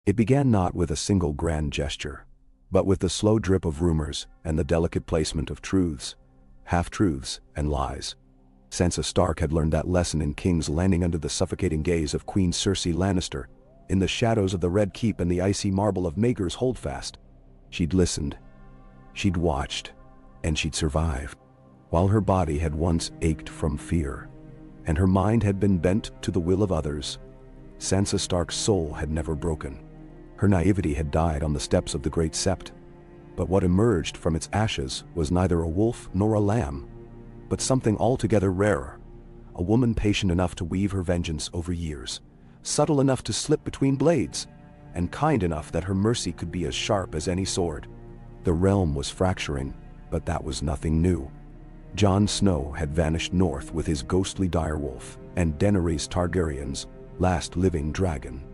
It began not with a single grand gesture, but with the slow drip of rumors and the delicate placement of truths, half-truths, and lies. Sansa Stark had learned that lesson in King's Landing under the suffocating gaze of Queen Cersei Lannister, in the shadows of the Red Keep and the icy marble of Maegor's Holdfast. She'd listened, she'd watched, and she'd survived, while her body had once ached from fear, and her mind had been bent to the will of others. Sansa Stark's soul had never broken. Her naivety had died on the steps of the Great Sept, but what emerged from its ashes was neither a wolf nor a lamb, but something altogether rarer, a woman patient enough to weave her vengeance over years, subtle enough to slip between blades, and kind enough that her mercy could be as sharp as any sword. The realm was fracturing, but that was nothing new. Jon Snow had vanished north with his ghostly Direwolf, and Daenerys Targaryen's last living dragon.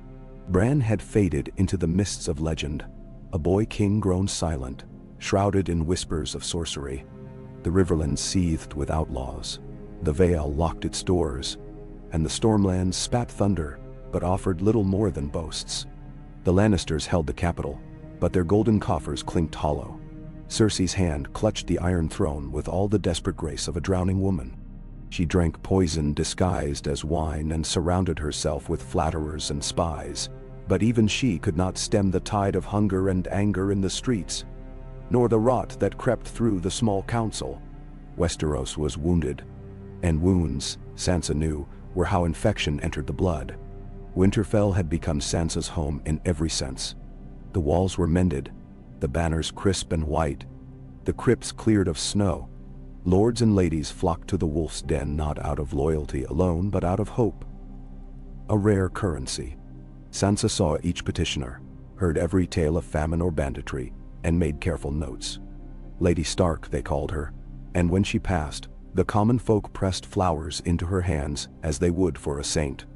Bran had faded into the mists of legend, a boy king grown silent, shrouded in whispers of sorcery. The Riverlands seethed with outlaws. The Vale locked its doors, and the Stormlands spat thunder, but offered little more than boasts. The Lannisters held the capital, but their golden coffers clinked hollow. Cersei's hand clutched the Iron Throne with all the desperate grace of a drowning woman. She drank poison disguised as wine and surrounded herself with flatterers and spies, but even she could not stem the tide of hunger and anger in the streets, nor the rot that crept through the small council. Westeros was wounded, and wounds, Sansa knew, were how infection entered the blood. Winterfell had become Sansa's home in every sense. The walls were mended, the banners crisp and white, the crypts cleared of snow. Lords and ladies flocked to the Wolf's Den not out of loyalty alone but out of hope. A rare currency. Sansa saw each petitioner, heard every tale of famine or banditry, and made careful notes. Lady Stark, they called her, and when she passed, the common folk pressed flowers into her hands as they would for a saint.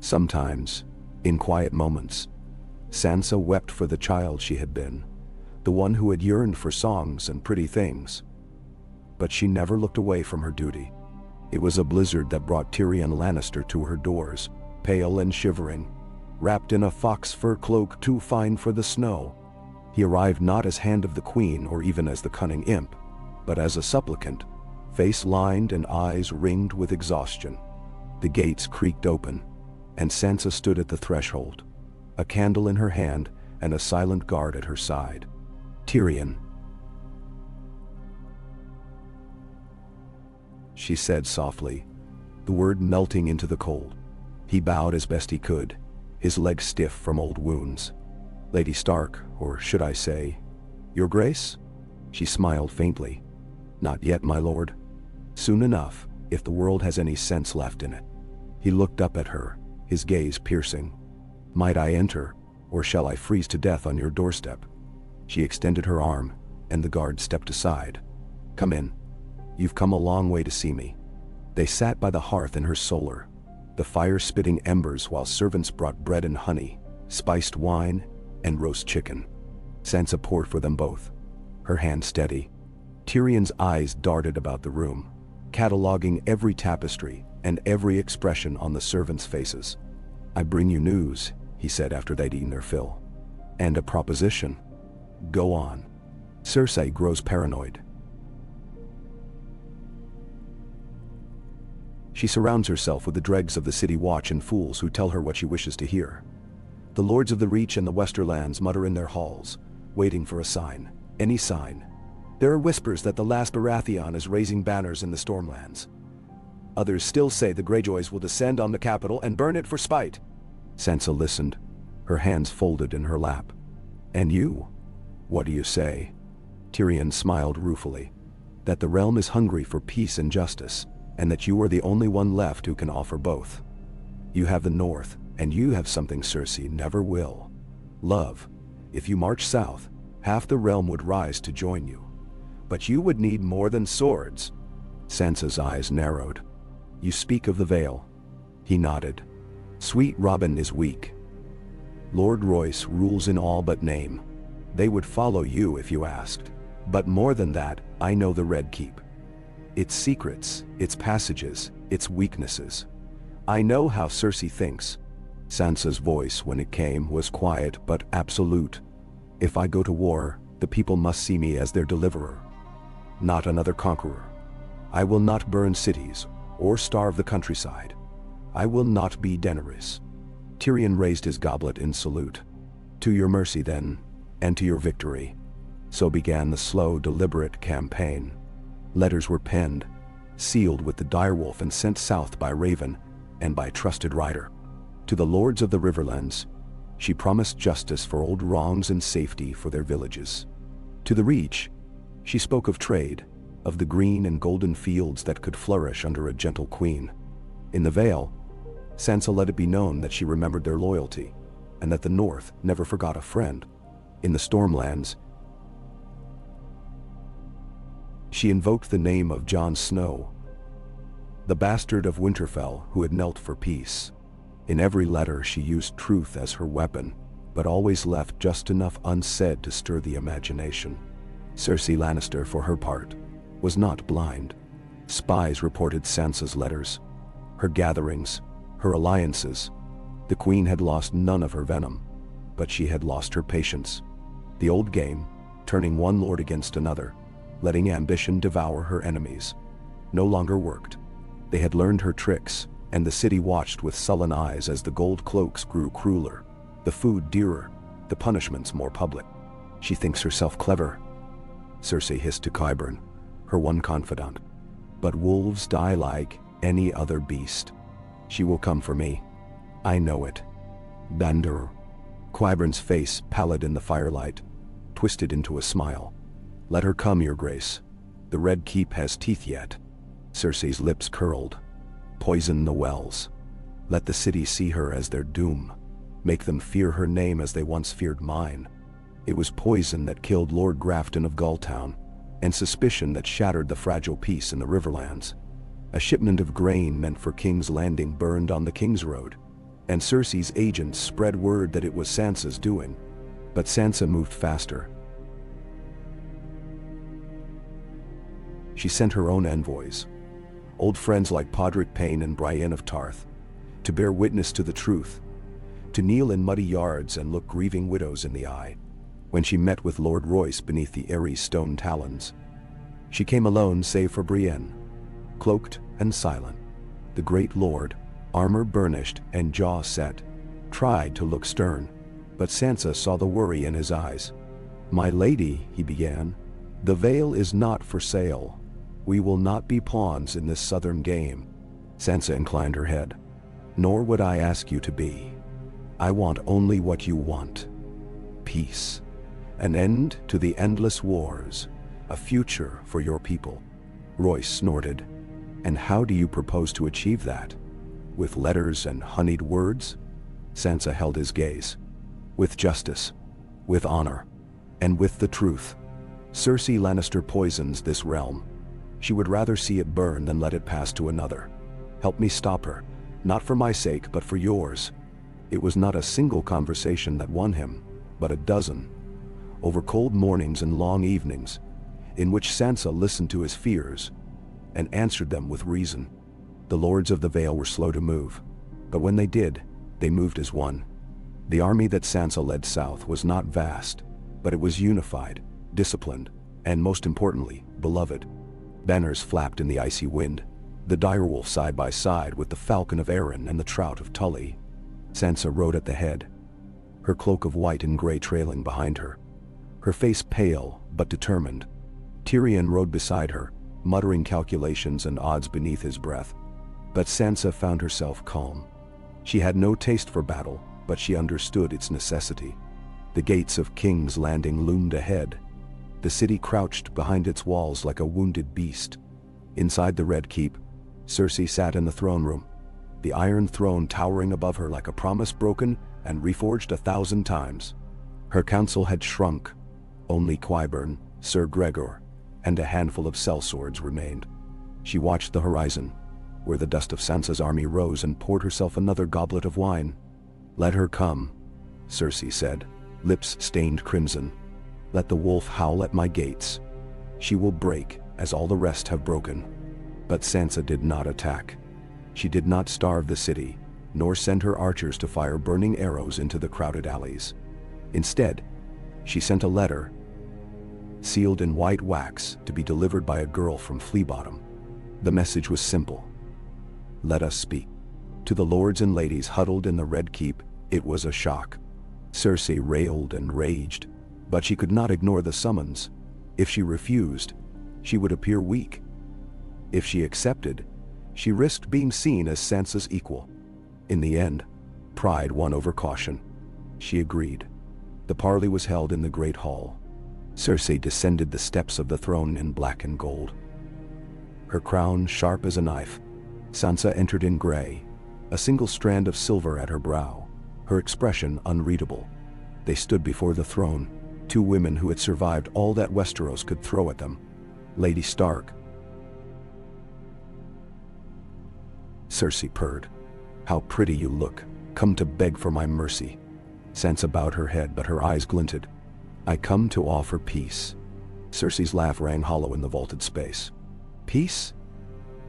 Sometimes, in quiet moments, Sansa wept for the child she had been, the one who had yearned for songs and pretty things. But she never looked away from her duty. It was a blizzard that brought Tyrion Lannister to her doors, pale and shivering, wrapped in a fox fur cloak too fine for the snow. He arrived not as Hand of the Queen or even as the cunning imp, but as a supplicant, face lined and eyes ringed with exhaustion. The gates creaked open, and Sansa stood at the threshold, a candle in her hand and a silent guard at her side. "Tyrion," she said softly, the word melting into the cold. He bowed as best he could, his legs stiff from old wounds. "Lady Stark, or should I say, Your Grace?" She smiled faintly. "Not yet, my lord. Soon enough, if the world has any sense left in it." He looked up at her, his gaze piercing. "Might I enter, or shall I freeze to death on your doorstep?" She extended her arm, and the guard stepped aside. "Come in. You've come a long way to see me." They sat by the hearth in her solar, the fire spitting embers while servants brought bread and honey, spiced wine, and roast chicken. Sansa poured for them both, her hand steady. Tyrion's eyes darted about the room, cataloging every tapestry and every expression on the servants' faces. "I bring you news," he said after they'd eaten their fill. "And a proposition." "Go on." Cersei grows paranoid. She surrounds herself with the dregs of the city watch and fools who tell her what she wishes to hear. The lords of the Reach and the Westerlands mutter in their halls, waiting for a sign, any sign. There are whispers that the last Baratheon is raising banners in the Stormlands. Others still say the Greyjoys will descend on the capital and burn it for spite. Sansa listened, her hands folded in her lap. "And you? What do you say?" Tyrion smiled ruefully. "That the realm is hungry for peace and justice, and that you are the only one left who can offer both. You have the North, and you have something Cersei never will. Love. If you march south, half the realm would rise to join you. But you would need more than swords." Sansa's eyes narrowed. "You speak of the Vale." He nodded. "Sweet Robin is weak. Lord Royce rules in all but name. They would follow you if you asked. But more than that, I know the Red Keep. Its secrets, its passages, its weaknesses. I know how Cersei thinks. Sansa's voice, when it came, was quiet but absolute. "If I go to war, the people must see me as their deliverer, not another conqueror. I will not burn cities or starve the countryside. I will not be Daenerys." Tyrion raised his goblet in salute. "To your mercy, then, and to your victory." So began the slow, deliberate campaign. Letters were penned, sealed with the Direwolf and sent south by Raven and by trusted rider. To the lords of the Riverlands, she promised justice for old wrongs and safety for their villages. To the Reach, she spoke of trade, of the green and golden fields that could flourish under a gentle queen. In the Vale, Sansa let it be known that she remembered their loyalty, and that the North never forgot a friend. In the Stormlands, she invoked the name of Jon Snow, the bastard of Winterfell who had knelt for peace. In every letter she used truth as her weapon, but always left just enough unsaid to stir the imagination. Cersei Lannister, for her part, was not blind. Spies reported Sansa's letters, her gatherings, her alliances. The queen had lost none of her venom, but she had lost her patience. The old game, turning one lord against another, letting ambition devour her enemies, no longer worked. They had learned her tricks, and the city watched with sullen eyes as the gold cloaks grew crueler, the food dearer, the punishments more public. "She thinks herself clever," Cersei hissed to Qyburn, her one confidant. "But wolves die like any other beast. She will come for me. I know it." Bandur. Qyburn's face, pallid in the firelight, twisted into a smile. "Let her come, your grace. The Red Keep has teeth yet." Cersei's lips curled. "Poison the wells. Let the city see her as their doom. Make them fear her name as they once feared mine. It was poison that killed Lord Grafton of Gulltown, and suspicion that shattered the fragile peace in the Riverlands. A shipment of grain meant for King's Landing burned on the King's Road, and Cersei's agents spread word that it was Sansa's doing. But Sansa moved faster. She sent her own envoys, old friends like Podrick Payne and Brienne of Tarth, to bear witness to the truth, to kneel in muddy yards and look grieving widows in the eye. When she met with Lord Royce beneath the airy stone talons, she came alone save for Brienne, cloaked and silent. The great lord, armor burnished and jaw set, tried to look stern, but Sansa saw the worry in his eyes. "My lady," he began, "the Vale is not for sale. We will not be pawns in this southern game." Sansa inclined her head. "Nor would I ask you to be. I want only what you want. Peace. An end to the endless wars. A future for your people." Royce snorted. "And how do you propose to achieve that? With letters and honeyed words?" Sansa held his gaze. "With justice, with honor, and with the truth. Cersei Lannister poisons this realm. She would rather see it burn than let it pass to another. Help me stop her, not for my sake but for yours." It was not a single conversation that won him, but a dozen, over cold mornings and long evenings, in which Sansa listened to his fears and answered them with reason. The lords of the Vale were slow to move, but when they did, they moved as one. The army that Sansa led south was not vast, but it was unified, disciplined, and most importantly, beloved. Banners flapped in the icy wind, the direwolf side by side with the falcon of Arryn and the trout of Tully. Sansa rode at the head, her cloak of white and gray trailing behind her, her face pale but determined. Tyrion rode beside her, muttering calculations and odds beneath his breath. But Sansa found herself calm. She had no taste for battle, but she understood its necessity. The gates of King's Landing loomed ahead. The city crouched behind its walls like a wounded beast. Inside the Red Keep, Cersei sat in the throne room, the iron throne towering above her like a promise broken and reforged 1,000 times. Her council had shrunk. Only Qyburn, Sir Gregor, and a handful of sellswords remained. She watched the horizon, where the dust of Sansa's army rose, and poured herself another goblet of wine. "Let her come," Cersei said, lips stained crimson. "Let the wolf howl at my gates. She will break, as all the rest have broken." But Sansa did not attack. She did not starve the city, nor send her archers to fire burning arrows into the crowded alleys. Instead, she sent a letter, sealed in white wax, to be delivered by a girl from Fleabottom. The message was simple: "Let us speak." To the lords and ladies huddled in the Red Keep, it was a shock. Cersei railed and raged, but she could not ignore the summons. If she refused, she would appear weak. If she accepted, she risked being seen as Sansa's equal. In the end, pride won over caution. She agreed. The parley was held in the Great Hall. Cersei descended the steps of the throne in black and gold, her crown sharp as a knife. Sansa entered in gray, a single strand of silver at her brow, her expression unreadable. They stood before the throne, two women who had survived all that Westeros could throw at them. "Lady Stark." Cersei purred. "How pretty you look. Come to beg for my mercy." Sansa bowed her head, but her eyes glinted. "I come to offer peace." Cersei's laugh rang hollow in the vaulted space. "Peace?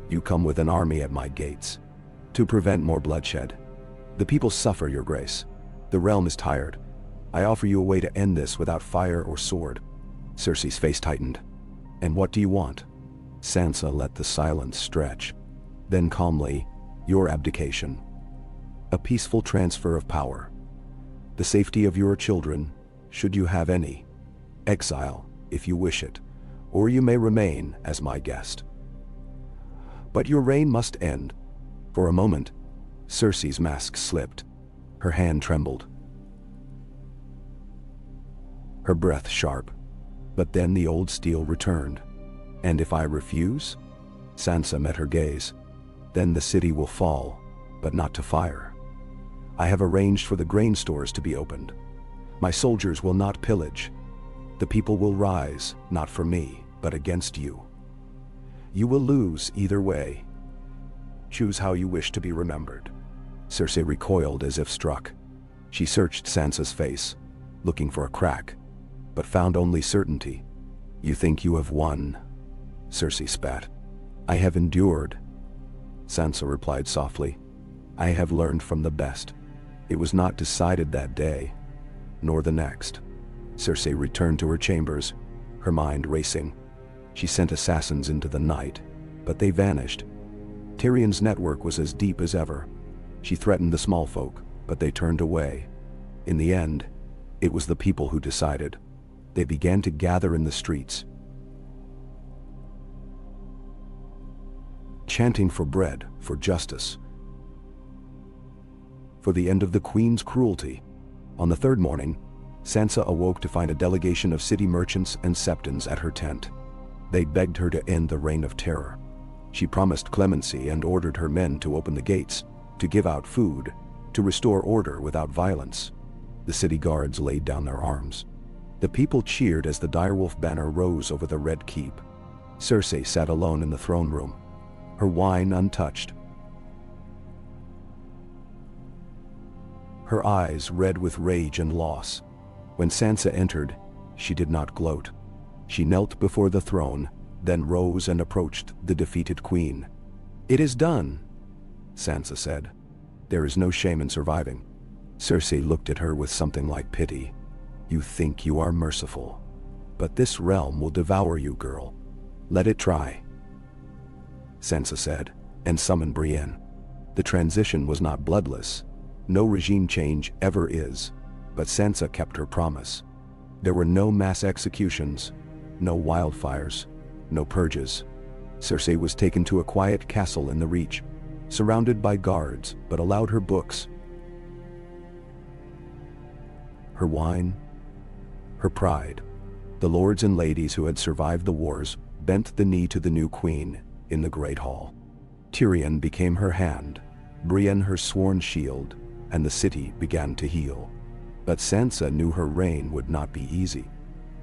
You come with an army at my gates, to prevent more bloodshed. The people suffer, your grace. The realm is tired. I offer you a way to end this without fire or sword." Cersei's face tightened. "And what do you want?" Sansa let the silence stretch. Then calmly, "Your abdication. A peaceful transfer of power. The safety of your children, should you have any. Exile, if you wish it, or you may remain as my guest. But your reign must end." For a moment, Cersei's mask slipped. Her hand trembled, her breath sharp. But then the old steel returned. "And if I refuse?" Sansa met her gaze. "Then the city will fall, but not to fire. I have arranged for the grain stores to be opened. My soldiers will not pillage. The people will rise, not for me, but against you. You will lose either way. Choose how you wish to be remembered." Cersei recoiled as if struck. She searched Sansa's face, looking for a crack, but found only certainty. "You think you have won?" Cersei spat. "I have endured." Sansa replied softly. "I have learned from the best. It was not decided that day, nor the next." Cersei returned to her chambers, her mind racing. She sent assassins into the night, but they vanished. Tyrion's network was as deep as ever. She threatened the small folk, but they turned away. In the end, it was the people who decided. They began to gather in the streets, chanting for bread, for justice, for the end of the Queen's cruelty. On the third morning, Sansa awoke to find a delegation of city merchants and septons at her tent. They begged her to end the reign of terror. She promised clemency and ordered her men to open the gates, to give out food, to restore order without violence. The city guards laid down their arms. The people cheered as the Direwolf banner rose over the Red Keep. Cersei sat alone in the throne room, her wine untouched, her eyes red with rage and loss. When Sansa entered, she did not gloat. She knelt before the throne, then rose and approached the defeated queen. "It is done," Sansa said. "There is no shame in surviving." Cersei looked at her with something like pity. "You think you are merciful, but this realm will devour you, girl. Let it try," Sansa said, and summoned Brienne. The transition was not bloodless. No regime change ever is, but Sansa kept her promise. There were no mass executions, no wildfires, no purges. Cersei was taken to a quiet castle in the Reach, surrounded by guards, but allowed her books, her wine, her pride. The lords and ladies who had survived the wars bent the knee to the new queen in the Great Hall. Tyrion became her hand, Brienne her sworn shield, and the city began to heal. But Sansa knew her reign would not be easy.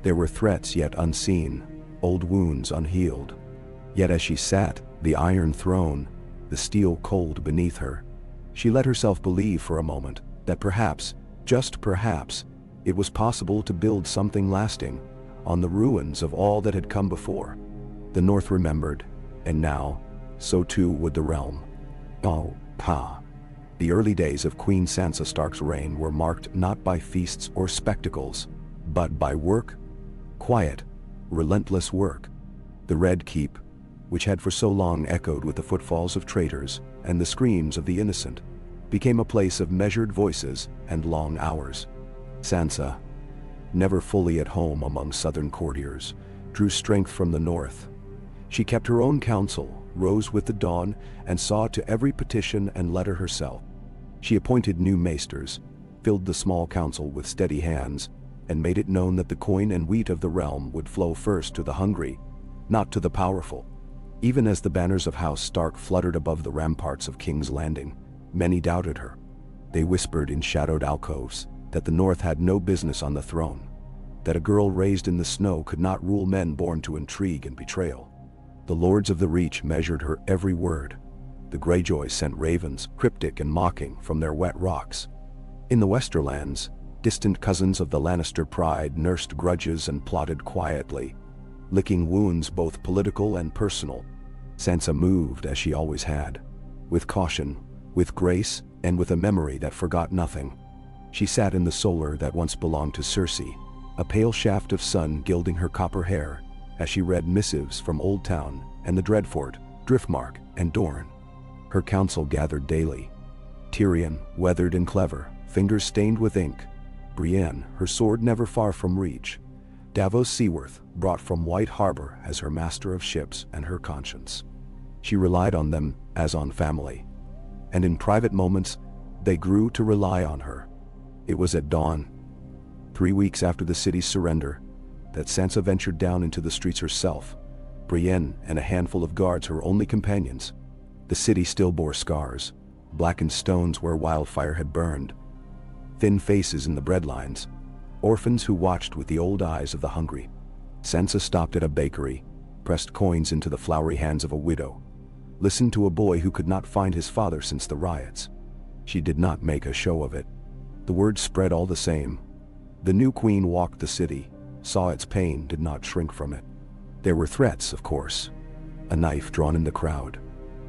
There were threats yet unseen, old wounds unhealed. Yet as she sat, the Iron Throne, the steel cold beneath her, she let herself believe for a moment that perhaps, just perhaps, it was possible to build something lasting on the ruins of all that had come before. The North remembered, and now, so too would the realm. Oh, pa. The early days of Queen Sansa Stark's reign were marked not by feasts or spectacles, but by work, quiet, relentless work. The Red Keep, which had for so long echoed with the footfalls of traitors and the screams of the innocent, became a place of measured voices and long hours. Sansa, never fully at home among southern courtiers, drew strength from the north. She kept her own counsel, rose with the dawn, and saw to every petition and letter herself. She appointed new maesters, filled the small council with steady hands, and made it known that the coin and wheat of the realm would flow first to the hungry, not to the powerful. Even as the banners of House Stark fluttered above the ramparts of King's Landing, many doubted her. They whispered in shadowed alcoves that the North had no business on the throne, that a girl raised in the snow could not rule men born to intrigue and betrayal. The lords of the Reach measured her every word. The Greyjoys sent ravens, cryptic and mocking, from their wet rocks. In the Westerlands, distant cousins of the Lannister pride nursed grudges and plotted quietly, licking wounds both political and personal. Sansa moved as she always had, with caution, with grace, and with a memory that forgot nothing. She sat in the solar that once belonged to Cersei, a pale shaft of sun gilding her copper hair, as she read missives from Old Town and the Dreadfort, Driftmark, and Dorne. Her council gathered daily. Tyrion, weathered and clever, fingers stained with ink. Brienne, her sword never far from reach. Davos Seaworth, brought from White Harbor as her master of ships and her conscience. She relied on them as on family. And in private moments, they grew to rely on her. It was at dawn, 3 weeks after the city's surrender, that Sansa ventured down into the streets herself, Brienne and a handful of guards her only companions. The city still bore scars, blackened stones where wildfire had burned, thin faces in the breadlines, orphans who watched with the old eyes of the hungry. Sansa stopped at a bakery, pressed coins into the floury hands of a widow, listened to a boy who could not find his father since the riots. She did not make a show of it. The word spread all the same. The new queen walked the city, saw its pain, did not shrink from it. There were threats, of course. A knife drawn in the crowd.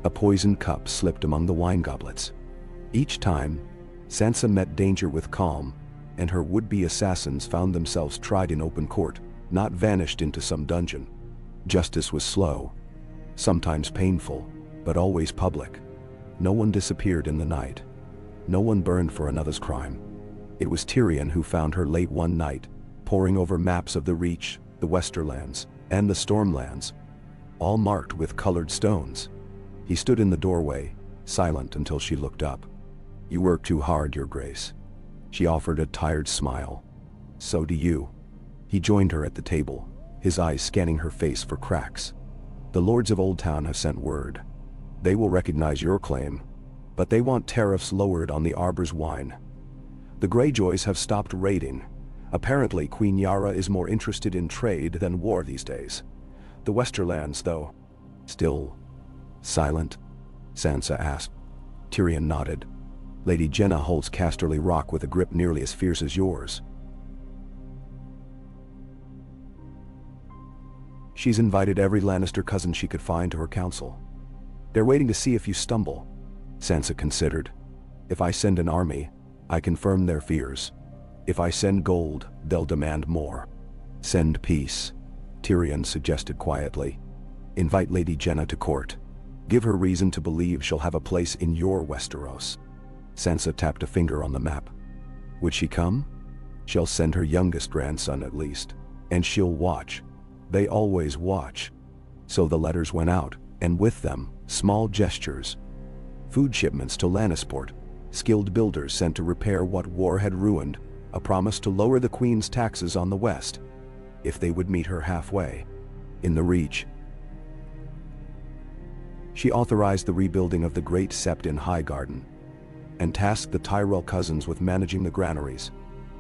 A poisoned cup slipped among the wine goblets. Each time, Sansa met danger with calm, and her would-be assassins found themselves tried in open court, not vanished into some dungeon. Justice was slow, sometimes painful, but always public. No one disappeared in the night. No one burned for another's crime. It was Tyrion who found her late one night, poring over maps of the Reach, the Westerlands, and the Stormlands, all marked with colored stones. He stood in the doorway, silent until she looked up. "You work too hard, Your Grace." She offered a tired smile. "So do you." He joined her at the table, his eyes scanning her face for cracks. "The lords of Old Town have sent word. They will recognize your claim, but they want tariffs lowered on the Arbor's wine. The Greyjoys have stopped raiding. Apparently Queen Yara is more interested in trade than war these days. The Westerlands, though." "Still silent?" Sansa asked. Tyrion nodded. "Lady Jenna holds Casterly Rock with a grip nearly as fierce as yours. She's invited every Lannister cousin she could find to her council. They're waiting to see if you stumble." Sansa considered. "If I send an army, I confirm their fears. If I send gold, they'll demand more." "Send peace," Tyrion suggested quietly. "Invite Lady Jenna to court. Give her reason to believe she'll have a place in your Westeros." Sansa tapped a finger on the map. "Would she come? She'll send her youngest grandson at least, and she'll watch. They always watch." So the letters went out, and with them, small gestures. Food shipments to Lannisport, skilled builders sent to repair what war had ruined, a promise to lower the Queen's taxes on the West, if they would meet her halfway. In the Reach, she authorized the rebuilding of the Great Sept in Highgarden, and tasked the Tyrell cousins with managing the granaries.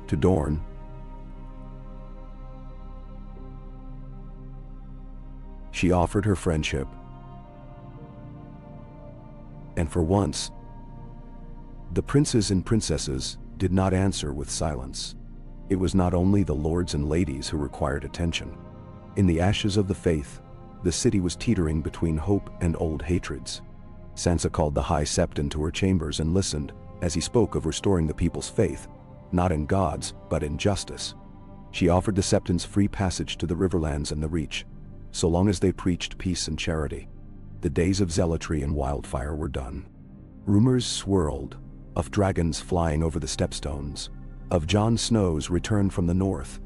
To Dorne, she offered her friendship. And for once, the princes and princesses did not answer with silence. It was not only the lords and ladies who required attention. In the ashes of the faith, the city was teetering between hope and old hatreds. Sansa called the High Septon to her chambers and listened, as he spoke of restoring the people's faith, not in gods, but in justice. She offered the Septons free passage to the riverlands and the Reach, so long as they preached peace and charity. The days of zealotry and wildfire were done. Rumors swirled, of dragons flying over the stepstones, of Jon Snow's return from the north,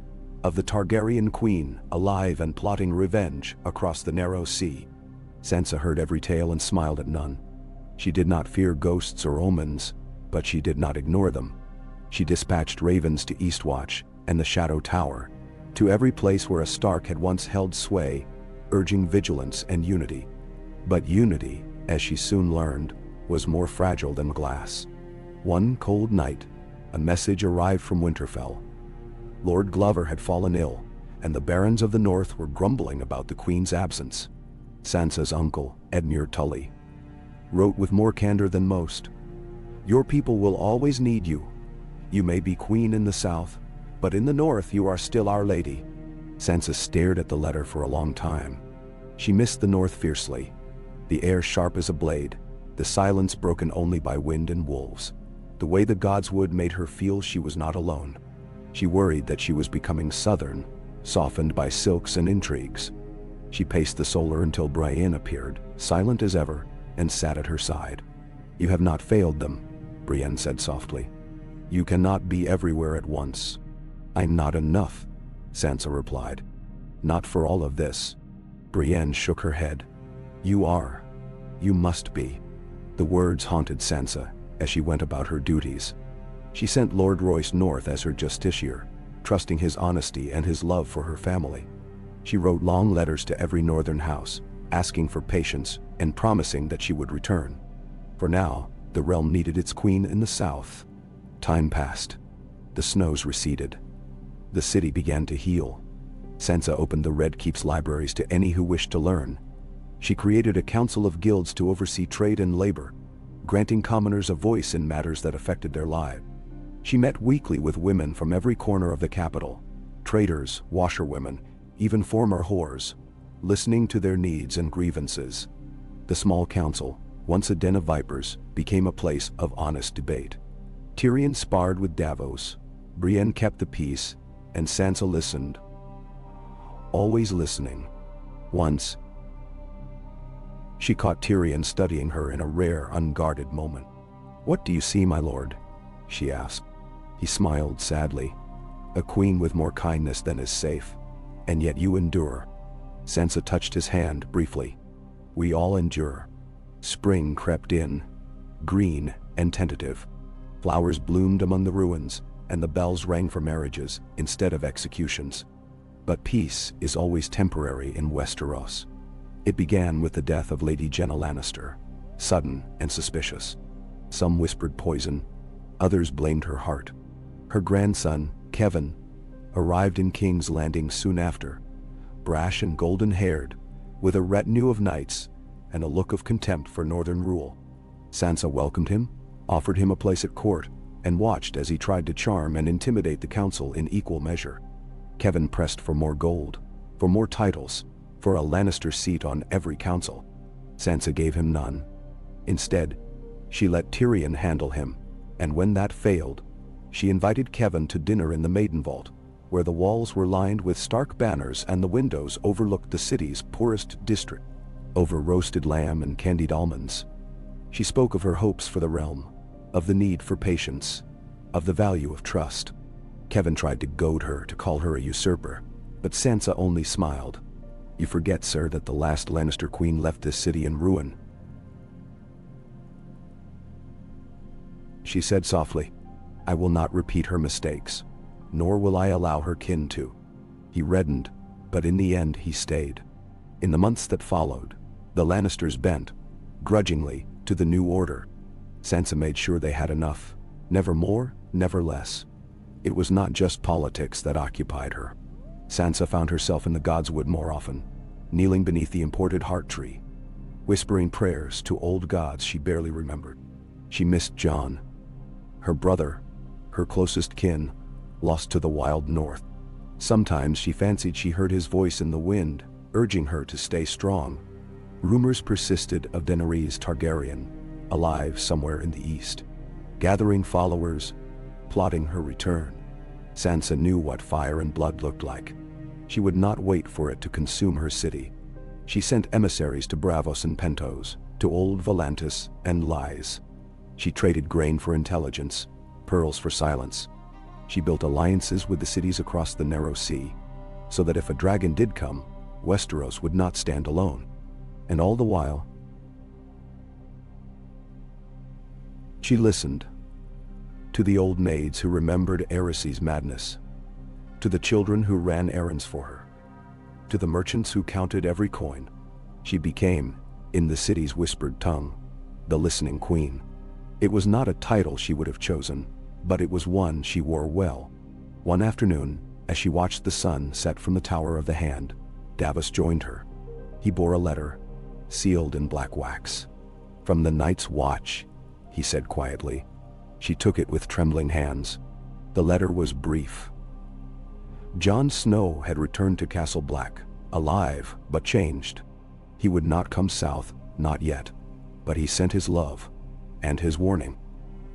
of the Targaryen queen alive and plotting revenge across the narrow sea. Sansa heard every tale and smiled at none. She did not fear ghosts or omens, but she did not ignore them. She dispatched ravens to Eastwatch and the Shadow Tower, to every place where a Stark had once held sway, urging vigilance and unity. But unity, as she soon learned, was more fragile than glass. One cold night, a message arrived from Winterfell. Lord Glover had fallen ill, and the barons of the north were grumbling about the queen's absence. Sansa's uncle, Edmure Tully, wrote with more candor than most, "Your people will always need you. You may be queen in the south, but in the north you are still our lady." Sansa stared at the letter for a long time. She missed the north fiercely, the air sharp as a blade, the silence broken only by wind and wolves. The way the gods would made her feel she was not alone. She worried that she was becoming southern, softened by silks and intrigues. She paced the solar until Brienne appeared, silent as ever, and sat at her side. "You have not failed them," Brienne said softly. "You cannot be everywhere at once." "I'm not enough," Sansa replied. "Not for all of this." Brienne shook her head. "You are. You must be." The words haunted Sansa as she went about her duties. She sent Lord Royce north as her justiciar, trusting his honesty and his love for her family. She wrote long letters to every northern house, asking for patience and promising that she would return. For now, the realm needed its queen in the south. Time passed. The snows receded. The city began to heal. Sansa opened the Red Keep's libraries to any who wished to learn. She created a council of guilds to oversee trade and labor, granting commoners a voice in matters that affected their lives. She met weekly with women from every corner of the capital, traders, washerwomen, even former whores, listening to their needs and grievances. The small council, once a den of vipers, became a place of honest debate. Tyrion sparred with Davos, Brienne kept the peace, and Sansa listened. Always listening. Once, she caught Tyrion studying her in a rare, unguarded moment. "What do you see, my lord?" she asked. He smiled sadly. "A queen with more kindness than is safe, and yet you endure." Sansa touched his hand briefly. "We all endure." Spring crept in, green and tentative. Flowers bloomed among the ruins, and the bells rang for marriages instead of executions. But peace is always temporary in Westeros. It began with the death of Lady Jenna Lannister, sudden and suspicious. Some whispered poison, others blamed her heart. Her grandson, Kevan, arrived in King's Landing soon after, brash and golden-haired, with a retinue of knights and a look of contempt for northern rule. Sansa welcomed him, offered him a place at court, and watched as he tried to charm and intimidate the council in equal measure. Kevan pressed for more gold, for more titles, for a Lannister seat on every council. Sansa gave him none. Instead, she let Tyrion handle him, and when that failed, she invited Kevan to dinner in the Maiden Vault, where the walls were lined with Stark banners and the windows overlooked the city's poorest district. Over roasted lamb and candied almonds, she spoke of her hopes for the realm, of the need for patience, of the value of trust. Kevan tried to goad her to call her a usurper, but Sansa only smiled. "You forget, sir, that the last Lannister queen left this city in ruin," she said softly. "I will not repeat her mistakes, nor will I allow her kin to." He reddened, but in the end he stayed. In the months that followed, the Lannisters bent, grudgingly, to the new order. Sansa made sure they had enough, never more, never less. It was not just politics that occupied her. Sansa found herself in the Godswood more often, kneeling beneath the imported heart tree, whispering prayers to old gods she barely remembered. She missed Jon, her brother, her closest kin, lost to the wild north. Sometimes she fancied she heard his voice in the wind, urging her to stay strong. Rumors persisted of Daenerys Targaryen, alive somewhere in the east. gathering followers, plotting her return. Sansa knew what fire and blood looked like. She would not wait for it to consume her city. She sent emissaries to Braavos and Pentos, to Old Volantis and Lys. She traded grain for intelligence, pearls for silence. She built alliances with the cities across the narrow sea, so that if a dragon did come, Westeros would not stand alone. And all the while, she listened to the old maids who remembered Aerys' madness, to the children who ran errands for her, to the merchants who counted every coin. She became, in the city's whispered tongue, the listening queen. It was not a title she would have chosen, but it was one she wore well. One afternoon, as she watched the sun set from the Tower of the Hand, Davos joined her. He bore a letter, sealed in black wax. "From the Night's Watch," he said quietly. She took it with trembling hands. The letter was brief. Jon Snow had returned to Castle Black, alive but changed. He would not come south, not yet, but he sent his love, and his warning.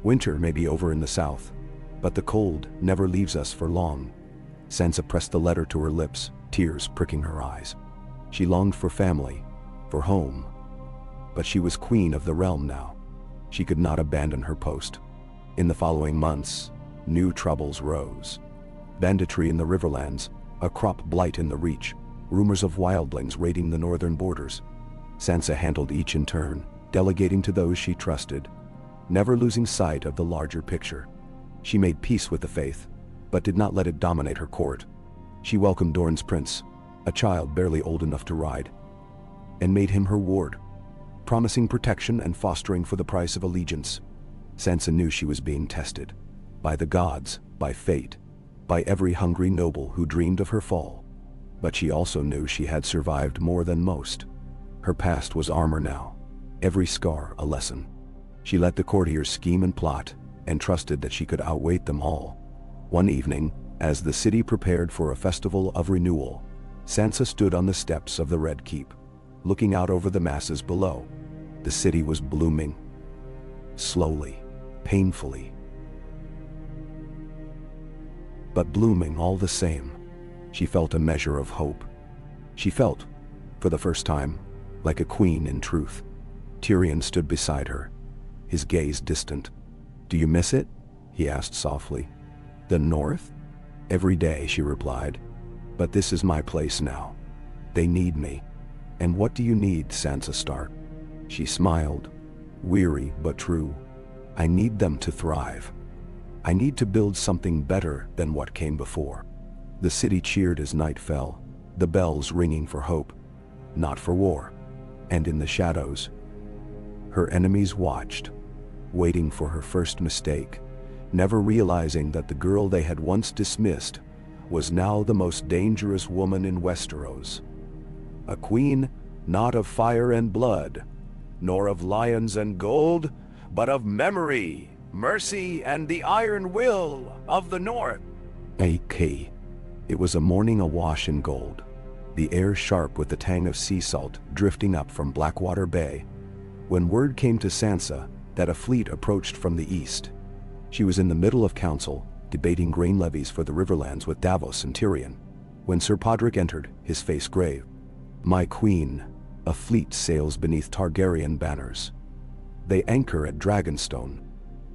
Winter may be over in the south, but the cold never leaves us for long. Sansa pressed the letter to her lips, tears pricking her eyes. She longed for family, for home, but she was queen of the realm now. She could not abandon her post. In the following months, new troubles rose. Banditry in the Riverlands, a crop blight in the Reach, rumors of wildlings raiding the northern borders. Sansa handled each in turn, delegating to those she trusted, never losing sight of the larger picture. She made peace with the faith, but did not let it dominate her court. She welcomed Dorne's prince, a child barely old enough to ride, and made him her ward, promising protection and fostering for the price of allegiance. Sansa knew she was being tested, by the gods, by fate, by every hungry noble who dreamed of her fall. But she also knew she had survived more than most. Her past was armor now, every scar a lesson. She let the courtiers scheme and plot, and trusted that she could outwait them all. One evening, as the city prepared for a festival of renewal, Sansa stood on the steps of the Red Keep, looking out over the masses below. The city was blooming, slowly, painfully, but blooming all the same. She felt a measure of hope. She felt, for the first time, like a queen in truth. Tyrion stood beside her, his gaze distant. "Do you miss it?" he asked softly. "The North?" "Every day," she replied. "But this is my place now. They need me." "And what do you need, Sansa Stark?" She smiled, weary but true. "I need them to thrive. I need to build something better than what came before." The city cheered as night fell, the bells ringing for hope, not for war. And in the shadows, her enemies watched, waiting for her first mistake, never realizing that the girl they had once dismissed was now the most dangerous woman in Westeros. A queen, not of fire and blood, nor of lions and gold, but of memory, mercy, and the iron will of the North. Decay. It was a morning awash in gold, the air sharp with the tang of sea salt drifting up from Blackwater Bay, when word came to Sansa that a fleet approached from the east. She was in the middle of council, debating grain levies for the Riverlands with Davos and Tyrion, when Sir Podrick entered, his face grave. "My queen, a fleet sails beneath Targaryen banners. They anchor at Dragonstone."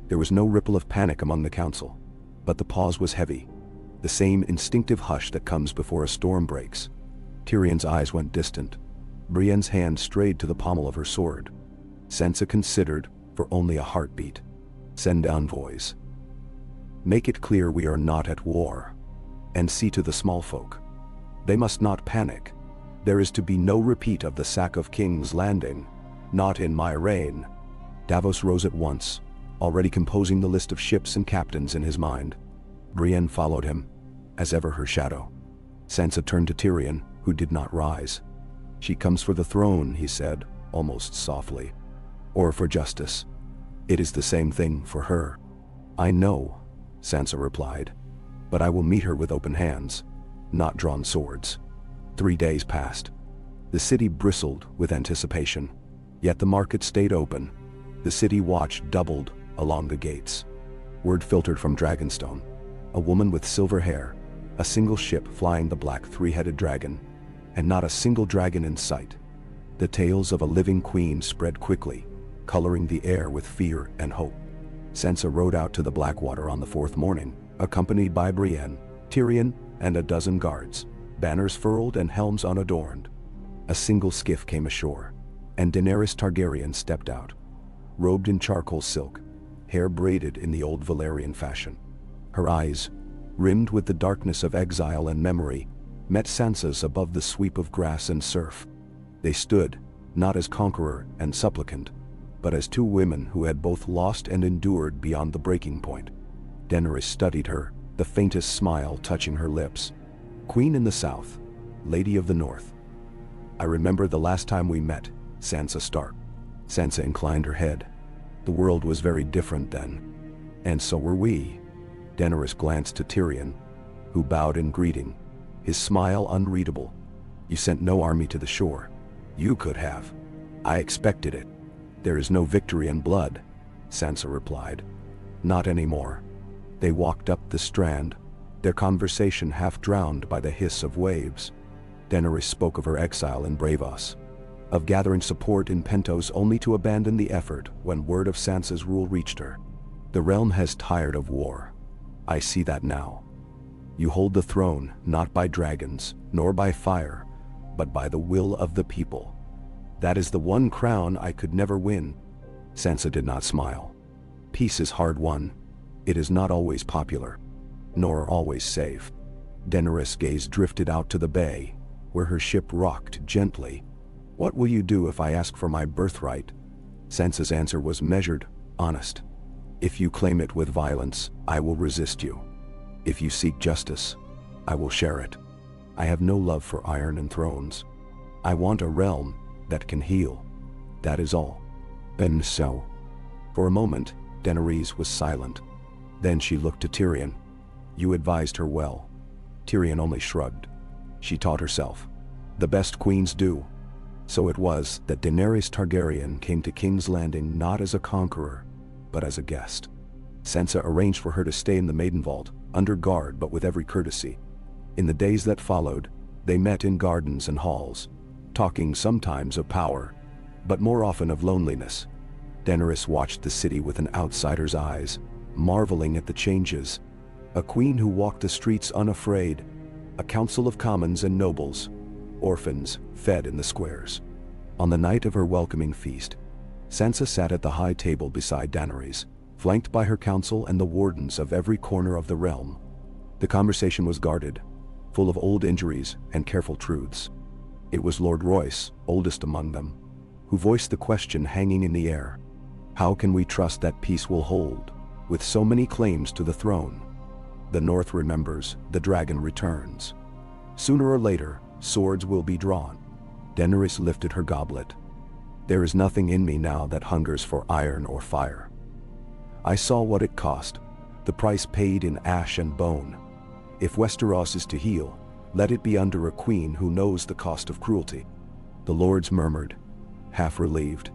There was no ripple of panic among the council, but the pause was heavy, the same instinctive hush that comes before a storm breaks. Tyrion's eyes went distant. Brienne's hand strayed to the pommel of her sword. Sansa considered, for only a heartbeat. "Send envoys. Make it clear we are not at war. And see to the small folk. They must not panic. There is to be no repeat of the sack of King's Landing. Not in my reign." Davos rose at once, already composing the list of ships and captains in his mind. Brienne followed him, as ever her shadow. Sansa turned to Tyrion, who did not rise. "She comes for the throne," he said, almost softly. "Or for justice. It is the same thing for her." "I know," Sansa replied, "but I will meet her with open hands, not drawn swords." 3 days passed. The city bristled with anticipation, yet the market stayed open. The city watch doubled along the gates. Word filtered from Dragonstone. A woman with silver hair, a single ship flying the black three-headed dragon, and not a single dragon in sight. The tales of a living queen spread quickly, coloring the air with fear and hope. Sansa rode out to the Blackwater on the fourth morning, accompanied by Brienne, Tyrion, and a dozen guards, banners furled and helms unadorned. A single skiff came ashore, and Daenerys Targaryen stepped out, robed in charcoal silk, hair braided in the old Valyrian fashion. Her eyes, rimmed with the darkness of exile and memory, met Sansa's above the sweep of grass and surf. They stood, not as conqueror and supplicant, but as two women who had both lost and endured beyond the breaking point. Daenerys studied her, the faintest smile touching her lips. Queen in the South, Lady of the North. I remember the last time we met, Sansa Stark. Sansa inclined her head. The world was very different then. And so were we. Daenerys glanced to Tyrion, who bowed in greeting, his smile unreadable. You sent no army to the shore. You could have. I expected it. There is no victory in blood, Sansa replied. Not anymore. They walked up the strand, their conversation half drowned by the hiss of waves. Daenerys spoke of her exile in Bravos, of gathering support in Pentos only to abandon the effort when word of Sansa's rule reached her. The realm has tired of war. I see that now. You hold the throne not by dragons, nor by fire, but by the will of the people. That is the one crown I could never win. Sansa did not smile. Peace is hard won. It is not always popular, nor always safe. Daenerys' gaze drifted out to the bay, where her ship rocked gently. What will you do if I ask for my birthright? Sansa's answer was measured, honest. If you claim it with violence, I will resist you. If you seek justice, I will share it. I have no love for iron and thrones. I want a realm that can heal. That is all. And so. For a moment, Daenerys was silent. Then she looked to Tyrion. You advised her well. Tyrion only shrugged. She taught herself. The best queens do. So it was that Daenerys Targaryen came to King's Landing not as a conqueror, but as a guest. Sansa arranged for her to stay in the Maiden Vault, under guard but with every courtesy. In the days that followed, they met in gardens and halls, talking sometimes of power, but more often of loneliness. Daenerys watched the city with an outsider's eyes, marveling at the changes. A queen who walked the streets unafraid, a council of commons and nobles, orphans fed in the squares. On the night of her welcoming feast, Sansa sat at the high table beside Daenerys, flanked by her council and the wardens of every corner of the realm. The conversation was guarded, full of old injuries and careful truths. It was Lord Royce, oldest among them, who voiced the question hanging in the air. How can we trust that peace will hold, with so many claims to the throne? The North remembers, the dragon returns. Sooner or later, swords will be drawn. Daenerys lifted her goblet. There is nothing in me now that hungers for iron or fire. I saw what it cost, the price paid in ash and bone. If Westeros is to heal, let it be under a queen who knows the cost of cruelty. The lords murmured, half relieved,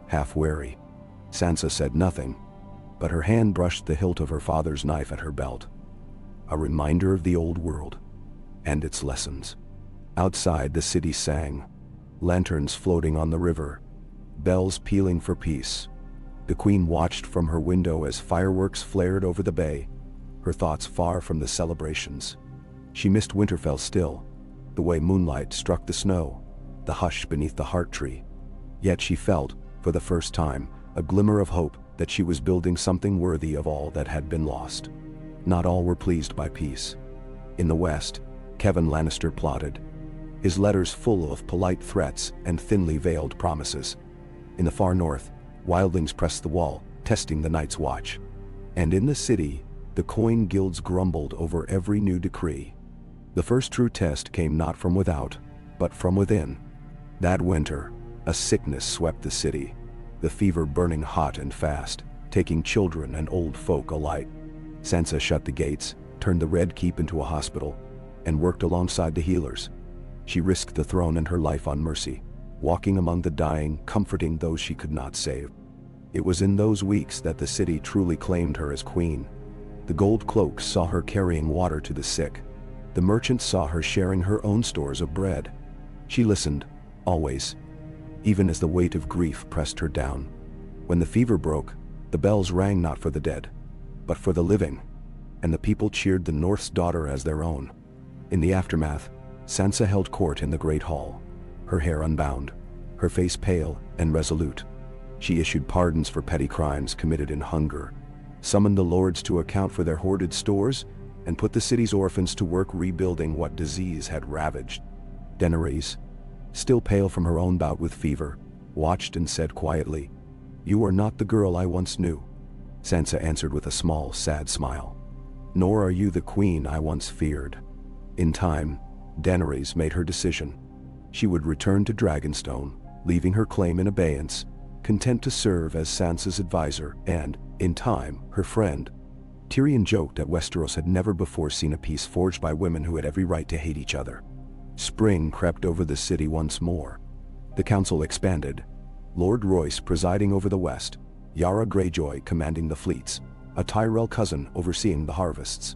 half wary. Sansa said nothing, but her hand brushed the hilt of her father's knife at her belt. A reminder of the old world and its lessons. Outside, the city sang, lanterns floating on the river, bells pealing for peace. The queen watched from her window as fireworks flared over the bay, her thoughts far from the celebrations. She missed Winterfell still, the way moonlight struck the snow, the hush beneath the heart tree. Yet she felt, for the first time, a glimmer of hope that she was building something worthy of all that had been lost. Not all were pleased by peace. In the west, Kevan Lannister plotted, his letters full of polite threats and thinly veiled promises. In the far north, wildlings pressed the wall, testing the night's watch. And in the city, the coin guilds grumbled over every new decree. The first true test came not from without, but from within. That winter, a sickness swept the city, the fever burning hot and fast, taking children and old folk alike. Sansa shut the gates, turned the Red Keep into a hospital, and worked alongside the healers. She risked the throne and her life on mercy, walking among the dying, comforting those she could not save. It was in those weeks that the city truly claimed her as queen. The gold cloaks saw her carrying water to the sick. The merchants saw her sharing her own stores of bread. She listened, always, even as the weight of grief pressed her down. When the fever broke, the bells rang not for the dead, but for the living, and the people cheered the North's daughter as their own. In the aftermath, Sansa held court in the great hall, her hair unbound, her face pale and resolute. She issued pardons for petty crimes committed in hunger, summoned the lords to account for their hoarded stores, and put the city's orphans to work rebuilding what disease had ravaged. Daenerys, still pale from her own bout with fever, watched and said quietly, "You are not the girl I once knew." Sansa answered with a small, sad smile. "Nor are you the queen I once feared." In time, Daenerys made her decision. She would return to Dragonstone, leaving her claim in abeyance, content to serve as Sansa's advisor and, in time, her friend. Tyrion joked that Westeros had never before seen a peace forged by women who had every right to hate each other. Spring crept over the city once more. The council expanded, Lord Royce presiding over the west, Yara Greyjoy commanding the fleets, a Tyrell cousin overseeing the harvests.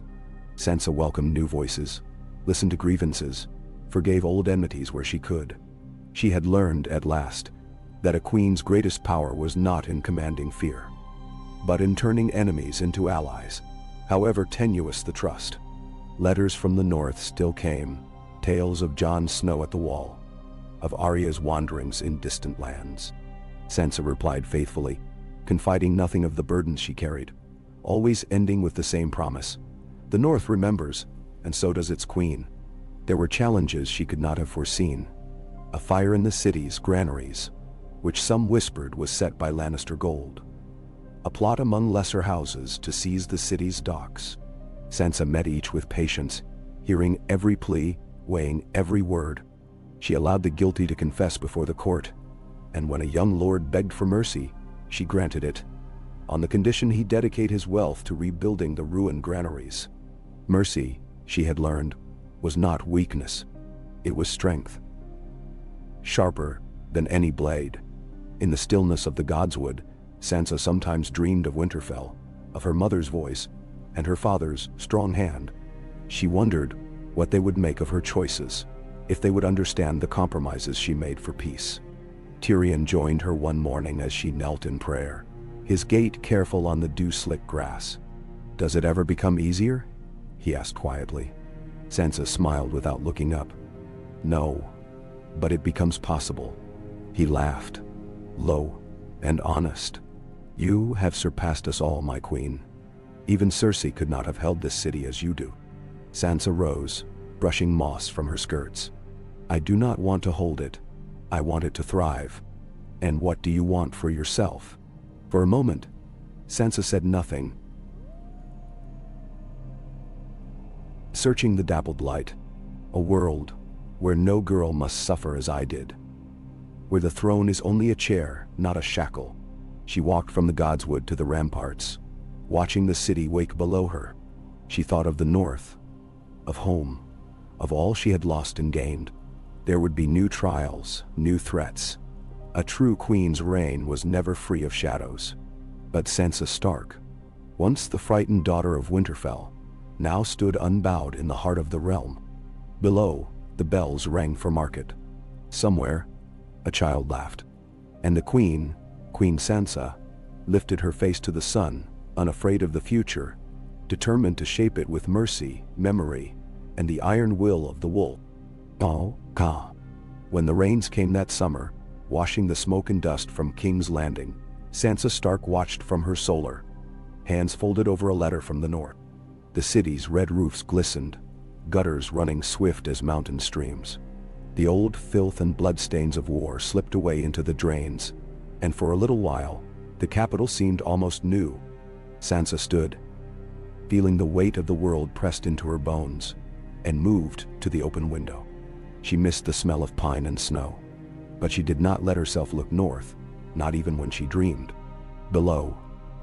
Sansa welcomed new voices, listened to grievances, forgave old enmities where she could. She had learned, at last, that a queen's greatest power was not in commanding fear, but in turning enemies into allies, however tenuous the trust. Letters from the north still came, tales of Jon Snow at the Wall, of Arya's wanderings in distant lands. Sansa replied faithfully, confiding nothing of the burdens she carried, always ending with the same promise. The north remembers, and so does its queen. There were challenges she could not have foreseen. A fire in the city's granaries, which some whispered was set by Lannister gold. A plot among lesser houses to seize the city's docks. Sansa met each with patience, hearing every plea, weighing every word. She allowed the guilty to confess before the court, and when a young lord begged for mercy, she granted it, on the condition he dedicate his wealth to rebuilding the ruined granaries. Mercy, she had learned, was not weakness. It was strength. Sharper than any blade. In the stillness of the Godswood, Sansa sometimes dreamed of Winterfell, of her mother's voice, and her father's strong hand. She wondered what they would make of her choices, if they would understand the compromises she made for peace. Tyrion joined her one morning as she knelt in prayer, his gait careful on the dew-slick grass. "Does it ever become easier?" he asked quietly. Sansa smiled without looking up. "No, but it becomes possible." He laughed, low and honest. "You have surpassed us all, my queen. Even Cersei could not have held this city as you do." Sansa rose, brushing moss from her skirts. "I do not want to hold it. I want it to thrive. And what do you want for yourself?" For a moment, Sansa said nothing, searching the dappled light. "A world where no girl must suffer as I did. Where the throne is only a chair, not a shackle." She walked from the Godswood to the ramparts, watching the city wake below her. She thought of the north, of home, of all she had lost and gained. There would be new trials, new threats. A true queen's reign was never free of shadows. But Sansa Stark, once the frightened daughter of Winterfell, now stood unbowed in the heart of the realm. Below, the bells rang for market. Somewhere, a child laughed. And the queen, Queen Sansa, lifted her face to the sun, unafraid of the future, determined to shape it with mercy, memory, and the iron will of the wolf. Oh, Ka. When the rains came that summer, washing the smoke and dust from King's Landing, Sansa Stark watched from her solar, hands folded over a letter from the north. The city's red roofs glistened, gutters running swift as mountain streams. The old filth and bloodstains of war slipped away into the drains, and for a little while, the capital seemed almost new. Sansa stood, feeling the weight of the world pressed into her bones, and moved to the open window. She missed the smell of pine and snow, but she did not let herself look north, not even when she dreamed. Below,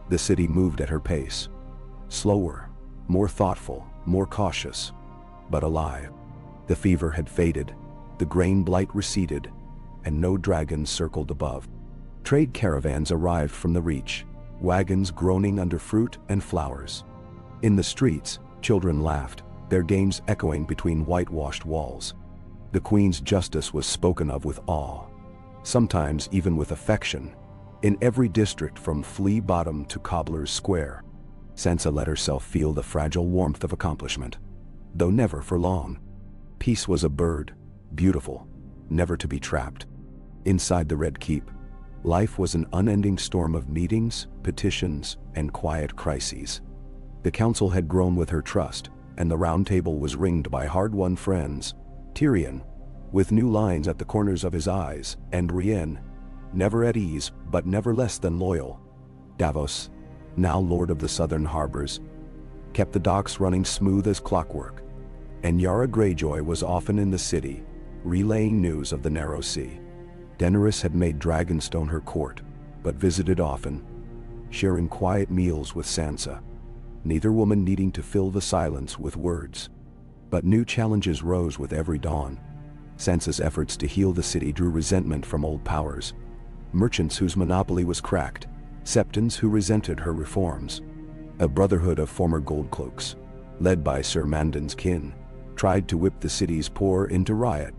the city moved at her pace, slower, more thoughtful, more cautious, but alive. The fever had faded, the grain blight receded, and no dragons circled above. Trade caravans arrived from the Reach, wagons groaning under fruit and flowers. In the streets, children laughed, their games echoing between whitewashed walls. The Queen's justice was spoken of with awe, sometimes even with affection, in every district from Flea Bottom to Cobbler's Square. Sansa let herself feel the fragile warmth of accomplishment, though never for long. Peace was a bird, beautiful, never to be trapped. Inside the Red Keep, life was an unending storm of meetings, petitions, and quiet crises. The council had grown with her trust, and the Round Table was ringed by hard-won friends. Tyrion, with new lines at the corners of his eyes, and Brienne, never at ease but never less than loyal. Davos, now lord of the southern harbors, kept the docks running smooth as clockwork, and Yara Greyjoy was often in the city, relaying news of the Narrow Sea. Daenerys had made Dragonstone her court, but visited often, sharing quiet meals with Sansa, neither woman needing to fill the silence with words. But new challenges rose with every dawn. Sansa's efforts to heal the city drew resentment from old powers, merchants whose monopoly was cracked, septons who resented her reforms. A brotherhood of former goldcloaks, led by Sir Mandan's kin, tried to whip the city's poor into riot.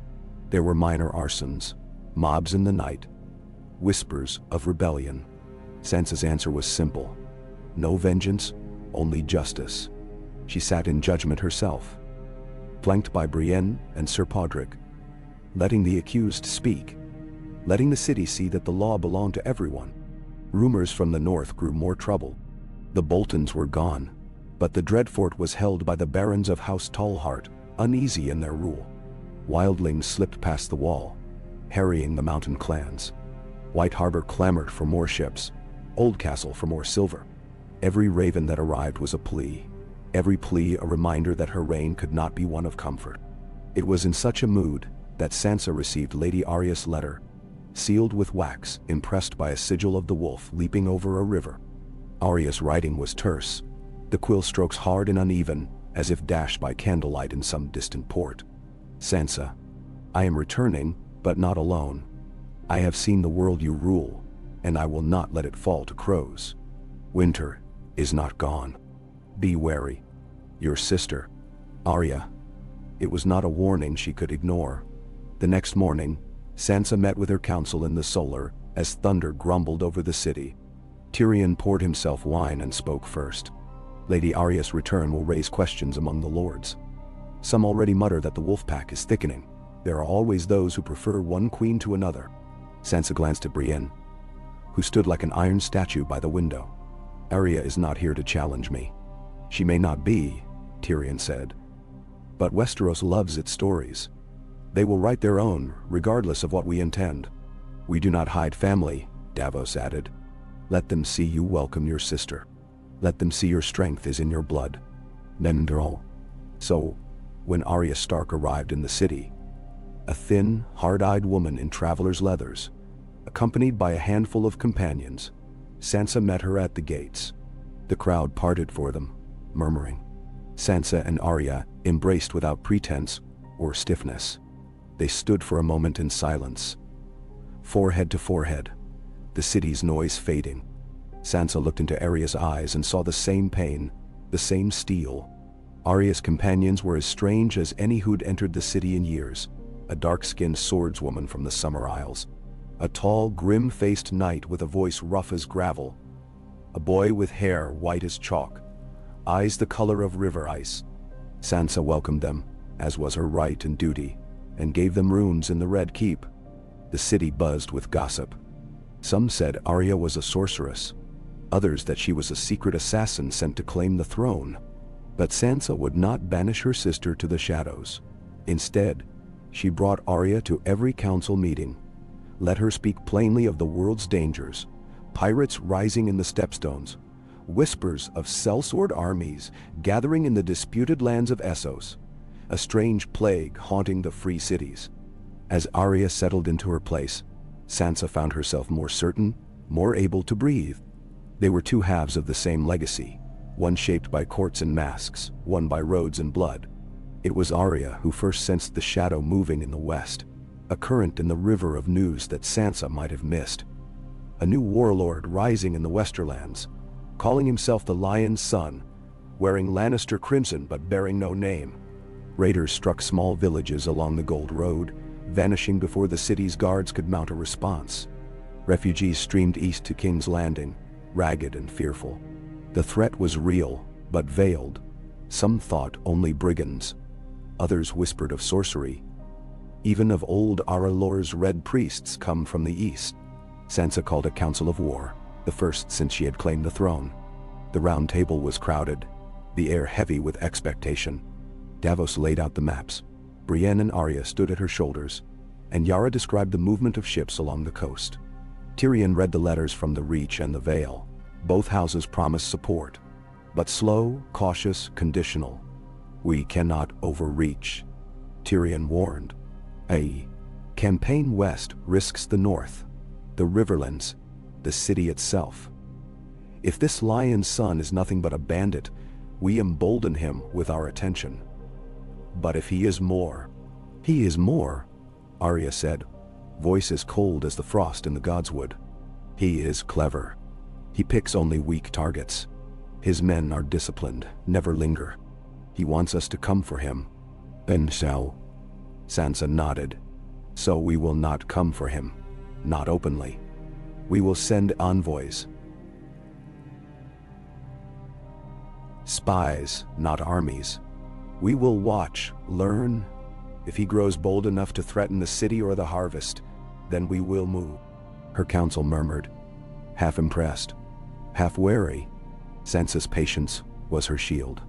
There were minor arsons, mobs in the night, whispers of rebellion. Sansa's answer was simple: no vengeance, only justice. She sat in judgment herself, flanked by Brienne and Sir Podrick, letting the accused speak, letting the city see that the law belonged to everyone. Rumors from the north grew more troubled. The Boltons were gone, but the Dreadfort was held by the barons of House Tallheart, uneasy in their rule. Wildlings slipped past the wall, harrying the mountain clans. White Harbor clamored for more ships, Oldcastle for more silver. Every raven that arrived was a plea, every plea a reminder that her reign could not be one of comfort. It was in such a mood that Sansa received Lady Arya's letter, sealed with wax, impressed by a sigil of the wolf leaping over a river. Arya's writing was terse, the quill strokes hard and uneven, as if dashed by candlelight in some distant port. Sansa, I am returning, but not alone. I have seen the world you rule, and I will not let it fall to crows. Winter is not gone. Be wary. Your sister, Arya. It was not a warning she could ignore. The next morning, Sansa met with her council in the Solar as thunder grumbled over the city. Tyrion poured himself wine and spoke first. Lady Arya's return will raise questions among the lords. Some already mutter that the wolf pack is thickening. There are always those who prefer one queen to another. Sansa glanced at Brienne, who stood like an iron statue by the window. Arya is not here to challenge me. She may not be, Tyrion said. But Westeros loves its stories. They will write their own, regardless of what we intend. We do not hide family, Davos added. Let them see you welcome your sister. Let them see your strength is in your blood. Nendrol. So, when Arya Stark arrived in the city, a thin, hard-eyed woman in traveler's leathers, accompanied by a handful of companions, Sansa met her at the gates. The crowd parted for them, murmuring. Sansa and Arya embraced without pretense or stiffness. They stood for a moment in silence, forehead to forehead, the city's noise fading. Sansa looked into Arya's eyes and saw the same pain, the same steel. Arya's companions were as strange as any who'd entered the city in years. A dark-skinned swordswoman from the Summer Isles, a tall, grim-faced knight with a voice rough as gravel, a boy with hair white as chalk, eyes the color of river ice. Sansa welcomed them, as was her right and duty, and gave them rooms in the Red Keep. The city buzzed with gossip. Some said Arya was a sorceress, others that she was a secret assassin sent to claim the throne. But Sansa would not banish her sister to the shadows. Instead, she brought Arya to every council meeting, let her speak plainly of the world's dangers, pirates rising in the stepstones, whispers of sellsword armies gathering in the disputed lands of Essos, a strange plague haunting the free cities. As Arya settled into her place, Sansa found herself more certain, more able to breathe. They were two halves of the same legacy, one shaped by courts and masks, one by roads and blood. It was Arya who first sensed the shadow moving in the west, a current in the river of news that Sansa might have missed. a new warlord rising in the Westerlands, calling himself the Lion's Son, wearing Lannister crimson but bearing no name. Raiders struck small villages along the Gold Road, vanishing before the city's guards could mount a response. Refugees streamed east to King's Landing, ragged and fearful. The threat was real, but veiled. Some thought only brigands. Others whispered of sorcery. Even of old Arya red priests come from the east. Sansa called a council of war, the first since she had claimed the throne. The round table was crowded, the air heavy with expectation. Davos laid out the maps. Brienne and Arya stood at her shoulders, and Yara described the movement of ships along the coast. Tyrion read the letters from the Reach and the Vale. Both houses promised support, but slow, cautious, conditional. We cannot overreach, Tyrion warned. A campaign west risks the north, the Riverlands, the city itself. If this Lion's Son is nothing but a bandit, we embolden him with our attention. But if he is more, Arya said, voice as cold as the frost in the godswood. He is clever. He picks only weak targets. His men are disciplined, never linger. He wants us to come for him. And so? Sansa nodded. So we will not come for him. Not openly. We will send envoys. Spies, not armies. We will watch, learn. If he grows bold enough to threaten the city or the harvest, then we will move. Her council murmured, half impressed, half wary. Sansa's patience was her shield.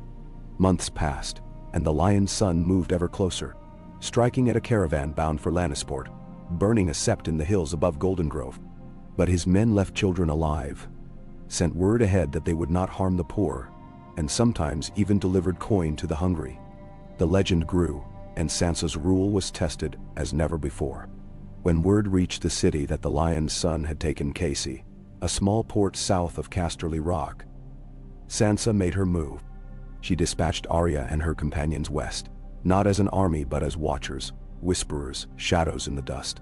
Months passed, and the Lion's Son moved ever closer, striking at a caravan bound for Lannisport, burning a sept in the hills above Golden Grove. But his men left children alive, sent word ahead that they would not harm the poor, and sometimes even delivered coin to the hungry. The legend grew, and Sansa's rule was tested as never before. When word reached the city that the Lion's Son had taken Casey, a small port south of Casterly Rock, Sansa made her move. She dispatched Arya and her companions west, not as an army but as watchers, whisperers, shadows in the dust.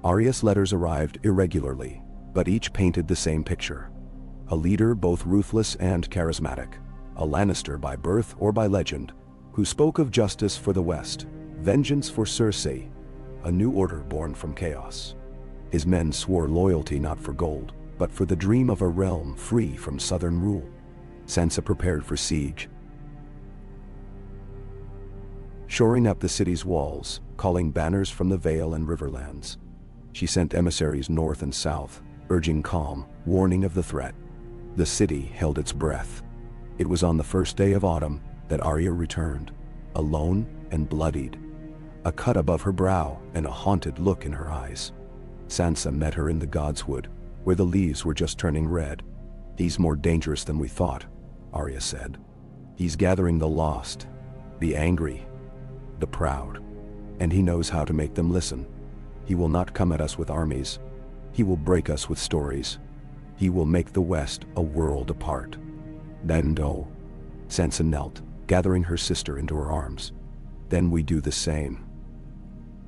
Arya's letters arrived irregularly, but each painted the same picture. A leader both ruthless and charismatic, a Lannister by birth or by legend, who spoke of justice for the West, vengeance for Cersei, a new order born from chaos. His men swore loyalty not for gold, but for the dream of a realm free from southern rule. Sansa prepared for siege, shoring up the city's walls, calling banners from the Vale and Riverlands. She sent emissaries north and south, urging calm, warning of the threat. The city held its breath. It was on the first day of autumn that Arya returned, alone and bloodied, a cut above her brow and a haunted look in her eyes. Sansa met her in the Godswood, where the leaves were just turning red. He's more dangerous than we thought, Arya said. He's gathering the lost, the angry, the proud, and he knows how to make them listen. He will not come at us with armies. He will break us with stories. He will make the West a world apart. Then Sansa knelt, gathering her sister into her arms. Then we do the same.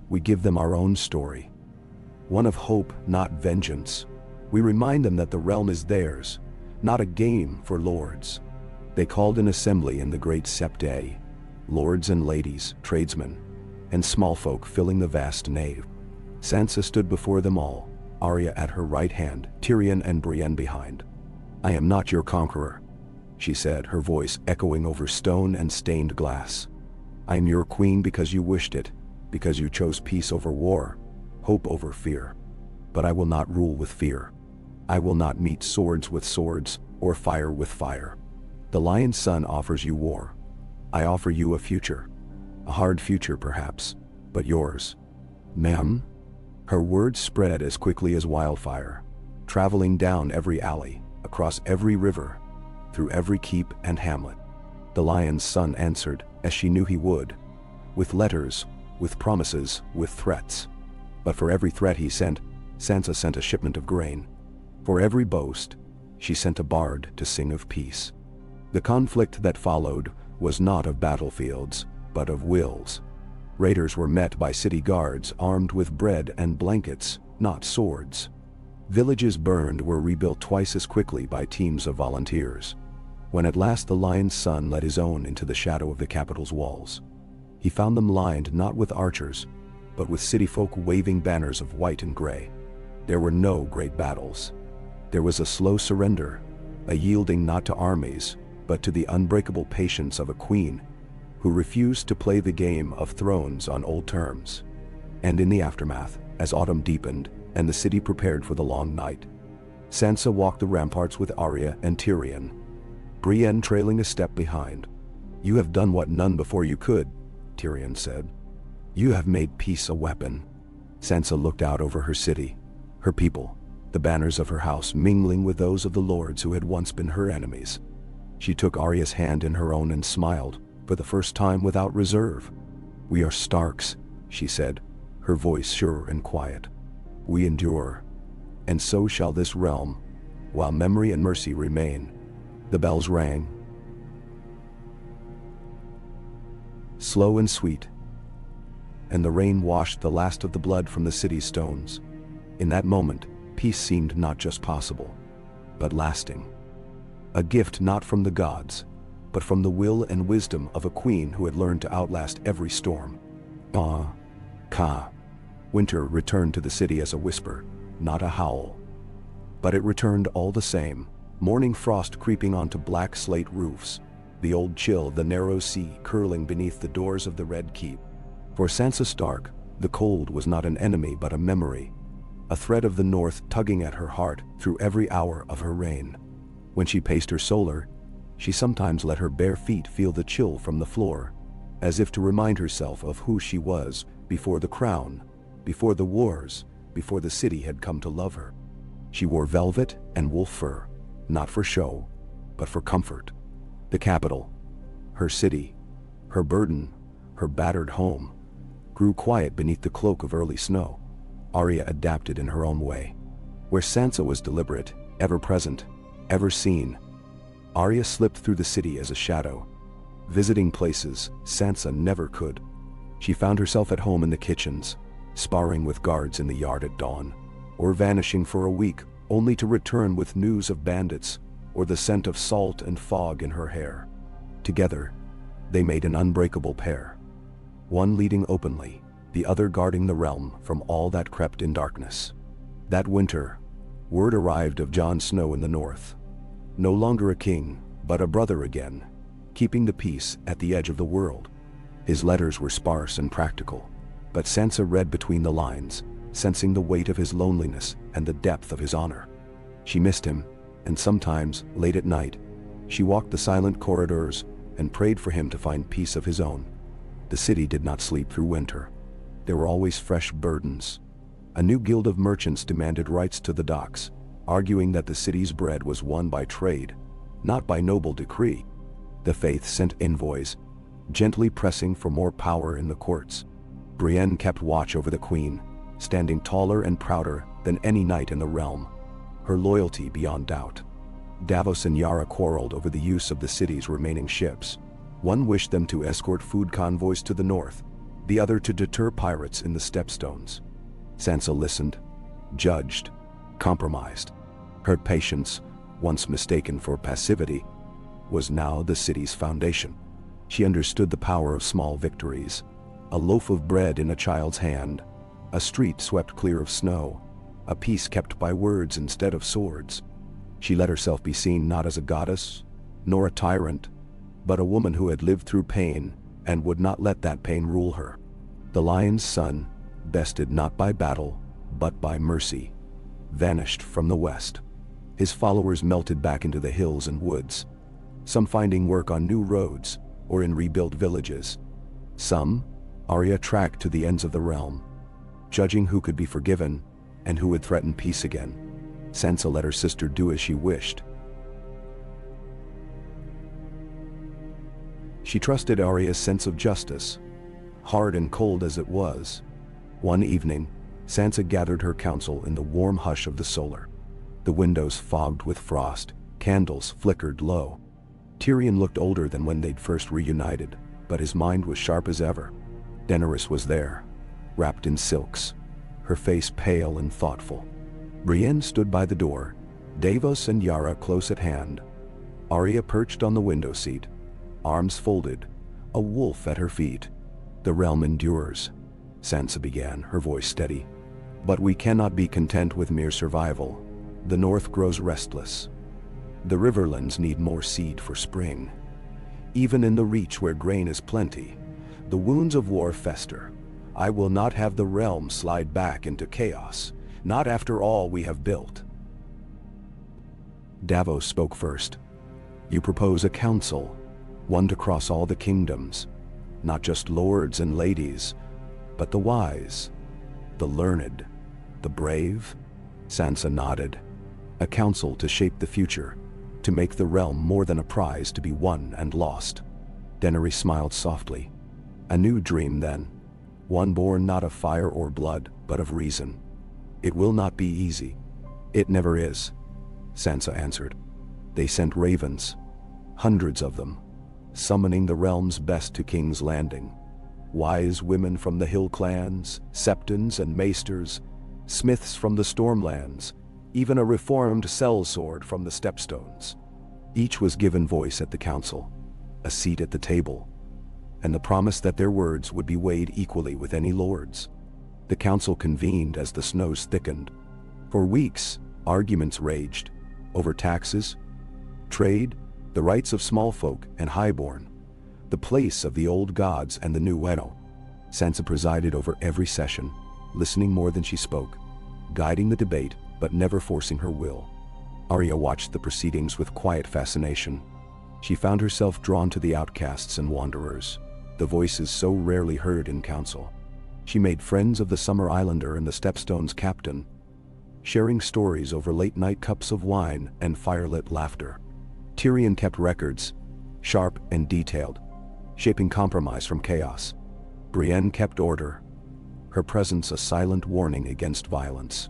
We give them our own story. One of hope, not vengeance. We remind them that the realm is theirs, not a game for lords. They called an assembly in the great Sept, lords and ladies, tradesmen, and small folk filling the vast nave. Sansa stood before them all, Arya at her right hand, Tyrion and Brienne behind. I am not your conqueror, she said, her voice echoing over stone and stained glass. I am your queen because you wished it, because you chose peace over war, hope over fear. But I will not rule with fear. I will not meet swords with swords, or fire with fire. The Lion's Son offers you war. I offer you a future. A hard future perhaps, but yours. Ma'am? Her words spread as quickly as wildfire, traveling down every alley, across every river, through every keep and hamlet. The Lion's Son answered, as she knew he would, with letters, with promises, with threats. But for every threat he sent, Sansa sent a shipment of grain. For every boast, she sent a bard to sing of peace. The conflict that followed was not of battlefields, but of wills. Raiders were met by city guards armed with bread and blankets, not swords. Villages burned were rebuilt twice as quickly by teams of volunteers. When at last the lion's son led his own into the shadow of the capital's walls, he found them lined not with archers, but with city folk waving banners of white and gray. There were no great battles. There was a slow surrender, a yielding not to armies, but to the unbreakable patience of a queen who refused to play the game of thrones on old terms. And in the aftermath, as autumn deepened and the city prepared for the long night, Sansa walked the ramparts with Arya and Tyrion, Brienne trailing a step behind. "You have done what none before you could," Tyrion said. "You have made peace a weapon." Sansa looked out over her city, her people, the banners of her house mingling with those of the lords who had once been her enemies. She took Arya's hand in her own and smiled, for the first time without reserve. "We are Starks," she said, her voice sure and quiet. "We endure, and so shall this realm, while memory and mercy remain." The bells rang, slow and sweet, and the rain washed the last of the blood from the city's stones. In that moment, peace seemed not just possible, but lasting. A gift not from the gods, but from the will and wisdom of a queen who had learned to outlast every storm. Ka. Winter returned to the city as a whisper, not a howl. But it returned all the same, morning frost creeping onto black slate roofs, the old chill of the narrow sea curling beneath the doors of the Red Keep. For Sansa Stark, the cold was not an enemy but a memory, a thread of the north tugging at her heart through every hour of her reign. When she paced her solar, she sometimes let her bare feet feel the chill from the floor, as if to remind herself of who she was before the crown, before the wars, before the city had come to love her. She wore velvet and wolf fur, not for show, but for comfort. The capital, her city, her burden, her battered home, grew quiet beneath the cloak of early snow. Arya adapted in her own way. Where Sansa was deliberate, ever present, ever seen, Arya slipped through the city as a shadow, visiting places Sansa never could. She found herself at home in the kitchens, sparring with guards in the yard at dawn, or vanishing for a week only to return with news of bandits or the scent of salt and fog in her hair. Together, they made an unbreakable pair, one leading openly, the other guarding the realm from all that crept in darkness. That winter, word arrived of Jon Snow in the north. No longer a king, but a brother again, keeping the peace at the edge of the world. His letters were sparse and practical, but Sansa read between the lines, sensing the weight of his loneliness and the depth of his honor. She missed him, and sometimes, late at night, she walked the silent corridors and prayed for him to find peace of his own. The city did not sleep through winter. There were always fresh burdens. A new guild of merchants demanded rights to the docks, arguing that the city's bread was won by trade, not by noble decree. The faith sent envoys, gently pressing for more power in the courts. Brienne kept watch over the queen, standing taller and prouder than any knight in the realm, her loyalty beyond doubt. Davos and Yara quarreled over the use of the city's remaining ships. One wished them to escort food convoys to the north, the other to deter pirates in the stepstones. Sansa listened, judged, compromised. Her patience, once mistaken for passivity, was now the city's foundation. She understood the power of small victories, a loaf of bread in a child's hand, a street swept clear of snow, a peace kept by words instead of swords. She let herself be seen not as a goddess, nor a tyrant, but a woman who had lived through pain and would not let that pain rule her. The lion's son, bested not by battle, but by mercy, vanished from the west. His followers melted back into the hills and woods, some finding work on new roads or in rebuilt villages. Some, Arya tracked to the ends of the realm, judging who could be forgiven and who would threaten peace again. Sansa let her sister do as she wished. She trusted Arya's sense of justice, hard and cold as it was. One evening, Sansa gathered her council in the warm hush of the solar. The windows fogged with frost, candles flickered low. Tyrion looked older than when they'd first reunited, but his mind was sharp as ever. Daenerys was there, wrapped in silks, her face pale and thoughtful. Brienne stood by the door, Davos and Yara close at hand. Arya perched on the window seat, arms folded, a wolf at her feet. "The realm endures," Sansa began, her voice steady. "But we cannot be content with mere survival. The north grows restless. The riverlands need more seed for spring. Even in the reach where grain is plenty, the wounds of war fester. I will not have the realm slide back into chaos, not after all we have built." Davos spoke first. "You propose a council, one to cross all the kingdoms, not just lords and ladies, but the wise, the learned, the brave?" Sansa nodded. "A council to shape the future, to make the realm more than a prize to be won and lost." Daenerys smiled softly. "A new dream then, one born not of fire or blood, but of reason. It will not be easy." "It never is," Sansa answered. "They sent ravens, hundreds of them, summoning the realm's best to King's Landing. Wise women from the hill clans, septons and maesters, smiths from the stormlands, even a reformed sellsword from the stepstones. Each was given voice at the council, a seat at the table, and the promise that their words would be weighed equally with any lord's. The council convened as the snows thickened. For weeks, arguments raged over taxes, trade, the rights of small folk and highborn, the place of the old gods and the new widow. Sansa presided over every session, listening more than she spoke, guiding the debate but never forcing her will. Arya watched the proceedings with quiet fascination. She found herself drawn to the outcasts and wanderers, the voices so rarely heard in council. She made friends of the Summer Islander and the Stepstone's captain, sharing stories over late-night cups of wine and firelit laughter. Tyrion kept records, sharp and detailed, shaping compromise from chaos. Brienne kept order, her presence a silent warning against violence.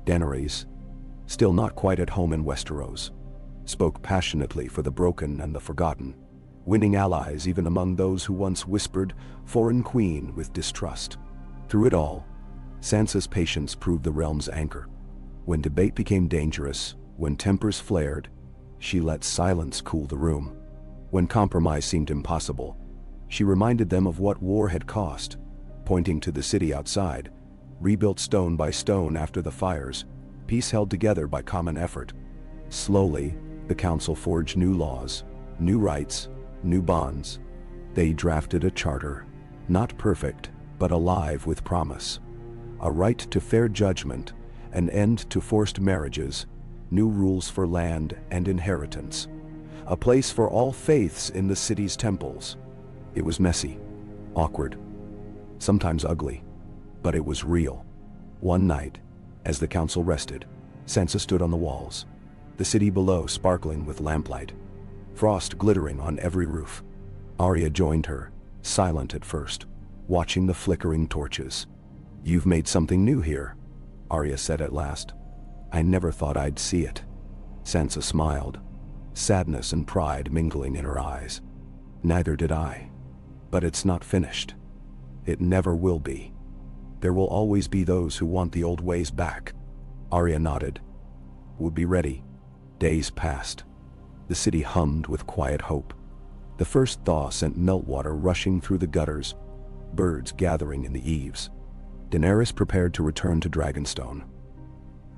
Daenerys, still not quite at home in Westeros, spoke passionately for the broken and the forgotten, winning allies even among those who once whispered "foreign queen" with distrust. Through it all, Sansa's patience proved the realm's anchor. When debate became dangerous, when tempers flared, she let silence cool the room. When compromise seemed impossible, she reminded them of what war had cost, pointing to the city outside, rebuilt stone by stone after the fires, peace held together by common effort. Slowly, the council forged new laws, new rights, new bonds. They drafted a charter, not perfect, but alive with promise. A right to fair judgment, an end to forced marriages, new rules for land and inheritance, a place for all faiths in the city's temples. It was messy, awkward, sometimes ugly, but it was real. One night, as the council rested, Sansa stood on the walls, the city below sparkling with lamplight, frost glittering on every roof. Arya joined her, silent at first, watching the flickering torches. "You've made something new here," Arya said at last. "I never thought I'd see it." Sansa smiled, sadness and pride mingling in her eyes. "Neither did I. But it's not finished. It never will be. There will always be those who want the old ways back." Arya nodded. "Would be ready." Days passed. The city hummed with quiet hope. The first thaw sent meltwater rushing through the gutters, birds gathering in the eaves. Daenerys prepared to return to Dragonstone,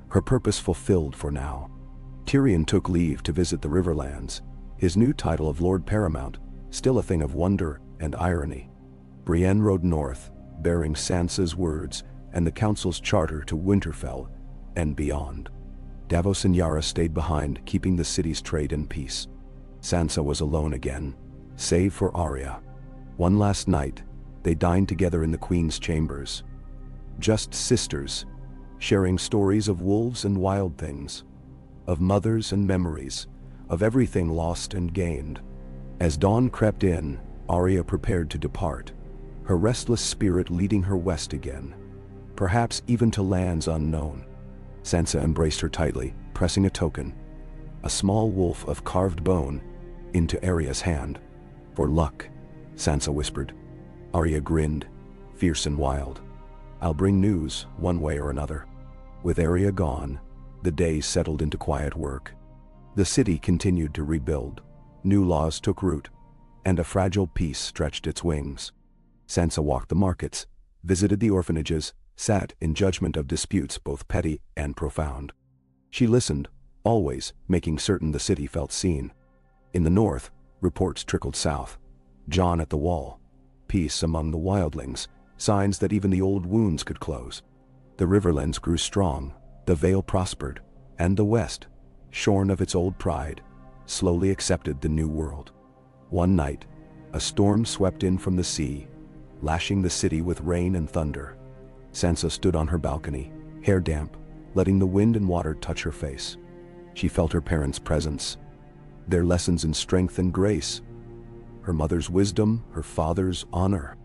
her purpose fulfilled for now. Tyrion took leave to visit the Riverlands, his new title of Lord Paramount still a thing of wonder and irony. Brienne rode north, bearing Sansa's words and the council's charter to Winterfell and beyond. Davos and Yara stayed behind, keeping the city's trade in peace. Sansa was alone again, save for Arya. One last night, they dined together in the Queen's chambers. Just sisters, sharing stories of wolves and wild things, of mothers and memories, of everything lost and gained. As dawn crept in, Arya prepared to depart, her restless spirit leading her west again, perhaps even to lands unknown. Sansa embraced her tightly, pressing a token, a small wolf of carved bone, into Arya's hand. "For luck," Sansa whispered. Arya grinned, fierce and wild. "I'll bring news, one way or another." With Arya gone, The days settled into quiet work. The city continued to rebuild. New laws took root, and a fragile peace stretched its wings. Sansa walked the markets, visited the orphanages, sat in judgment of disputes both petty and profound. She listened, always making certain the city felt seen. In the north, reports trickled south. Jon at the wall. Peace among the wildlings, signs that even the old wounds could close. The riverlands grew strong, the Vale prospered, and the west, shorn of its old pride, slowly accepted the new world. One night, a storm swept in from the sea, lashing the city with rain and thunder. Sansa stood on her balcony, hair damp, letting the wind and water touch her face. She felt her parents' presence, their lessons in strength and grace, her mother's wisdom, her father's honor.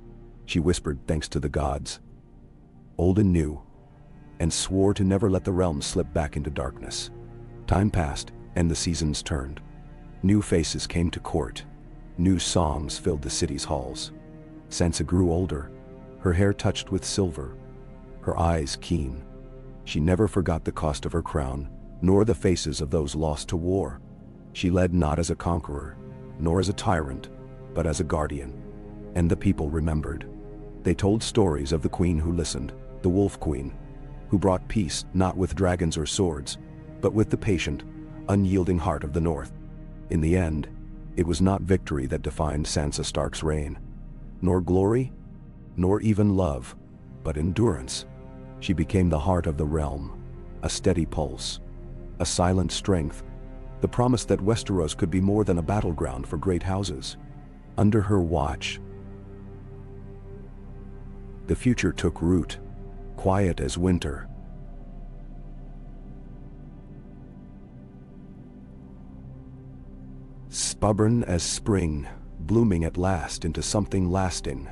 She whispered thanks to the gods, old and new, and swore to never let the realm slip back into darkness. Time passed, and the seasons turned. New faces came to court. New songs filled the city's halls. Sansa grew older, her hair touched with silver, her eyes keen. She never forgot the cost of her crown, nor the faces of those lost to war. She led not as a conqueror, nor as a tyrant, but as a guardian. And the people remembered. They told stories of the queen who listened, the Wolf Queen, who brought peace not with dragons or swords, but with the patient, unyielding heart of the North. In the end, it was not victory that defined Sansa Stark's reign, nor glory, nor even love, but endurance. She became the heart of the realm, a steady pulse, a silent strength, the promise that Westeros could be more than a battleground for great houses. Under her watch, the future took root, quiet as winter. Stubborn as spring, blooming at last into something lasting,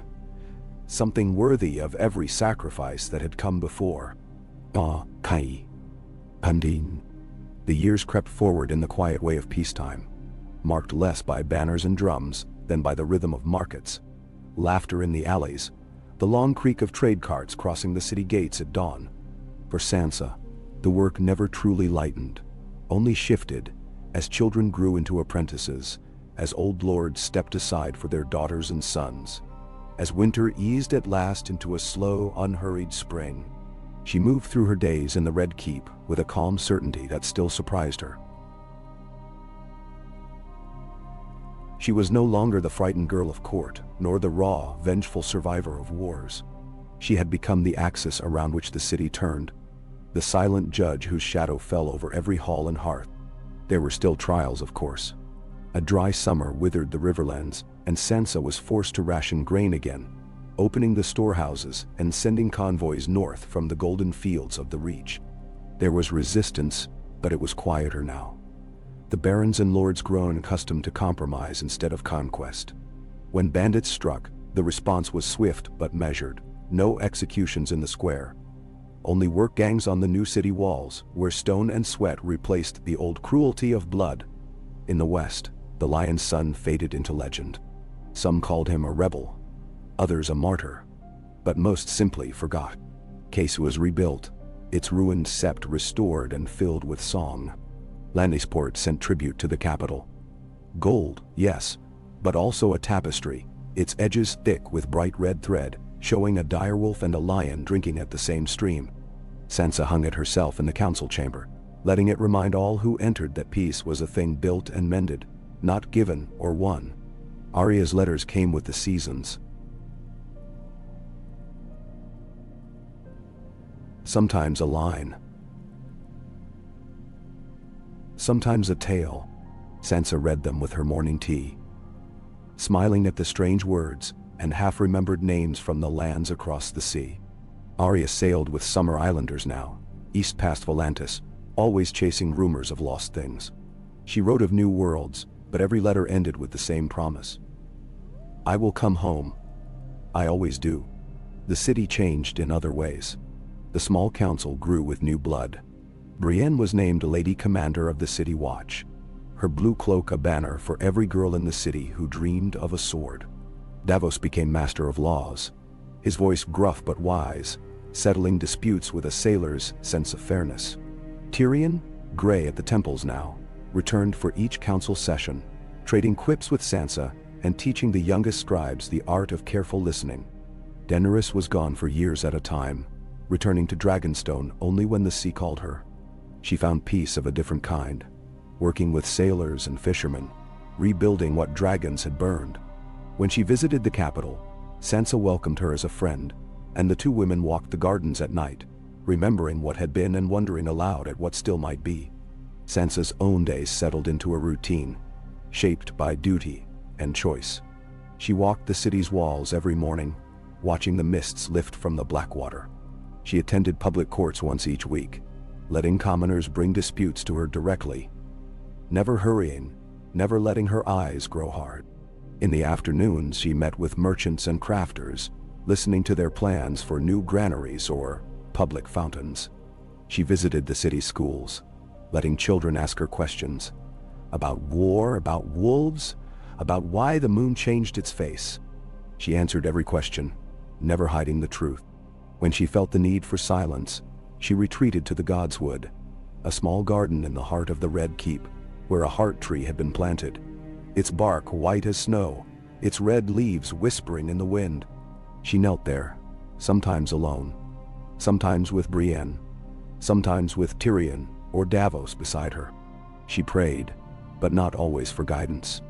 something worthy of every sacrifice that had come before. Kai. Pandin. The years crept forward in the quiet way of peacetime, marked less by banners and drums than by the rhythm of markets, laughter in the alleys, the long creak of trade carts crossing the city gates at dawn. For Sansa, the work never truly lightened, only shifted, as children grew into apprentices, as old lords stepped aside for their daughters and sons. As winter eased at last into a slow, unhurried spring, she moved through her days in the Red Keep with a calm certainty that still surprised her. She was no longer the frightened girl of court, nor the raw, vengeful survivor of wars. She had become the axis around which the city turned, the silent judge whose shadow fell over every hall and hearth. There were still trials, of course. A dry summer withered the riverlands, and Sansa was forced to ration grain again, opening the storehouses and sending convoys north from the golden fields of the Reach. There was resistance, but it was quieter now. The barons and lords grown accustomed to compromise instead of conquest. When bandits struck, the response was swift but measured. No executions in the square. Only work gangs on the new city walls, where stone and sweat replaced the old cruelty of blood. In the west, the Lion's Son faded into legend. Some called him a rebel, others a martyr, but most simply forgot. Case was rebuilt, its ruined sept restored and filled with song. Lannisport sent tribute to the capital. Gold, yes, but also a tapestry, its edges thick with bright red thread, showing a direwolf and a lion drinking at the same stream. Sansa hung it herself in the council chamber, letting it remind all who entered that peace was a thing built and mended, not given or won. Arya's letters came with the seasons. Sometimes a line, sometimes a tale. Sansa read them with her morning tea, smiling at the strange words and half-remembered names from the lands across the sea. Arya sailed with Summer Islanders now, east past Volantis, always chasing rumors of lost things. She wrote of new worlds, but every letter ended with the same promise. I will come home. I always do. The city changed in other ways. The small council grew with new blood. Brienne was named Lady Commander of the City Watch, her blue cloak a banner for every girl in the city who dreamed of a sword. Davos became Master of Laws, his voice gruff but wise, settling disputes with a sailor's sense of fairness. Tyrion, gray at the temples now, returned for each council session, trading quips with Sansa and teaching the youngest scribes the art of careful listening. Daenerys was gone for years at a time, returning to Dragonstone only when the sea called her. She found peace of a different kind, working with sailors and fishermen, rebuilding what dragons had burned. When she visited the capital, Sansa welcomed her as a friend, and the two women walked the gardens at night, remembering what had been and wondering aloud at what still might be. Sansa's own days settled into a routine, shaped by duty and choice. She walked the city's walls every morning, watching the mists lift from the Blackwater. She attended public courts once each week, letting commoners bring disputes to her directly, never hurrying, never letting her eyes grow hard. In the afternoons, she met with merchants and crafters, listening to their plans for new granaries or public fountains. She visited the city schools, letting children ask her questions about war, about wolves, about why the moon changed its face. She answered every question, never hiding the truth. When she felt the need for silence, she retreated to the Godswood, a small garden in the heart of the Red Keep, where a heart tree had been planted, its bark white as snow, its red leaves whispering in the wind. She knelt there, sometimes alone, sometimes with Brienne, sometimes with Tyrion or Davos beside her. She prayed, but not always for guidance.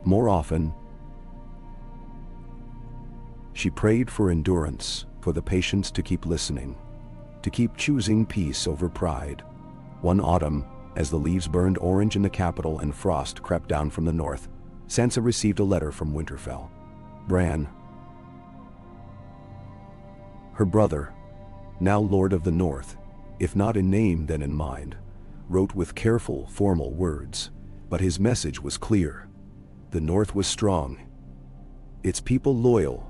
More often, she prayed for endurance, for the patience to keep listening, to keep choosing peace over pride. One autumn, as the leaves burned orange in the capital and frost crept down from the north, Sansa received a letter from Winterfell. Bran, her brother, now Lord of the North, if not in name then in mind, wrote with careful, formal words, but his message was clear. The North was strong, its people loyal,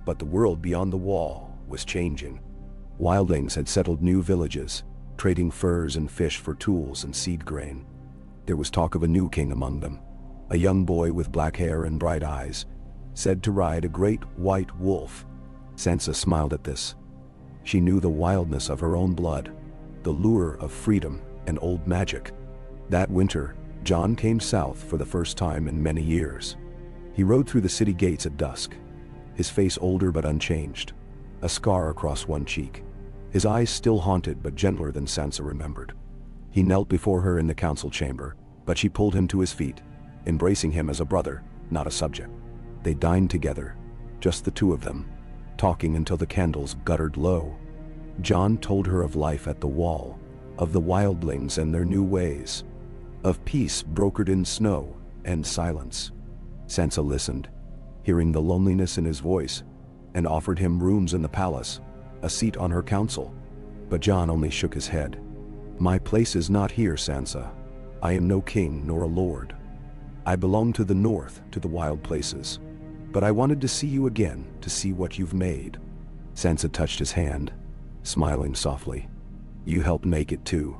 but the world beyond the wall was changing. Wildlings had settled new villages, trading furs and fish for tools and seed grain. There was talk of a new king among them, a young boy with black hair and bright eyes, said to ride a great white wolf. Sansa smiled at this. She knew the wildness of her own blood, the lure of freedom and old magic. That winter, Jon came south for the first time in many years. He rode through the city gates at dusk, his face older but unchanged, a scar across one cheek, his eyes still haunted but gentler than Sansa remembered. He knelt before her in the council chamber, but she pulled him to his feet, embracing him as a brother, not a subject. They dined together, just the two of them, talking until the candles guttered low. Jon told her of life at the Wall, of the wildlings and their new ways, of peace brokered in snow and silence. Sansa listened, hearing the loneliness in his voice, and offered him rooms in the palace, a seat on her council. But Jon only shook his head. "My place is not here, Sansa. I am no king nor a lord. I belong to the north, to the wild places. But I wanted to see you again, to see what you've made." Sansa touched his hand, smiling softly. "You helped make it too.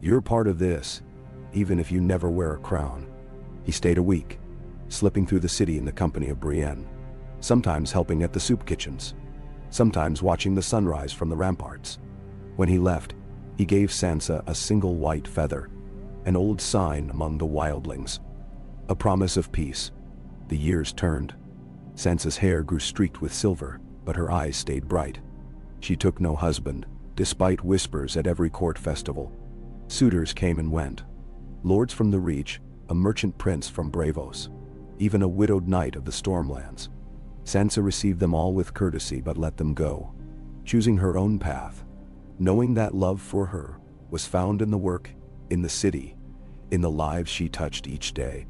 You're part of this, even if you never wear a crown." He stayed a week, slipping through the city in the company of Brienne, sometimes helping at the soup kitchens, sometimes watching the sunrise from the ramparts. When he left, he gave Sansa a single white feather, an old sign among the wildlings, a promise of peace. The years turned. Sansa's hair grew streaked with silver, but her eyes stayed bright. She took no husband, despite whispers at every court festival. Suitors came and went. Lords from the Reach, a merchant prince from Braavos, even a widowed knight of the Stormlands. Sansa received them all with courtesy but let them go, choosing her own path, knowing that love for her was found in the work, in the city, in the lives she touched each day.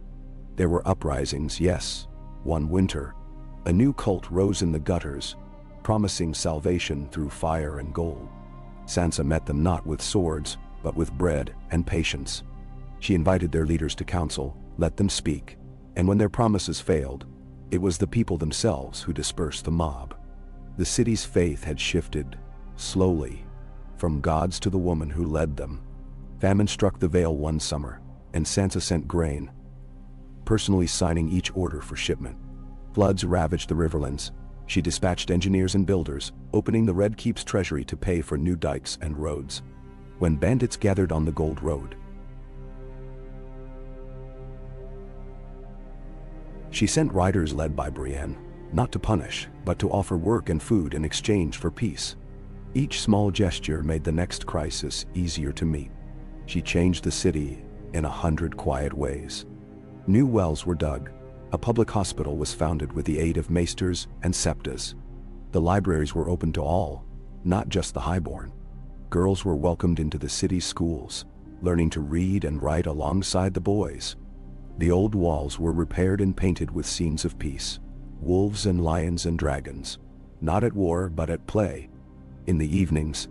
There were uprisings, yes. One winter, a new cult rose in the gutters, promising salvation through fire and gold. Sansa met them not with swords, but with bread and patience. She invited their leaders to council, let them speak, and when their promises failed, it was the people themselves who dispersed the mob. The city's faith had shifted, slowly, from gods to the woman who led them. Famine struck the Vale one summer, and Sansa sent grain, personally signing each order for shipment. Floods ravaged the riverlands. She dispatched engineers and builders, opening the Red Keep's treasury to pay for new dikes and roads. when bandits gathered on the Gold Road. She sent riders led by Brienne, not to punish, but to offer work and food in exchange for peace. Each small gesture made the next crisis easier to meet. She changed the city in 100 quiet ways. New wells were dug. A public hospital was founded with the aid of maesters and septas. The libraries were open to all, not just the highborn. Girls were welcomed into the city's schools, learning to read and write alongside the boys. The old walls were repaired and painted with scenes of peace. Wolves and lions and dragons, not at war but at play. In the evenings,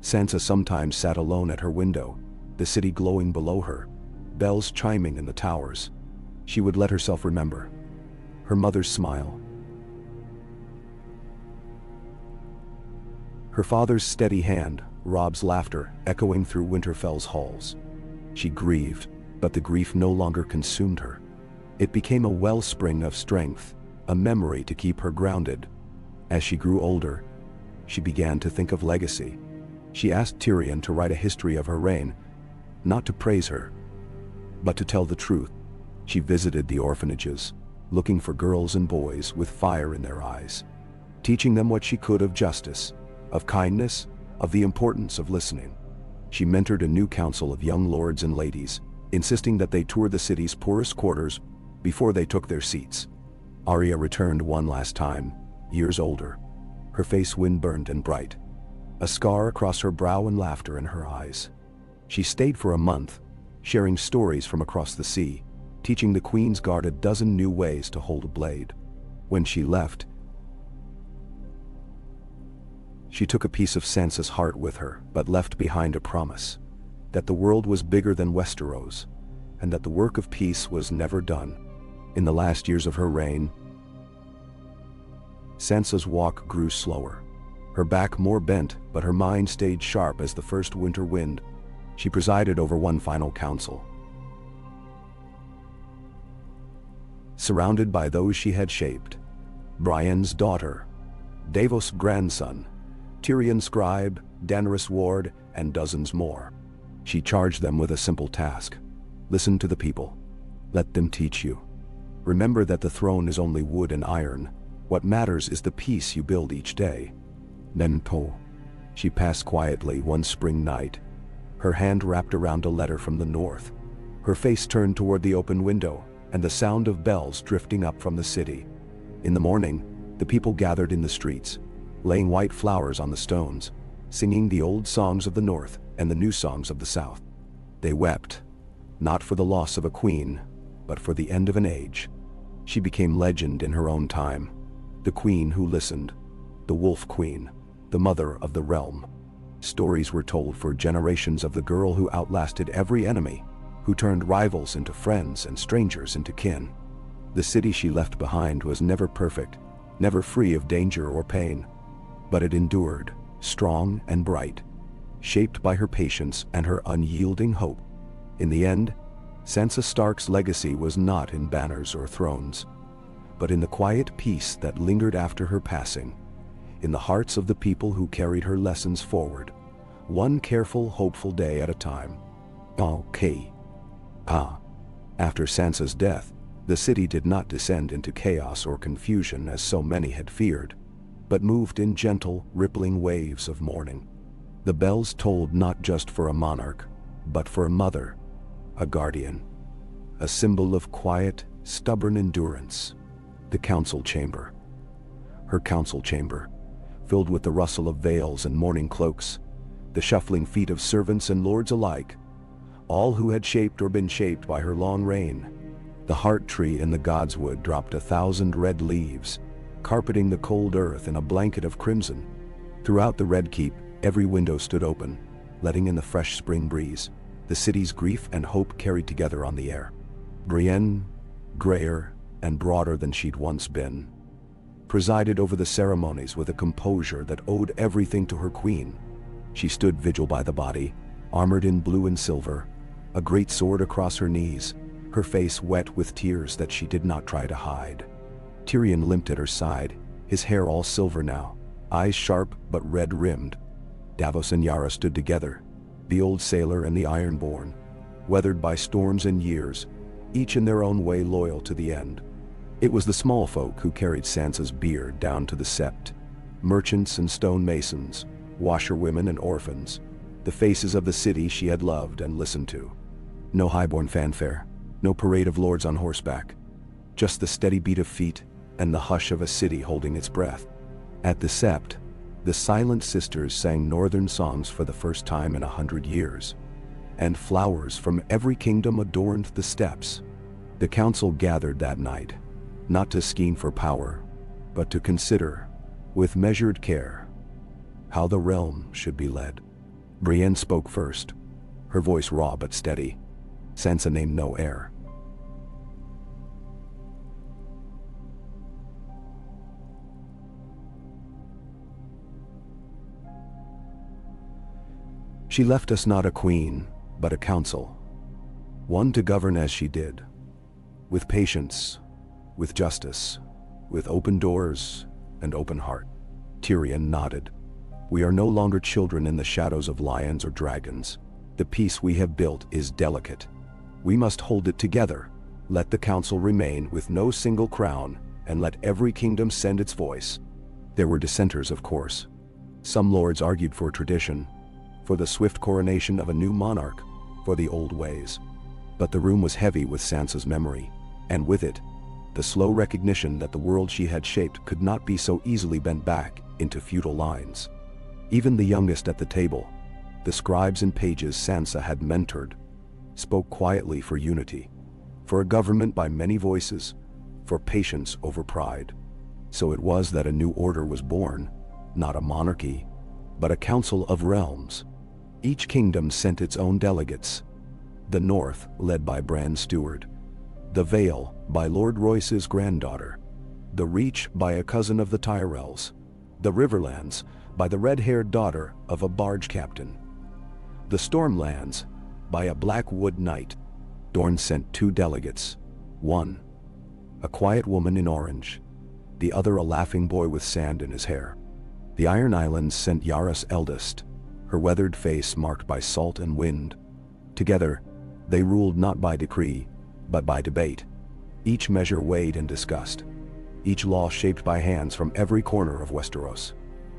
Sansa sometimes sat alone at her window, the city glowing below her, bells chiming in the towers. She would let herself remember her mother's smile, her father's steady hand, Robb's laughter echoing through Winterfell's halls. She grieved, but the grief no longer consumed her. It became a wellspring of strength, a memory to keep her grounded. As she grew older, she began to think of legacy. She asked Tyrion to write a history of her reign, not to praise her, but to tell the truth. She visited the orphanages, looking for girls and boys with fire in their eyes, teaching them what she could of justice, of kindness, of the importance of listening. She mentored a new council of young lords and ladies, insisting that they tour the city's poorest quarters before they took their seats. Arya returned one last time, years older, her face wind-burned and bright, a scar across her brow and laughter in her eyes. She stayed for a month, sharing stories from across the sea, teaching the Queen's Guard a dozen new ways to hold a blade. When she left, she took a piece of Sansa's heart with her, but left behind a promise that the world was bigger than Westeros, and that the work of peace was never done. In the last years of her reign, Sansa's walk grew slower, her back more bent, but her mind stayed sharp as the first winter wind. She presided over one final council, surrounded by those she had shaped: Brienne's daughter, Davos' grandson, Tyrion scribe, Daenerys ward, and dozens more. She charged them with a simple task: listen to the people. Let them teach you. Remember that the throne is only wood and iron. What matters is the peace you build each day. Then she passed quietly one spring night, her hand wrapped around a letter from the north, her face turned toward the open window, and the sound of bells drifting up from the city. In the morning, the people gathered in the streets, laying white flowers on the stones, singing the old songs of the north and the new songs of the south. They wept, not for the loss of a queen, but for the end of an age. She became legend in her own time, the queen who listened, the wolf queen, the mother of the realm. Stories were told for generations of the girl who outlasted every enemy, who turned rivals into friends and strangers into kin. The city she left behind was never perfect, never free of danger or pain, but it endured, strong and bright, shaped by her patience and her unyielding hope. In the end, Sansa Stark's legacy was not in banners or thrones, but in the quiet peace that lingered after her passing, in the hearts of the people who carried her lessons forward, one careful, hopeful day at a time. After Sansa's death, the city did not descend into chaos or confusion as so many had feared, but moved in gentle, rippling waves of mourning. The bells tolled not just for a monarch, but for a mother, a guardian, a symbol of quiet, stubborn endurance. The council chamber. Her council chamber, filled with the rustle of veils and mourning cloaks, the shuffling feet of servants and lords alike, all who had shaped or been shaped by her long reign. The heart tree in the godswood dropped 1,000 red leaves, carpeting the cold earth in a blanket of crimson. Throughout the Red Keep, every window stood open, letting in the fresh spring breeze, the city's grief and hope carried together on the air. Brienne, grayer and broader than she'd once been, presided over the ceremonies with a composure that owed everything to her queen. She stood vigil by the body, armored in blue and silver, a great sword across her knees, her face wet with tears that she did not try to hide. Tyrion limped at her side, his hair all silver now, eyes sharp but red-rimmed. Davos and Yara stood together, the old sailor and the ironborn, weathered by storms and years, each in their own way loyal to the end. It was the small folk who carried Sansa's bier down to the sept, merchants and stonemasons, washerwomen and orphans, the faces of the city she had loved and listened to. No highborn fanfare, no parade of lords on horseback, just the steady beat of feet and the hush of a city holding its breath. At the sept, the silent sisters sang northern songs for the first time in 100 years, and flowers from every kingdom adorned the steps. The council gathered that night, not to scheme for power, but to consider, with measured care, how the realm should be led. Brienne spoke first, her voice raw but steady. Sansa named no heir. She left us not a queen, but a council, one to govern as she did, with patience, with justice, with open doors and open heart. Tyrion nodded. We are no longer children in the shadows of lions or dragons. The peace we have built is delicate. We must hold it together. Let the council remain with no single crown, and let every kingdom send its voice. There were dissenters, of course. Some lords argued for tradition, for the swift coronation of a new monarch, for the old ways. But the room was heavy with Sansa's memory, and with it, the slow recognition that the world she had shaped could not be so easily bent back into feudal lines. Even the youngest at the table, the scribes and pages Sansa had mentored, spoke quietly for unity, for a government by many voices, for patience over pride. So it was that a new order was born, not a monarchy, but a council of realms. Each kingdom sent its own delegates. The North, led by Bran's steward. The Vale, by Lord Royce's granddaughter. The Reach, by a cousin of the Tyrells. The Riverlands, by the red-haired daughter of a barge captain. The Stormlands, by a Blackwood knight. Dorne sent 2 delegates. One, a quiet woman in orange. The other a laughing boy with sand in his hair. The Iron Islands sent Yara's eldest, her weathered face marked by salt and wind. Together, they ruled not by decree, but by debate. Each measure weighed and discussed. Each law shaped by hands from every corner of Westeros.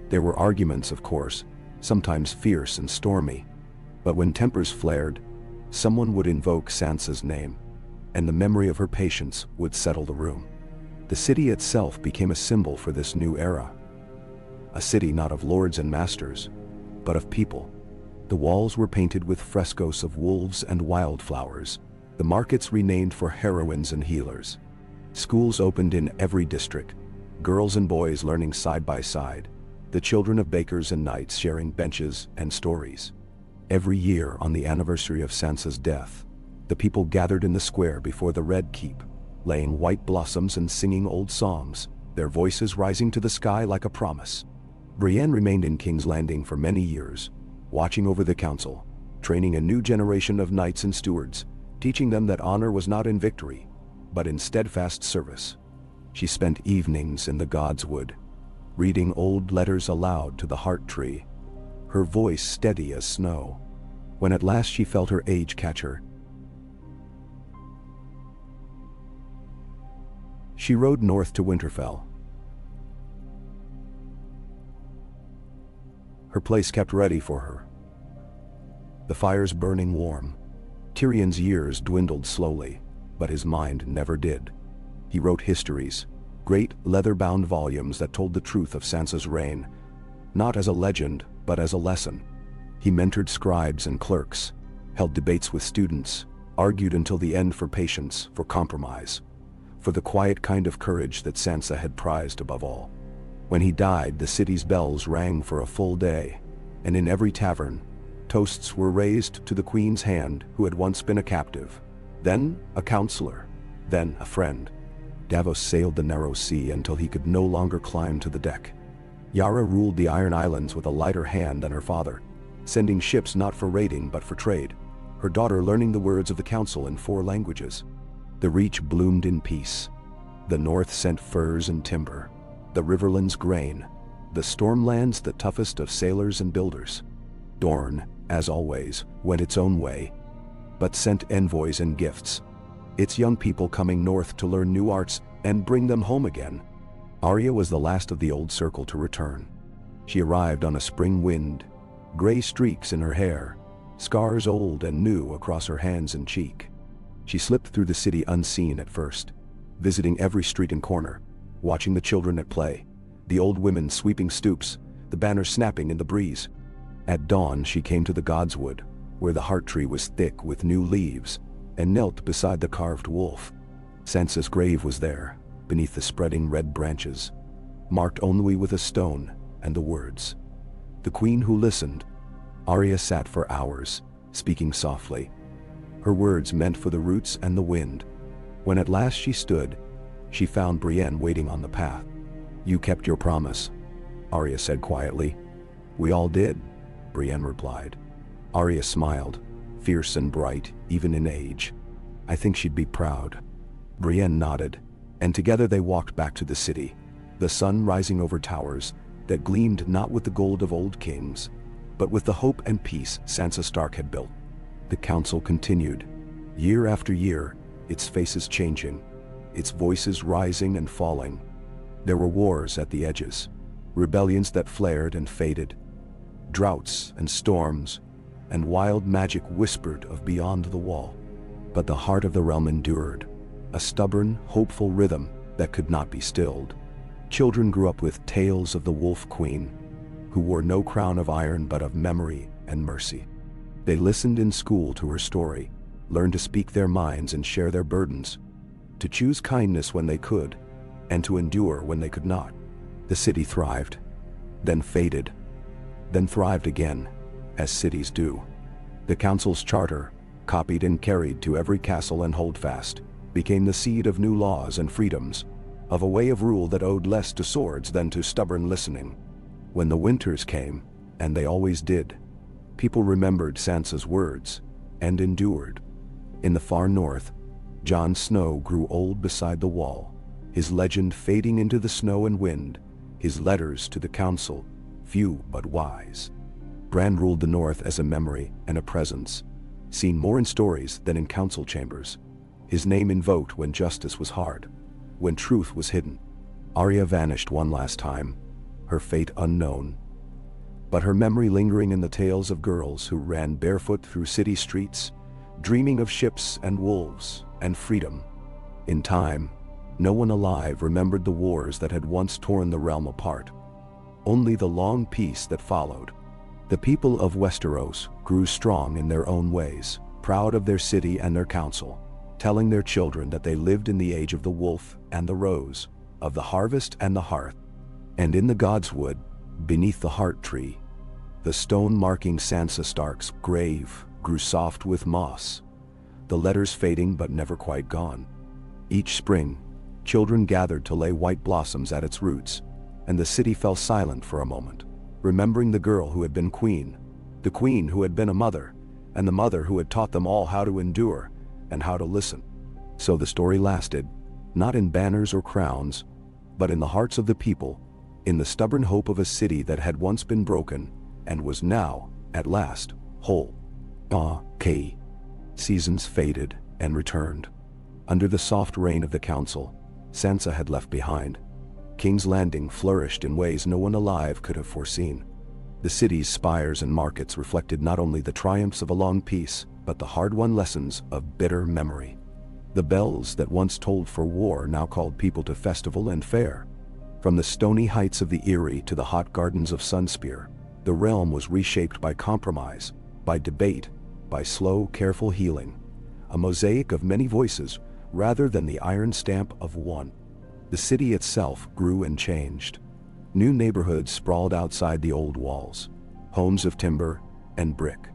There were arguments, of course, sometimes fierce and stormy. But when tempers flared, someone would invoke Sansa's name, and the memory of her patience would settle the room. The city itself became a symbol for this new era. A city not of lords and masters, but of people. The walls were painted with frescoes of wolves and wildflowers, the markets renamed for heroines and healers. Schools opened in every district, girls and boys learning side by side, the children of bakers and knights sharing benches and stories. Every year on the anniversary of Sansa's death, the people gathered in the square before the Red Keep, laying white blossoms and singing old songs, their voices rising to the sky like a promise. Brienne remained in King's Landing for many years, watching over the council, training a new generation of knights and stewards, teaching them that honor was not in victory, but in steadfast service. She spent evenings in the Godswood, reading old letters aloud to the heart tree, her voice steady as snow. When at last she felt her age catch her, she rode north to Winterfell. Her place kept ready for her. The fires burning warm. Tyrion's years dwindled slowly, but his mind never did. He wrote histories, great leather-bound volumes that told the truth of Sansa's reign, not as a legend, but as a lesson. He mentored scribes and clerks, held debates with students, argued until the end for patience, for compromise, for the quiet kind of courage that Sansa had prized above all. When he died, the city's bells rang for a full day, and in every tavern, toasts were raised to the Queen's hand who had once been a captive, then a counselor, then a friend. Davos sailed the narrow sea until he could no longer climb to the deck. Yara ruled the Iron Islands with a lighter hand than her father, sending ships not for raiding but for trade, her daughter learning the words of the council in 4 languages. The Reach bloomed in peace. The North sent furs and timber, the Riverlands grain, the Stormlands the toughest of sailors and builders. Dorne, as always, went its own way, but sent envoys and gifts. Its young people coming north to learn new arts and bring them home again. Arya was the last of the old circle to return. She arrived on a spring wind, gray streaks in her hair, scars old and new across her hands and cheek. She slipped through the city unseen at first, visiting every street and corner, watching the children at play, the old women sweeping stoops, the banners snapping in the breeze. At dawn she came to the Godswood, where the heart tree was thick with new leaves, and knelt beside the carved wolf. Sansa's grave was there, beneath the spreading red branches, marked only with a stone and the words, "The Queen Who Listened." Arya sat for hours, speaking softly, her words meant for the roots and the wind. When at last she stood, she found Brienne waiting on the path. "You kept your promise," Arya said quietly. "We all did," Brienne replied. Arya smiled, fierce and bright, even in age. "I think she'd be proud." Brienne nodded, and together they walked back to the city, the sun rising over towers that gleamed not with the gold of old kings, but with the hope and peace Sansa Stark had built. The council continued, year after year, its faces changing, its voices rising and falling. There were wars at the edges, rebellions that flared and faded, droughts and storms, and wild magic whispered of beyond the wall. But the heart of the realm endured, a stubborn, hopeful rhythm that could not be stilled. Children grew up with tales of the Wolf Queen, who wore no crown of iron but of memory and mercy. They listened in school to her story, learned to speak their minds and share their burdens, to choose kindness when they could, and to endure when they could not. The city thrived, then faded, then thrived again, as cities do. The council's charter, copied and carried to every castle and holdfast, became the seed of new laws and freedoms, of a way of rule that owed less to swords than to stubborn listening. When the winters came, and they always did, people remembered Sansa's words and endured. In the far north, Jon Snow grew old beside the wall, his legend fading into the snow and wind, his letters to the council, few but wise. Bran ruled the north as a memory and a presence, seen more in stories than in council chambers. His name invoked when justice was hard, when truth was hidden. Arya vanished one last time, her fate unknown, but her memory lingering in the tales of girls who ran barefoot through city streets, dreaming of ships and wolves and freedom. In time, no one alive remembered the wars that had once torn the realm apart, only the long peace that followed. The people of Westeros grew strong in their own ways, proud of their city and their council, telling their children that they lived in the age of the wolf and the rose, of the harvest and the hearth. And in the Godswood, beneath the heart tree, the stone marking Sansa Stark's grave grew soft with moss, the letters fading but never quite gone. Each spring, children gathered to lay white blossoms at its roots, and the city fell silent for a moment, remembering the girl who had been queen, the queen who had been a mother, and the mother who had taught them all how to endure and how to listen. So the story lasted, not in banners or crowns, but in the hearts of the people, in the stubborn hope of a city that had once been broken and was now, at last, whole. Decay. Seasons faded and returned. Under the soft reign of the council, Sansa had left behind. King's Landing flourished in ways no one alive could have foreseen. The city's spires and markets reflected not only the triumphs of a long peace, but the hard-won lessons of bitter memory. The bells that once tolled for war now called people to festival and fair. From the stony heights of the Eyrie to the hot gardens of Sunspear, the realm was reshaped by compromise, by debate, by slow, careful healing, a mosaic of many voices rather than the iron stamp of one. The city itself grew and changed. New neighborhoods sprawled outside the old walls, homes of timber and brick,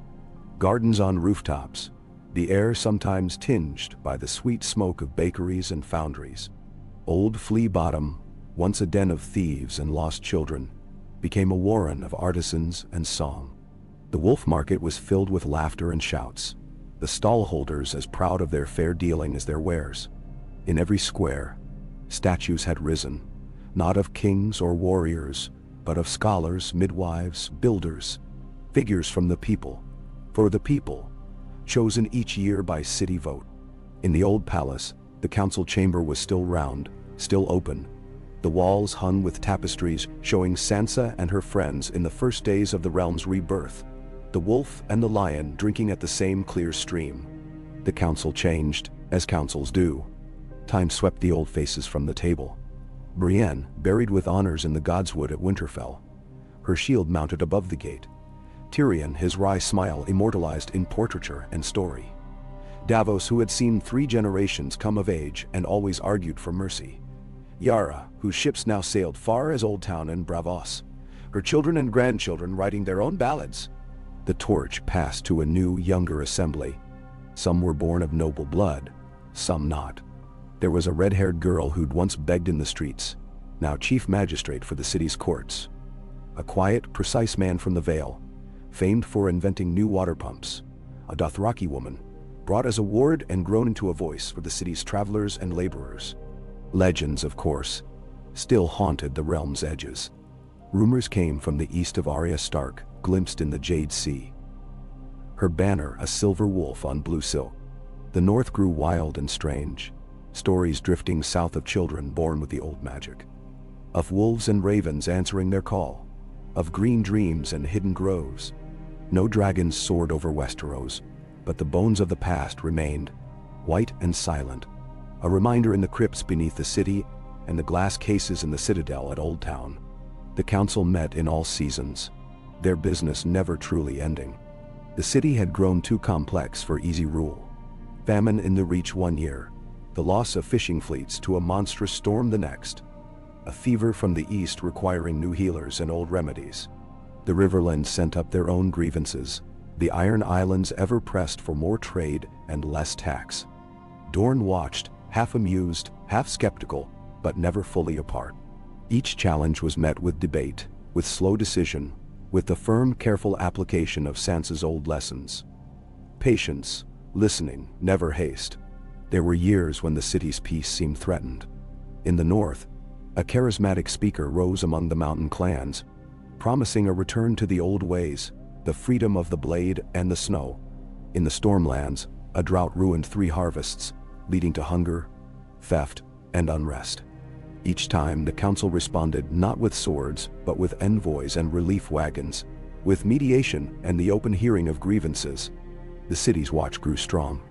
gardens on rooftops, the air sometimes tinged by the sweet smoke of bakeries and foundries. Old Flea Bottom, once a den of thieves and lost children, became a warren of artisans and song. The Wolf Market was filled with laughter and shouts, the stallholders as proud of their fair dealing as their wares. In every square, statues had risen, not of kings or warriors, but of scholars, midwives, builders, figures from the people, For the people, chosen each year by city vote. In the old palace, the council chamber was still round, still open. The walls hung with tapestries showing Sansa and her friends in the first days of the realm's rebirth. The wolf and the lion drinking at the same clear stream. The council changed, as councils do. Time swept the old faces from the table. Brienne, buried with honors in the Godswood at Winterfell, her shield mounted above the gate. Tyrion, his wry smile immortalized in portraiture and story. Davos, who had seen 3 generations come of age and always argued for mercy. Yara, whose ships now sailed far as Old Town and Braavos, her children and grandchildren writing their own ballads. The torch passed to a new, younger assembly. Some were born of noble blood, some not. There was a red-haired girl who'd once begged in the streets, now chief magistrate for the city's courts. A quiet, precise man from the Vale, famed for inventing new water pumps. A Dothraki woman, brought as a ward and grown into a voice for the city's travelers and laborers. Legends, of course, still haunted the realm's edges. Rumors came from the east of Arya Stark, glimpsed in the Jade Sea. Her banner a silver wolf on blue silk. The north grew wild and strange. Stories drifting south of children born with the old magic. Of wolves and ravens answering their call. Of green dreams and hidden groves. No dragons soared over Westeros, but the bones of the past remained, white and silent. A reminder in the crypts beneath the city and the glass cases in the citadel at Old Town. The council met in all seasons, their business never truly ending. The city had grown too complex for easy rule. Famine in the Reach one year, the loss of fishing fleets to a monstrous storm the next. A fever from the east requiring new healers and old remedies. The Riverlands sent up their own grievances, the Iron Islands ever pressed for more trade and less tax. Dorne watched, half amused, half skeptical, but never fully apart. Each challenge was met with debate, with slow decision, with the firm, careful application of Sansa's old lessons. Patience, listening, never haste. There were years when the city's peace seemed threatened. In the north, a charismatic speaker rose among the mountain clans, promising a return to the old ways, the freedom of the blade and the snow. In the Stormlands, a drought ruined 3 harvests, leading to hunger, theft, and unrest. Each time the council responded not with swords, but with envoys and relief wagons, with mediation and the open hearing of grievances. The city's watch grew strong,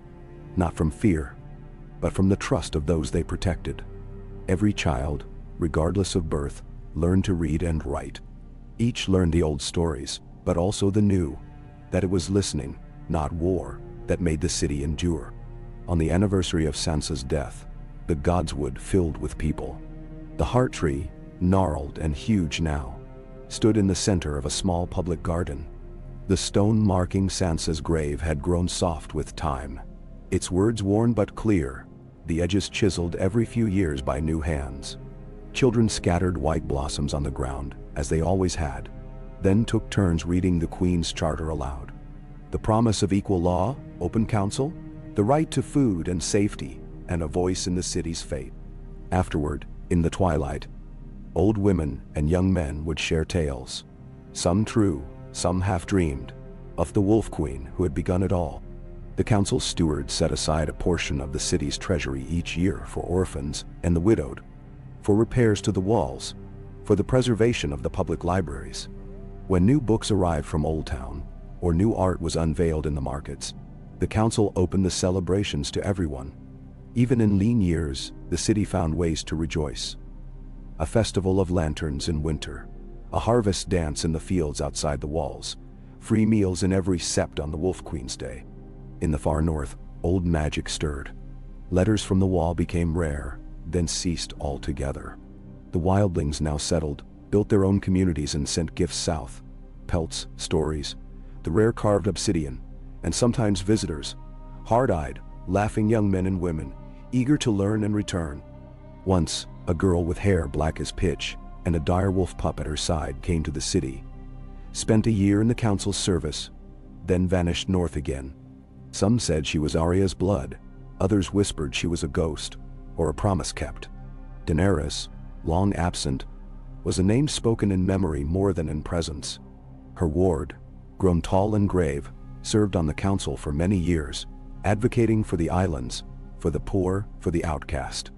not from fear, but from the trust of those they protected. Every child, regardless of birth, learned to read and write. Each learned the old stories, but also the new, that it was listening, not war, that made the city endure. On the anniversary of Sansa's death, the Godswood filled with people. The heart tree, gnarled and huge now, stood in the center of a small public garden. The stone marking Sansa's grave had grown soft with time, its words worn but clear, the edges chiseled every few years by new hands. Children scattered white blossoms on the ground, as they always had, then took turns reading the Queen's Charter aloud. The promise of equal law, open council, the right to food and safety, and a voice in the city's fate. Afterward, in the twilight, old women and young men would share tales, some true, some half-dreamed, of the Wolf Queen who had begun it all. The council's stewards set aside a portion of the city's treasury each year for orphans and the widowed, for repairs to the walls, for the preservation of the public libraries. When new books arrived from Old Town, or new art was unveiled in the markets, the council opened the celebrations to everyone. Even in lean years, the city found ways to rejoice. A festival of lanterns in winter, a harvest dance in the fields outside the walls, free meals in every sept on the Wolf Queen's Day. In the far north, old magic stirred. Letters from the wall became rare, then ceased altogether. The wildlings now settled, built their own communities and sent gifts south. Pelts, stories, the rare carved obsidian, and sometimes visitors, hard-eyed, laughing young men and women, eager to learn and return. Once, a girl with hair black as pitch and a direwolf pup at her side came to the city, spent a year in the council's service, then vanished north again. Some said she was Arya's blood, others whispered she was a ghost, or a promise kept. Daenerys, long absent, was a name spoken in memory more than in presence. Her ward, grown tall and grave, served on the council for many years, advocating for the islands, for the poor, for the outcast.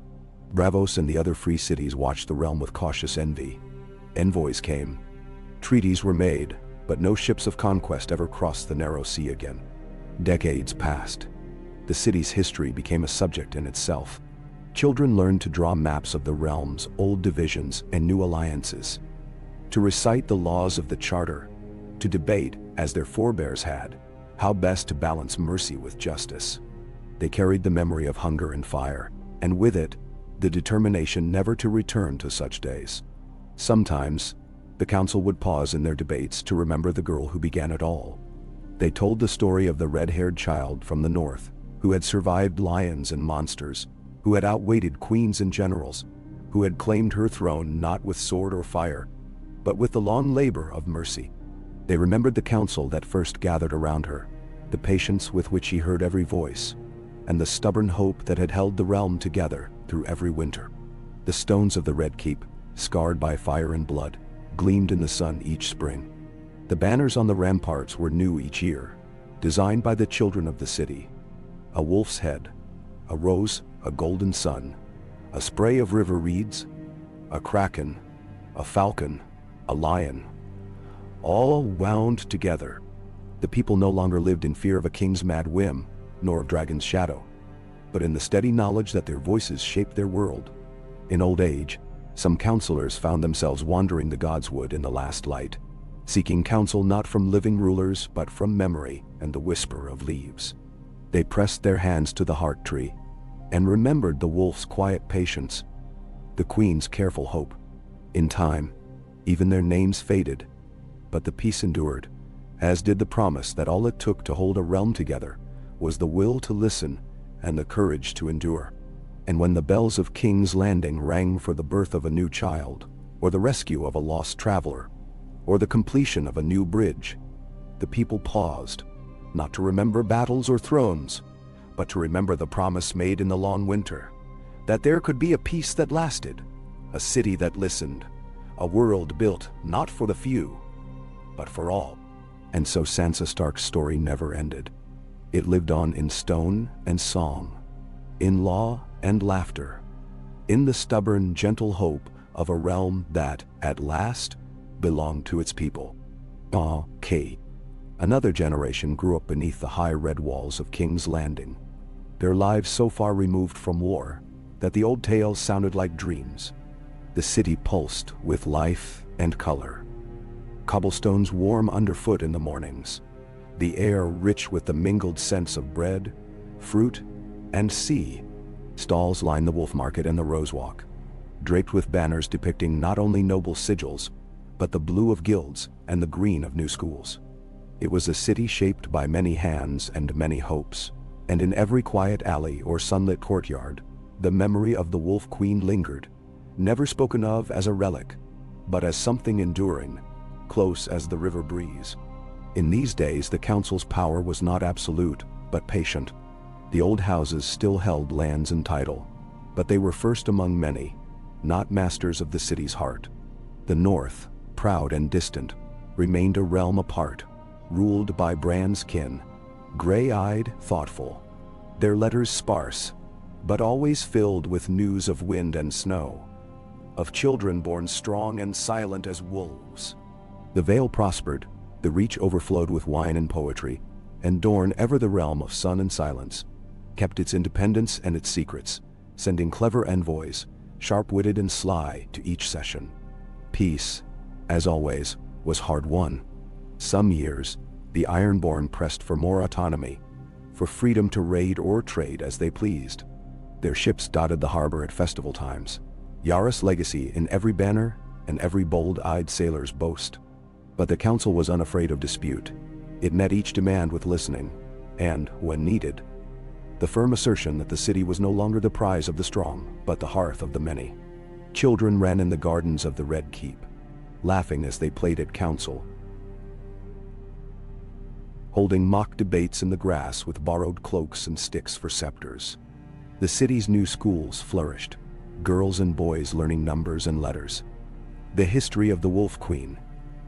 Braavos and the other free cities watched the realm with cautious envy. Envoys came. Treaties were made, but no ships of conquest ever crossed the narrow sea again. Decades passed. The city's history became a subject in itself. Children learned to draw maps of the realms, old divisions, and new alliances, to recite the laws of the charter, to debate, as their forebears had, how best to balance mercy with justice. They carried the memory of hunger and fire, and with it, the determination never to return to such days. Sometimes, the council would pause in their debates to remember the girl who began it all. They told the story of the red-haired child from the north, who had survived lions and monsters, who had outweighted queens and generals, who had claimed her throne not with sword or fire, but with the long labor of mercy. They remembered the council that first gathered around her, the patience with which she heard every voice, and the stubborn hope that had held the realm together through every winter. The stones of the Red Keep, scarred by fire and blood, gleamed in the sun each spring. The banners on the ramparts were new each year, designed by the children of the city. A wolf's head, a rose, a golden sun, a spray of river reeds, a kraken, a falcon, a lion, all wound together. The people no longer lived in fear of a king's mad whim, nor of dragon's shadow, but in the steady knowledge that their voices shaped their world. In old age, some counselors found themselves wandering the godswood in the last light, seeking counsel not from living rulers but from memory and the whisper of leaves. They pressed their hands to the heart tree, and remembered the wolf's quiet patience, the queen's careful hope. In time, even their names faded, but the peace endured, as did the promise that all it took to hold a realm together was the will to listen and the courage to endure. And when the bells of King's Landing rang for the birth of a new child, or the rescue of a lost traveler, or the completion of a new bridge, the people paused, not to remember battles or thrones, but to remember the promise made in the long winter, that there could be a peace that lasted, a city that listened, a world built not for the few, but for all. And so Sansa Stark's story never ended. It lived on in stone and song, in law and laughter, in the stubborn, gentle hope of a realm that, at last, belonged to its people. Okay. Another generation grew up beneath the high red walls of King's Landing, their lives so far removed from war that the old tales sounded like dreams. The city pulsed with life and color. Cobblestones warm underfoot in the mornings, the air rich with the mingled scents of bread, fruit, and sea. Stalls lined the Wolf Market and the Rose Walk, draped with banners depicting not only noble sigils, but the blue of guilds and the green of new schools. It was a city shaped by many hands and many hopes, and in every quiet alley or sunlit courtyard, the memory of the Wolf Queen lingered, never spoken of as a relic, but as something enduring, close as the river breeze. In these days, the council's power was not absolute, but patient. The old houses still held lands and title, but they were first among many, not masters of the city's heart. The north, proud and distant, remained a realm apart, ruled by Bran's kin, gray-eyed, thoughtful, their letters sparse, but always filled with news of wind and snow, of children born strong and silent as wolves. The Vale prospered, the Reach overflowed with wine and poetry, and Dorne, ever the realm of sun and silence, kept its independence and its secrets, sending clever envoys, sharp-witted and sly, to each session. Peace, as always, was hard won. Some years, the Ironborn pressed for more autonomy, for freedom to raid or trade as they pleased. Their ships dotted the harbor at festival times, Yara's legacy in every banner and every bold-eyed sailor's boast. But the council was unafraid of dispute. It met each demand with listening, and, when needed, the firm assertion that the city was no longer the prize of the strong, but the hearth of the many. Children ran in the gardens of the Red Keep, laughing as they played at council, holding mock debates in the grass with borrowed cloaks and sticks for scepters. The city's new schools flourished, girls and boys learning numbers and letters, the history of the Wolf Queen,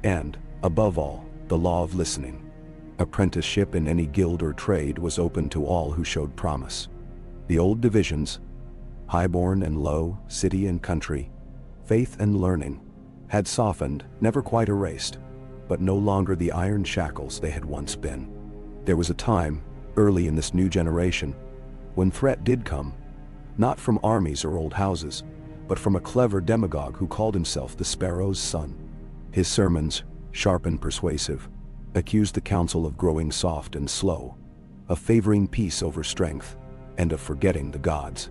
and, above all, the law of listening. Apprenticeship in any guild or trade was open to all who showed promise. The old divisions, highborn and low, city and country, faith and learning, had softened, never quite erased, but no longer the iron shackles they had once been. There was a time, early in this new generation, when threat did come, not from armies or old houses, but from a clever demagogue who called himself the Sparrow's son. His sermons, sharp and persuasive, accused the council of growing soft and slow, of favoring peace over strength, and of forgetting the gods.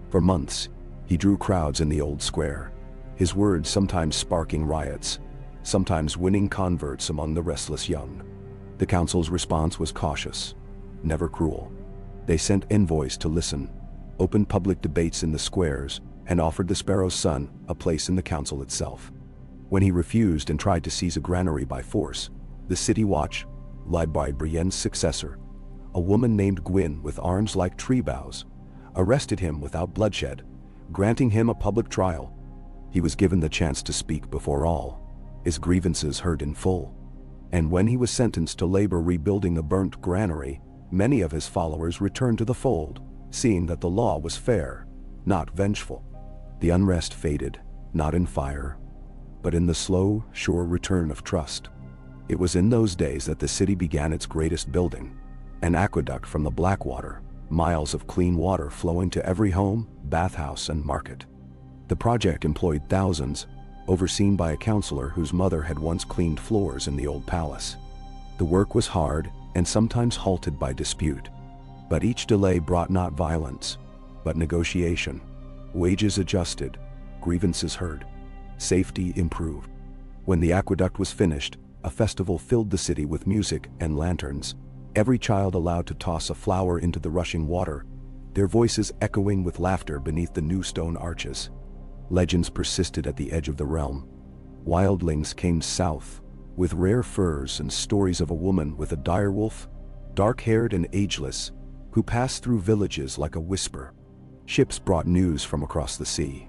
For months, he drew crowds in the old square, his words sometimes sparking riots, sometimes winning converts among the restless young. The council's response was cautious, never cruel. They sent envoys to listen, opened public debates in the squares, and offered the Sparrow's son a place in the council itself. When he refused and tried to seize a granary by force, the city watch, led by Brienne's successor, a woman named Gwyn with arms like tree boughs, arrested him without bloodshed, granting him a public trial. He was given the chance to speak before all, his grievances heard in full. And when he was sentenced to labor rebuilding the burnt granary, many of his followers returned to the fold, seeing that the law was fair, not vengeful. The unrest faded, not in fire, but in the slow, sure return of trust. It was in those days that the city began its greatest building, an aqueduct from the Blackwater, miles of clean water flowing to every home, bathhouse, and market. The project employed thousands, overseen by a counselor whose mother had once cleaned floors in the old palace. The work was hard and sometimes halted by dispute, but each delay brought not violence, but negotiation. Wages adjusted, grievances heard, safety improved. When the aqueduct was finished, a festival filled the city with music and lanterns, every child allowed to toss a flower into the rushing water, their voices echoing with laughter beneath the new stone arches. Legends persisted at the edge of the realm. Wildlings came south, with rare furs and stories of a woman with a direwolf, dark-haired and ageless, who passed through villages like a whisper. Ships brought news from across the sea.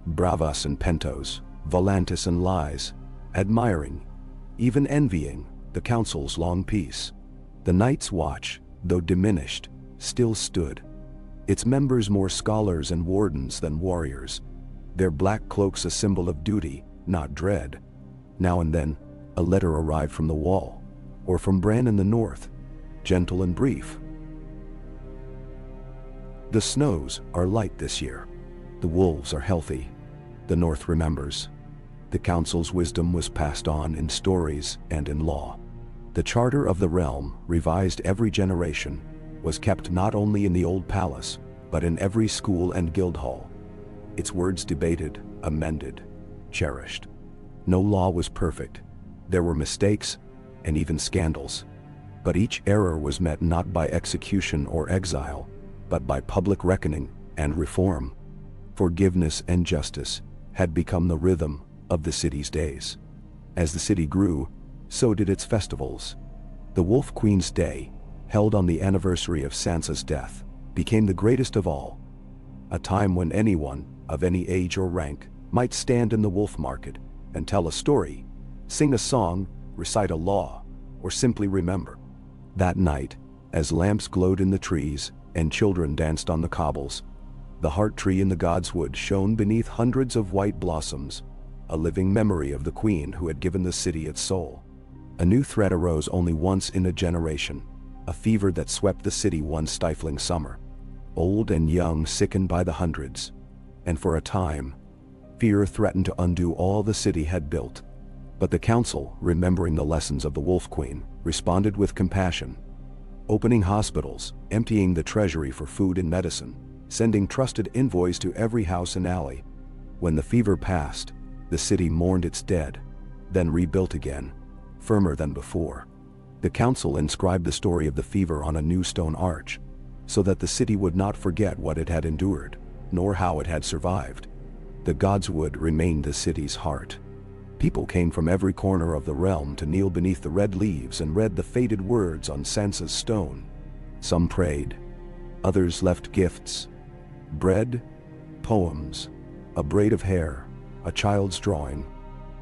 Bravas and Pentos, Volantis and Lies, admiring, even envying, the council's long peace. The Night's Watch, though diminished, still stood, its members more scholars and wardens than warriors, their black cloaks a symbol of duty, not dread. Now and then, a letter arrived from the Wall, or from Bran in the north, gentle and brief. The snows are light this year. The wolves are healthy. The north remembers. The council's wisdom was passed on in stories and in law. The charter of the realm, revised every generation, was kept not only in the old palace, but in every school and guild hall. Its words debated, amended, cherished. No law was perfect. There were mistakes, and even scandals. But each error was met not by execution or exile, but by public reckoning and reform. Forgiveness and justice had become the rhythm of the city's days. As the city grew, so did its festivals. The Wolf Queen's Day, held on the anniversary of Sansa's death, became the greatest of all. A time when anyone, of any age or rank, might stand in the wolf market and tell a story, sing a song, recite a law, or simply remember. That night, as lamps glowed in the trees and children danced on the cobbles, the heart tree in the Godswood shone beneath hundreds of white blossoms, a living memory of the queen who had given the city its soul. A new threat arose only once in a generation, a fever that swept the city one stifling summer. Old and young sickened by the hundreds, and for a time, fear threatened to undo all the city had built. But the council, remembering the lessons of the Wolf Queen, responded with compassion, opening hospitals, emptying the treasury for food and medicine, sending trusted envoys to every house and alley. When the fever passed, the city mourned its dead, then rebuilt again, firmer than before. The council inscribed the story of the fever on a new stone arch, so that the city would not forget what it had endured, nor how it had survived. The Godswood remained the city's heart. People came from every corner of the realm to kneel beneath the red leaves and read the faded words on Sansa's stone. Some prayed, others left gifts, bread, poems, a braid of hair, a child's drawing.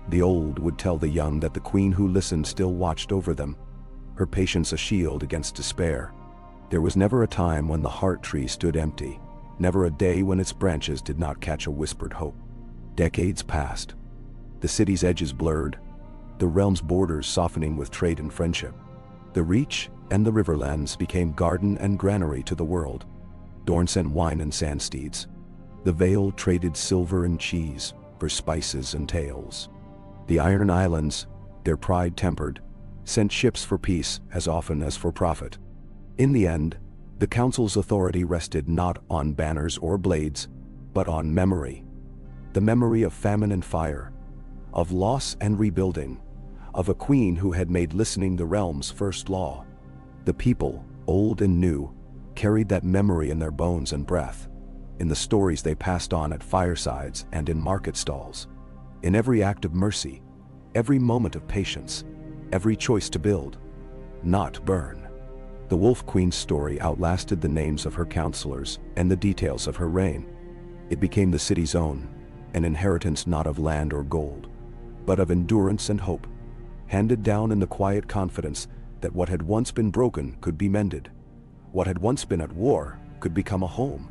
The old would tell the young that the queen who listened still watched over them. her patience a shield against despair. There was never a time when the heart tree stood empty, never a day when its branches did not catch a whispered hope. Decades passed. The city's edges blurred, the realm's borders softening with trade and friendship. The Reach and the Riverlands became garden and granary to the world. Dorne sent wine and sand steeds. The Vale traded silver and cheese for spices and tales. The Iron Islands, their pride tempered, sent ships for peace as often as for profit. In the end, the council's authority rested not on banners or blades, but on memory. The memory of famine and fire, of loss and rebuilding, of a queen who had made listening the realm's first law. The people, old and new, carried that memory in their bones and breath, in the stories they passed on at firesides and in market stalls, in every act of mercy, every moment of patience, every choice to build, not burn. The Wolf Queen's story outlasted the names of her counselors and the details of her reign. It became the city's own, an inheritance not of land or gold, but of endurance and hope, handed down in the quiet confidence that what had once been broken could be mended, what had once been at war could become a home.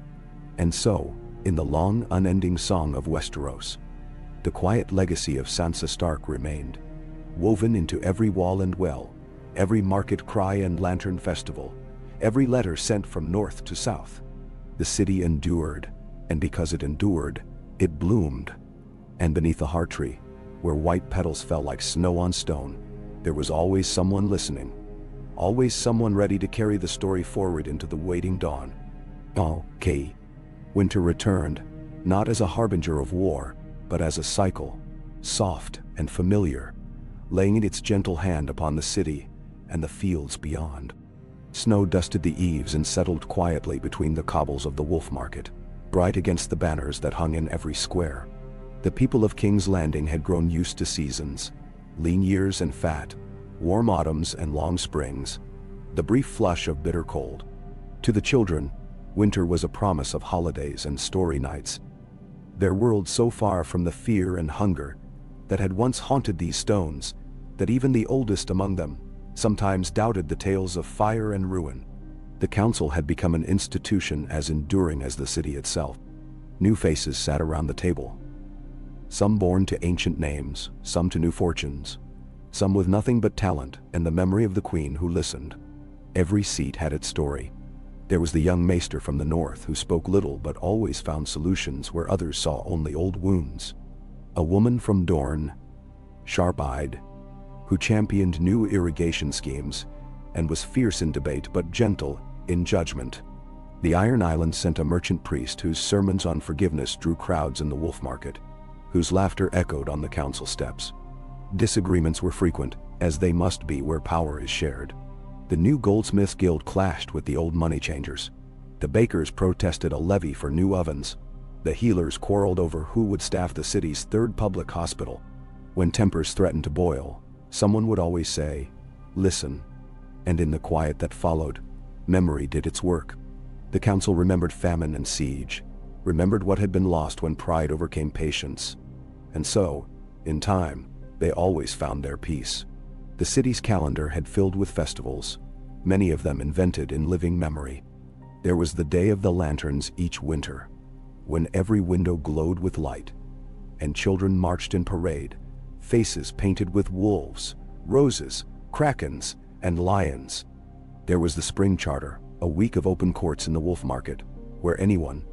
And so, in the long, unending song of Westeros, the quiet legacy of Sansa Stark remained, woven into every wall and well, every market cry and lantern festival, every letter sent from north to south. The city endured, and because it endured, it bloomed. And beneath the heart tree, where white petals fell like snow on stone, there was always someone listening, always someone ready to carry the story forward into the waiting dawn. Okay. Winter returned, not as a harbinger of war, but as a cycle, soft and familiar, laying its gentle hand upon the city and the fields beyond. Snow dusted the eaves and settled quietly between the cobbles of the Wolf Market, bright against the banners that hung in every square. The people of King's Landing had grown used to seasons, lean years and fat, warm autumns and long springs, the brief flush of bitter cold. To the children, winter was a promise of holidays and story nights. Their world so far from the fear and hunger that had once haunted these stones, that even the oldest among them sometimes doubted the tales of fire and ruin. The council had become an institution as enduring as the city itself. New faces sat around the table, some born to ancient names, some to new fortunes, some with nothing but talent and the memory of the queen who listened. Every seat had its story. There was the young maester from the north who spoke little but always found solutions where others saw only old wounds. A woman from Dorne, sharp-eyed, who championed new irrigation schemes and was fierce in debate but gentle in judgment. The Iron Islands sent a merchant priest whose sermons on forgiveness drew crowds in the Wolf Market, whose laughter echoed on the council steps. Disagreements were frequent, as they must be where power is shared. The new Goldsmiths Guild clashed with the old money changers. The bakers protested a levy for new ovens. The healers quarreled over who would staff the city's third public hospital. When tempers threatened to boil, someone would always say, "Listen." And in the quiet that followed, memory did its work. The council remembered famine and siege, remembered what had been lost when pride overcame patience. And so, in time, they always found their peace. The city's calendar had filled with festivals, many of them invented in living memory. There was the Day of the Lanterns each winter, when every window glowed with light, and children marched in parade, faces painted with wolves, roses, krakens, and lions. There was the Spring Charter, a week of open courts in the Wolf Market, where anyone,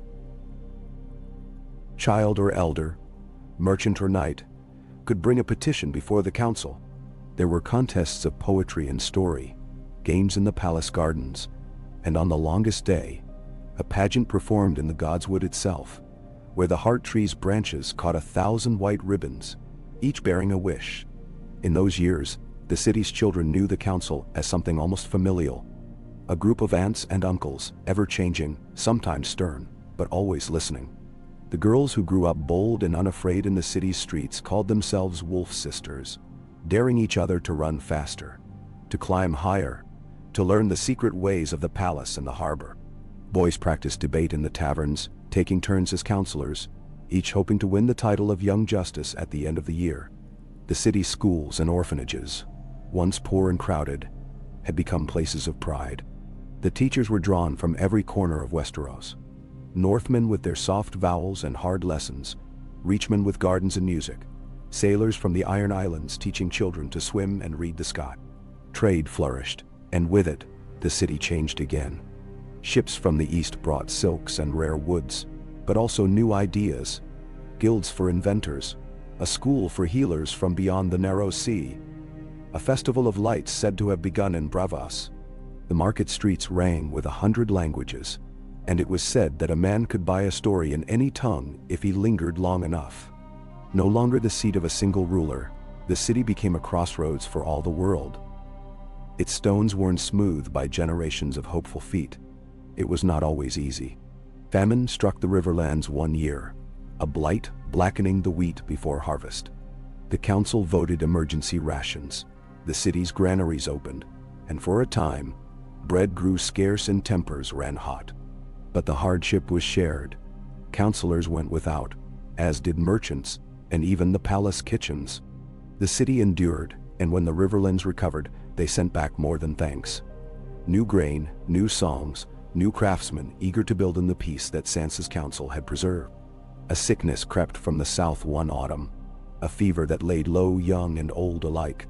child or elder, merchant or knight, could bring a petition before the council. There were contests of poetry and story, games in the palace gardens, and on the longest day, a pageant performed in the Godswood itself, where the heart tree's branches caught 1,000 white ribbons, each bearing a wish. In those years, the city's children knew the council as something almost familial, a group of aunts and uncles, ever-changing, sometimes stern, but always listening. The girls who grew up bold and unafraid in the city's streets called themselves Wolf Sisters, daring each other to run faster, to climb higher, to learn the secret ways of the palace and the harbor. Boys practiced debate in the taverns, taking turns as counselors, each hoping to win the title of Young Justice at the end of the year. The city's schools and orphanages, once poor and crowded, had become places of pride. The teachers were drawn from every corner of Westeros. Northmen with their soft vowels and hard lessons, Reachmen with gardens and music, sailors from the Iron Islands teaching children to swim and read the sky. Trade flourished, and with it, the city changed again. Ships from the east brought silks and rare woods, but also new ideas, guilds for inventors, a school for healers from beyond the narrow sea, a festival of lights said to have begun in Bravos. The market streets rang with 100 languages, and it was said that a man could buy a story in any tongue if he lingered long enough. No longer the seat of a single ruler, the city became a crossroads for all the world. Its stones worn smooth by generations of hopeful feet. It was not always easy. Famine struck the Riverlands one year, a blight blackening the wheat before harvest. The council voted emergency rations. The city's granaries opened, and for a time, bread grew scarce and tempers ran hot. But the hardship was shared. Councillors went without, as did merchants, and even the palace kitchens. The city endured, and when the Riverlands recovered, they sent back more than thanks. New grain, new songs, new craftsmen eager to build in the peace that Sansa's council had preserved. A sickness crept from the south one autumn, a fever that laid low young and old alike.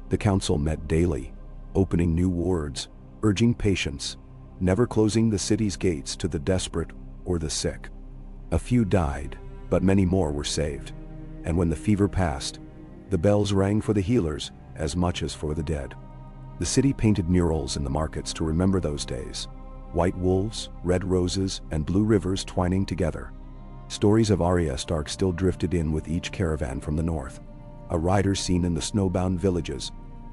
The council met daily, opening new wards, urging patience, never closing the city's gates to the desperate or the sick. A few died, but many more were saved. And when the fever passed, the bells rang for the healers as much as for the dead. The city painted murals in the markets to remember those days. White wolves, red roses, and blue rivers twining together. Stories of Arya Stark still drifted in with each caravan from the north. A rider seen in the snowbound villages,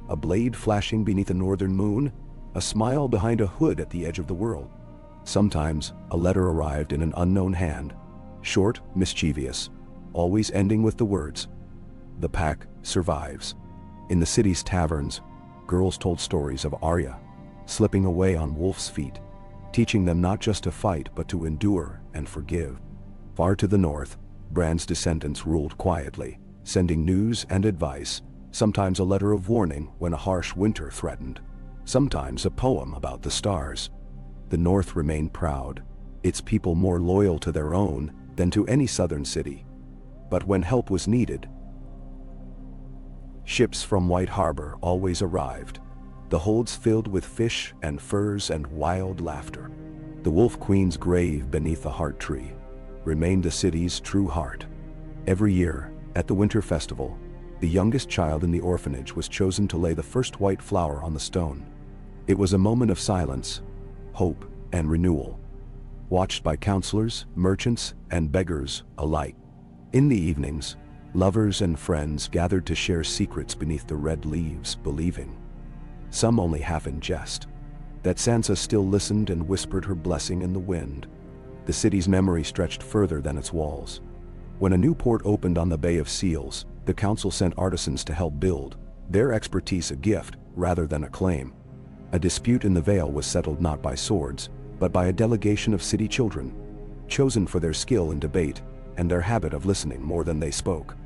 a blade flashing beneath a northern moon, a smile behind a hood at the edge of the world. Sometimes, a letter arrived in an unknown hand, short, mischievous, always ending with the words, "The pack survives." In the city's taverns, girls told stories of Arya, slipping away on wolf's feet, teaching them not just to fight but to endure and forgive. Far to the north, Bran's descendants ruled quietly, sending news and advice, sometimes a letter of warning when a harsh winter threatened, sometimes a poem about the stars. The north remained proud, its people more loyal to their own than to any southern city. But when help was needed, ships from White Harbor always arrived, the holds filled with fish and furs and wild laughter. The Wolf Queen's grave beneath the heart tree remained the city's true heart. Every year, at the winter festival, the youngest child in the orphanage was chosen to lay the first white flower on the stone. It was a moment of silence, hope, and renewal, watched by counselors, merchants, and beggars alike. In the evenings, lovers and friends gathered to share secrets beneath the red leaves, believing, some only half in jest, that Sansa still listened and whispered her blessing in the wind. The city's memory stretched further than its walls. When a new port opened on the Bay of Seals, the council sent artisans to help build, their expertise a gift rather than a claim. A dispute in the Vale was settled not by swords, but by a delegation of city children, chosen for their skill in debate and their habit of listening more than they spoke.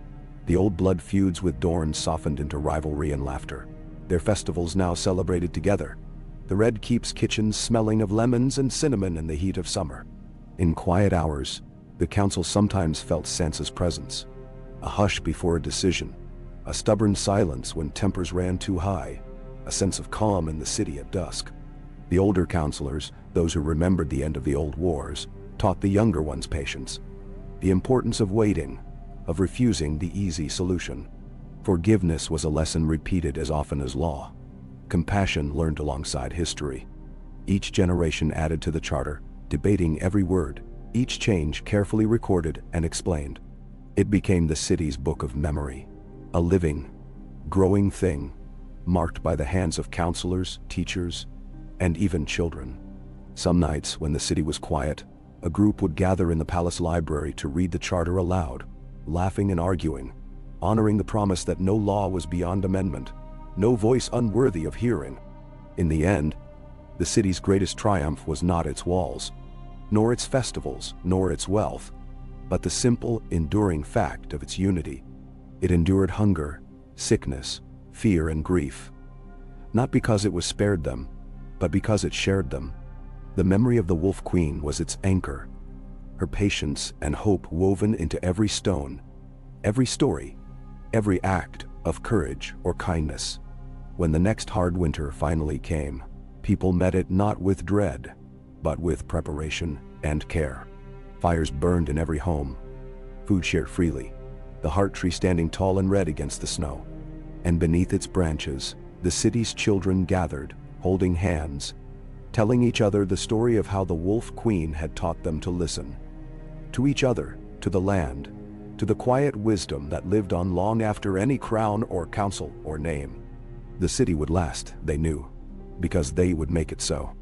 The old blood feuds with Dorne softened into rivalry and laughter. Their festivals now celebrated together, the Red Keep's kitchens smelling of lemons and cinnamon in the heat of summer. In quiet hours, the council sometimes felt Sansa's presence, a hush before a decision, a stubborn silence when tempers ran too high, a sense of calm in the city at dusk. The older counselors, those who remembered the end of the old wars, taught the younger ones patience, the importance of waiting, of refusing the easy solution. Forgiveness was a lesson repeated as often as law. Compassion learned alongside history. Each generation added to the charter, debating every word, each change carefully recorded and explained. It became the city's book of memory, a living, growing thing, marked by the hands of counselors, teachers, and even children. Some nights, when the city was quiet, a group would gather in the palace library to read the charter aloud, laughing and arguing, honoring the promise that no law was beyond amendment, no voice unworthy of hearing. In the end, the city's greatest triumph was not its walls, nor its festivals, nor its wealth, but the simple, enduring fact of its unity. It endured hunger, sickness, fear, and grief. not because it was spared them, but because it shared them. The memory of the Wolf Queen was its anchor, her patience and hope woven into every stone, every story, every act of courage or kindness. When the next hard winter finally came, people met it not with dread, but with preparation and care. Fires burned in every home, food shared freely, the heart tree standing tall and red against the snow. And beneath its branches, the city's children gathered, holding hands, telling each other the story of how the Wolf Queen had taught them to listen. To each other, to the land, to the quiet wisdom that lived on long after any crown or council or name. The city would last, they knew, because they would make it so.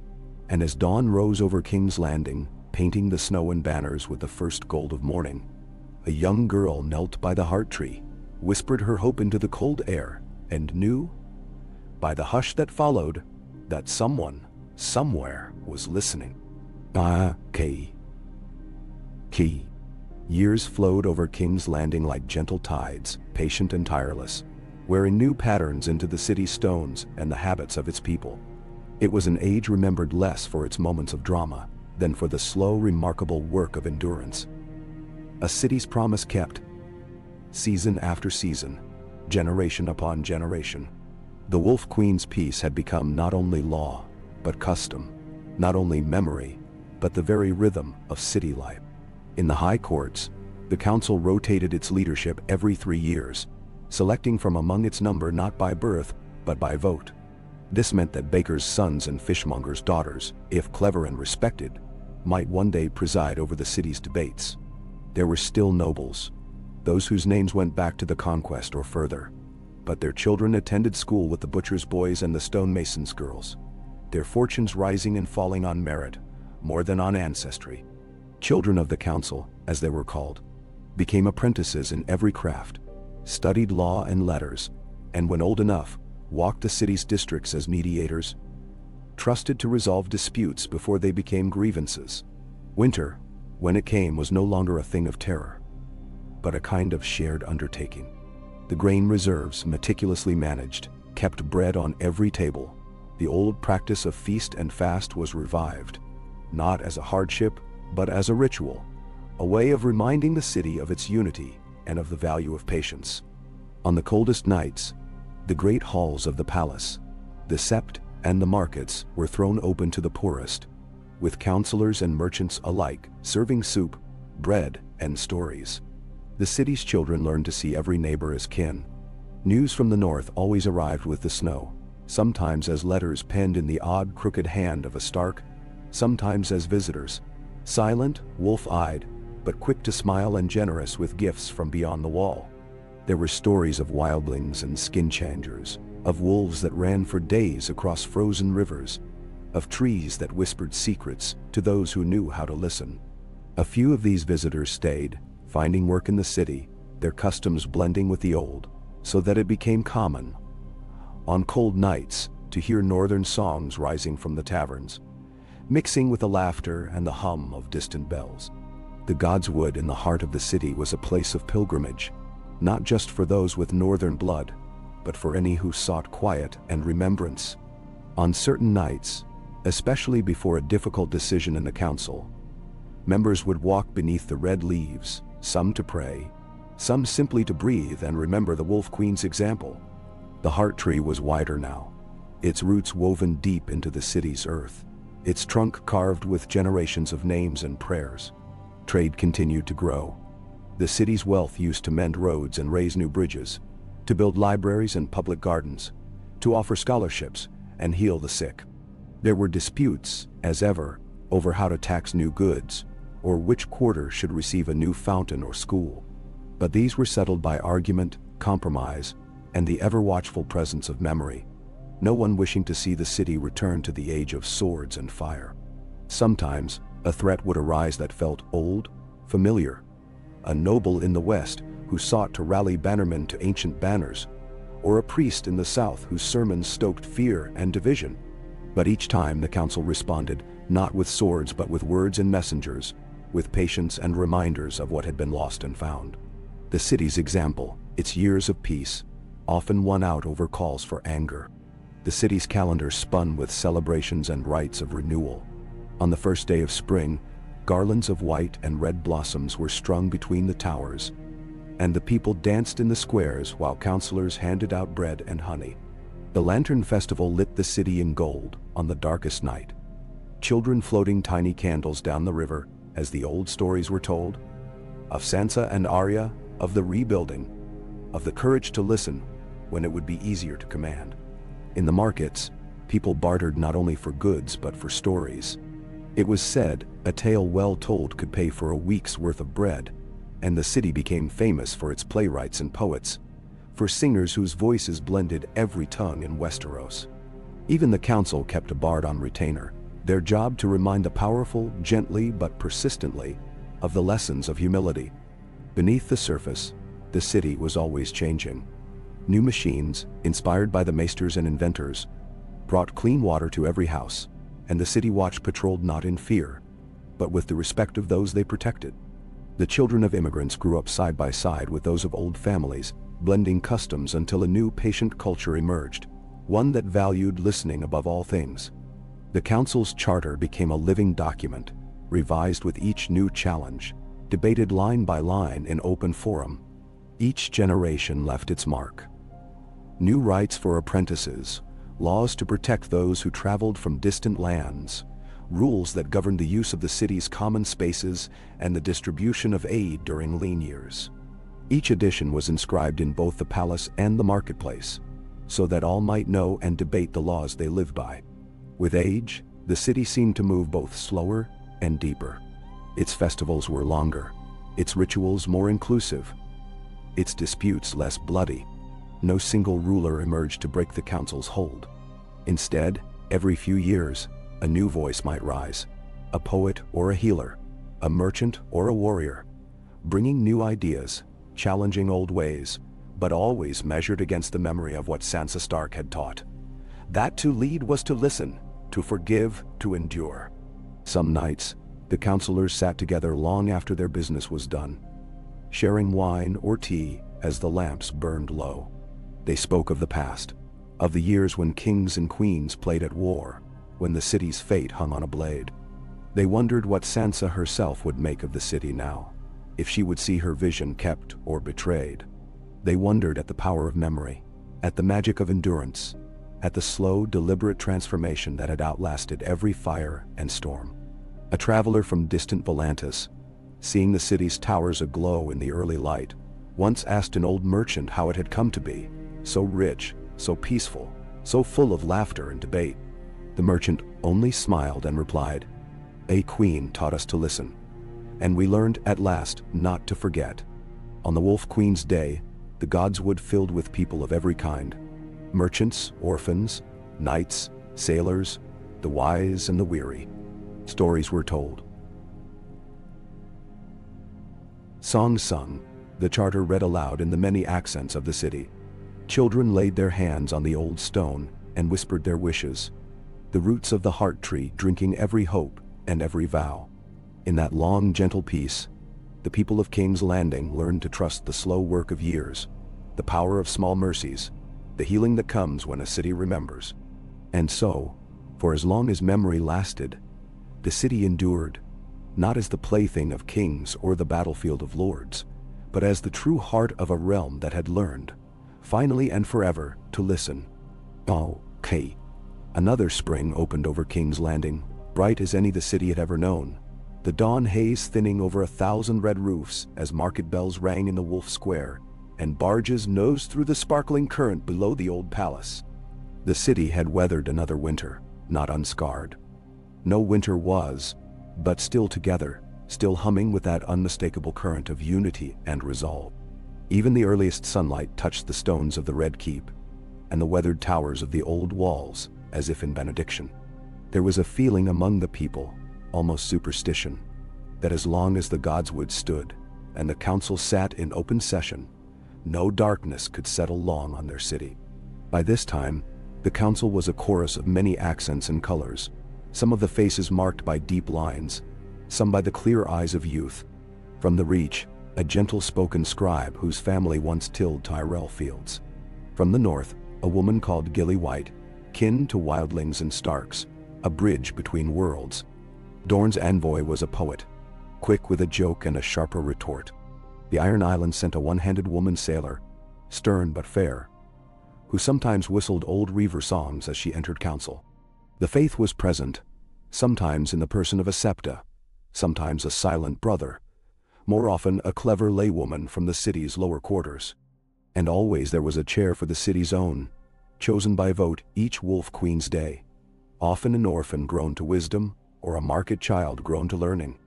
And as dawn rose over King's Landing, painting the snow and banners with the first gold of morning, a young girl knelt by the heart tree, whispered her hope into the cold air, and knew, by the hush that followed, that someone, somewhere, was listening. Decay. Years flowed over King's Landing like gentle tides, patient and tireless, wearing new patterns into the city's stones and the habits of its people. It was an age remembered less for its moments of drama than for the slow, remarkable work of endurance. A city's promise kept, season after season, generation upon generation. The Wolf Queen's peace had become not only law, but custom, not only memory, but the very rhythm of city life. In the high courts, the council rotated its leadership every 3 years, selecting from among its number not by birth, but by vote. This meant that bakers' sons and fishmongers' daughters, if clever and respected, might one day preside over the city's debates. There were still nobles, those whose names went back to the conquest or further, but their children attended school with the butcher's boys and the stonemason's girls, their fortunes rising and falling on merit more than on ancestry. Children of the council, as they were called, became apprentices in every craft, studied law and letters, and when old enough, walked the city's districts as mediators, trusted to resolve disputes before they became grievances. Winter, when it came, was no longer a thing of terror, but a kind of shared undertaking. The grain reserves, meticulously managed, kept bread on every table. The old practice of feast and fast was revived, not as a hardship, but as a ritual, a way of reminding the city of its unity and of the value of patience. On the coldest nights, the great halls of the palace, the sept and the markets were thrown open to the poorest, with counselors and merchants alike serving soup, bread, and stories. The city's children learned to see every neighbor as kin. News from the north always arrived with the snow, sometimes as letters penned in the odd crooked hand of a Stark, sometimes as visitors, silent, wolf-eyed, but quick to smile and generous with gifts from beyond the wall. There were stories of wildlings and skin-changers, of wolves that ran for days across frozen rivers, of trees that whispered secrets to those who knew how to listen. A few of these visitors stayed, finding work in the city, their customs blending with the old, so that it became common, on cold nights, to hear northern songs rising from the taverns, mixing with the laughter and the hum of distant bells. The God's Wood in the heart of the city was a place of pilgrimage, not just for those with northern blood, but for any who sought quiet and remembrance. On certain nights, especially before a difficult decision in the council, members would walk beneath the red leaves, some to pray, some simply to breathe and remember the Wolf Queen's example. The heart tree was wider now, its roots woven deep into the city's earth, its trunk carved with generations of names and prayers. Trade continued to grow. The city's wealth used to mend roads and raise new bridges, to build libraries and public gardens, to offer scholarships and heal the sick. There were disputes, as ever, over how to tax new goods, or which quarter should receive a new fountain or school. But these were settled by argument, compromise, and the ever-watchful presence of memory, no one wishing to see the city return to the age of swords and fire. Sometimes, a threat would arise that felt old, familiar. A noble in the west who sought to rally bannermen to ancient banners, or a priest in the south whose sermons stoked fear and division. But each time the council responded, not with swords but with words and messengers, with patience and reminders of what had been lost and found. The city's example, its years of peace, often won out over calls for anger. The city's calendar spun with celebrations and rites of renewal. On the first day of spring, garlands of white and red blossoms were strung between the towers, and the people danced in the squares while counselors handed out bread and honey. The Lantern Festival lit the city in gold on the darkest night. Children floating tiny candles down the river as the old stories were told, of Sansa and Arya, of the rebuilding, of the courage to listen when it would be easier to command. In the markets, people bartered not only for goods but for stories. It was said a tale well told could pay for a week's worth of bread, and the city became famous for its playwrights and poets, for singers whose voices blended every tongue in Westeros. Even the council kept a bard on retainer, their job to remind the powerful, gently but persistently, of the lessons of humility. Beneath the surface, the city was always changing. New machines, inspired by the maesters and inventors, brought clean water to every house, and the city watch patrolled not in fear, but with the respect of those they protected. The children of immigrants grew up side by side with those of old families, blending customs until a new patient culture emerged, one that valued listening above all things. The council's charter became a living document, revised with each new challenge, debated line by line in open forum. Each generation left its mark. New rights for apprentices, laws to protect those who traveled from distant lands, rules that governed the use of the city's common spaces and the distribution of aid during lean years. Each edition was inscribed in both the palace and the marketplace, so that all might know and debate the laws they lived by. With age, the city seemed to move both slower and deeper. Its festivals were longer, its rituals more inclusive, its disputes less bloody. No single ruler emerged to break the council's hold. Instead, every few years, a new voice might rise, a poet or a healer, a merchant or a warrior, bringing new ideas, challenging old ways, but always measured against the memory of what Sansa Stark had taught. That to lead was to listen, to forgive, to endure. Some nights, the counselors sat together long after their business was done, sharing wine or tea as the lamps burned low. They spoke of the past, of the years when kings and queens played at war, when the city's fate hung on a blade. They wondered what Sansa herself would make of the city now, if she would see her vision kept or betrayed. They wondered at the power of memory, at the magic of endurance, at the slow, deliberate transformation that had outlasted every fire and storm. A traveler from distant Volantis, seeing the city's towers aglow in the early light, once asked an old merchant how it had come to be, so rich, so peaceful, so full of laughter and debate. The merchant only smiled and replied, "A queen taught us to listen, and we learned at last not to forget." On the Wolf Queen's day, the godswood filled with people of every kind, merchants, orphans, knights, sailors, the wise and the weary. Stories were told, songs sung, the charter read aloud in the many accents of the city. Children laid their hands on the old stone and whispered their wishes, the roots of the heart tree drinking every hope and every vow. In that long, gentle peace, the people of King's Landing learned to trust the slow work of years, the power of small mercies, the healing that comes when a city remembers. And so, for as long as memory lasted, the city endured, not as the plaything of kings or the battlefield of lords, but as the true heart of a realm that had learned, finally and forever, to listen. Okay. Another spring opened over King's Landing, bright as any the city had ever known, the dawn haze thinning over 1,000 red roofs as market bells rang in the Wolf Square, and barges nosed through the sparkling current below the old palace. The city had weathered another winter, not unscarred. No winter was, but still together, still humming with that unmistakable current of unity and resolve. Even the earliest sunlight touched the stones of the Red Keep, and the weathered towers of the old walls, as if in benediction. There was a feeling among the people, almost superstition, that as long as the godswood stood, and the council sat in open session, no darkness could settle long on their city. By this time, the council was a chorus of many accents and colors, some of the faces marked by deep lines, some by the clear eyes of youth. From the Reach, a gentle-spoken scribe whose family once tilled Tyrell fields. From the north, a woman called Gilly White, kin to wildlings and Starks, a bridge between worlds. Dorne's envoy was a poet, quick with a joke and a sharper retort. The Iron Islands sent a one-handed woman sailor, stern but fair, who sometimes whistled old Reaver songs as she entered council. The faith was present, sometimes in the person of a septa, sometimes a silent brother, more often a clever laywoman from the city's lower quarters. And always there was a chair for the city's own, chosen by vote each Wolf Queen's day, often an orphan grown to wisdom or a market child grown to learning.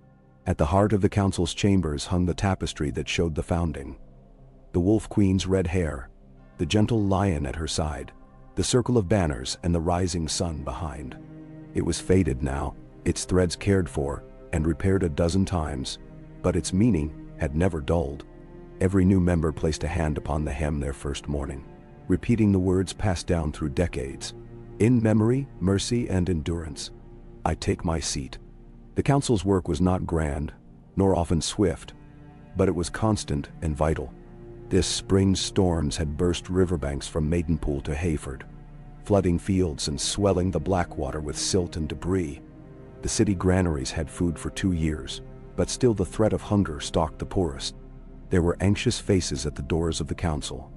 At the heart of the council's chambers hung the tapestry that showed the founding. The Wolf Queen's red hair, the gentle lion at her side, the circle of banners and the rising sun behind. It was faded now, its threads cared for and repaired a dozen times, but its meaning had never dulled. Every new member placed a hand upon the hem their first morning, repeating the words passed down through decades. In memory, mercy, and endurance, I take my seat. The council's work was not grand, nor often swift, but it was constant and vital. This spring's storms had burst riverbanks from Maidenpool to Hayford, flooding fields and swelling the Blackwater with silt and debris. The city granaries had food for 2 years, but still the threat of hunger stalked the poorest. There were anxious faces at the doors of the council.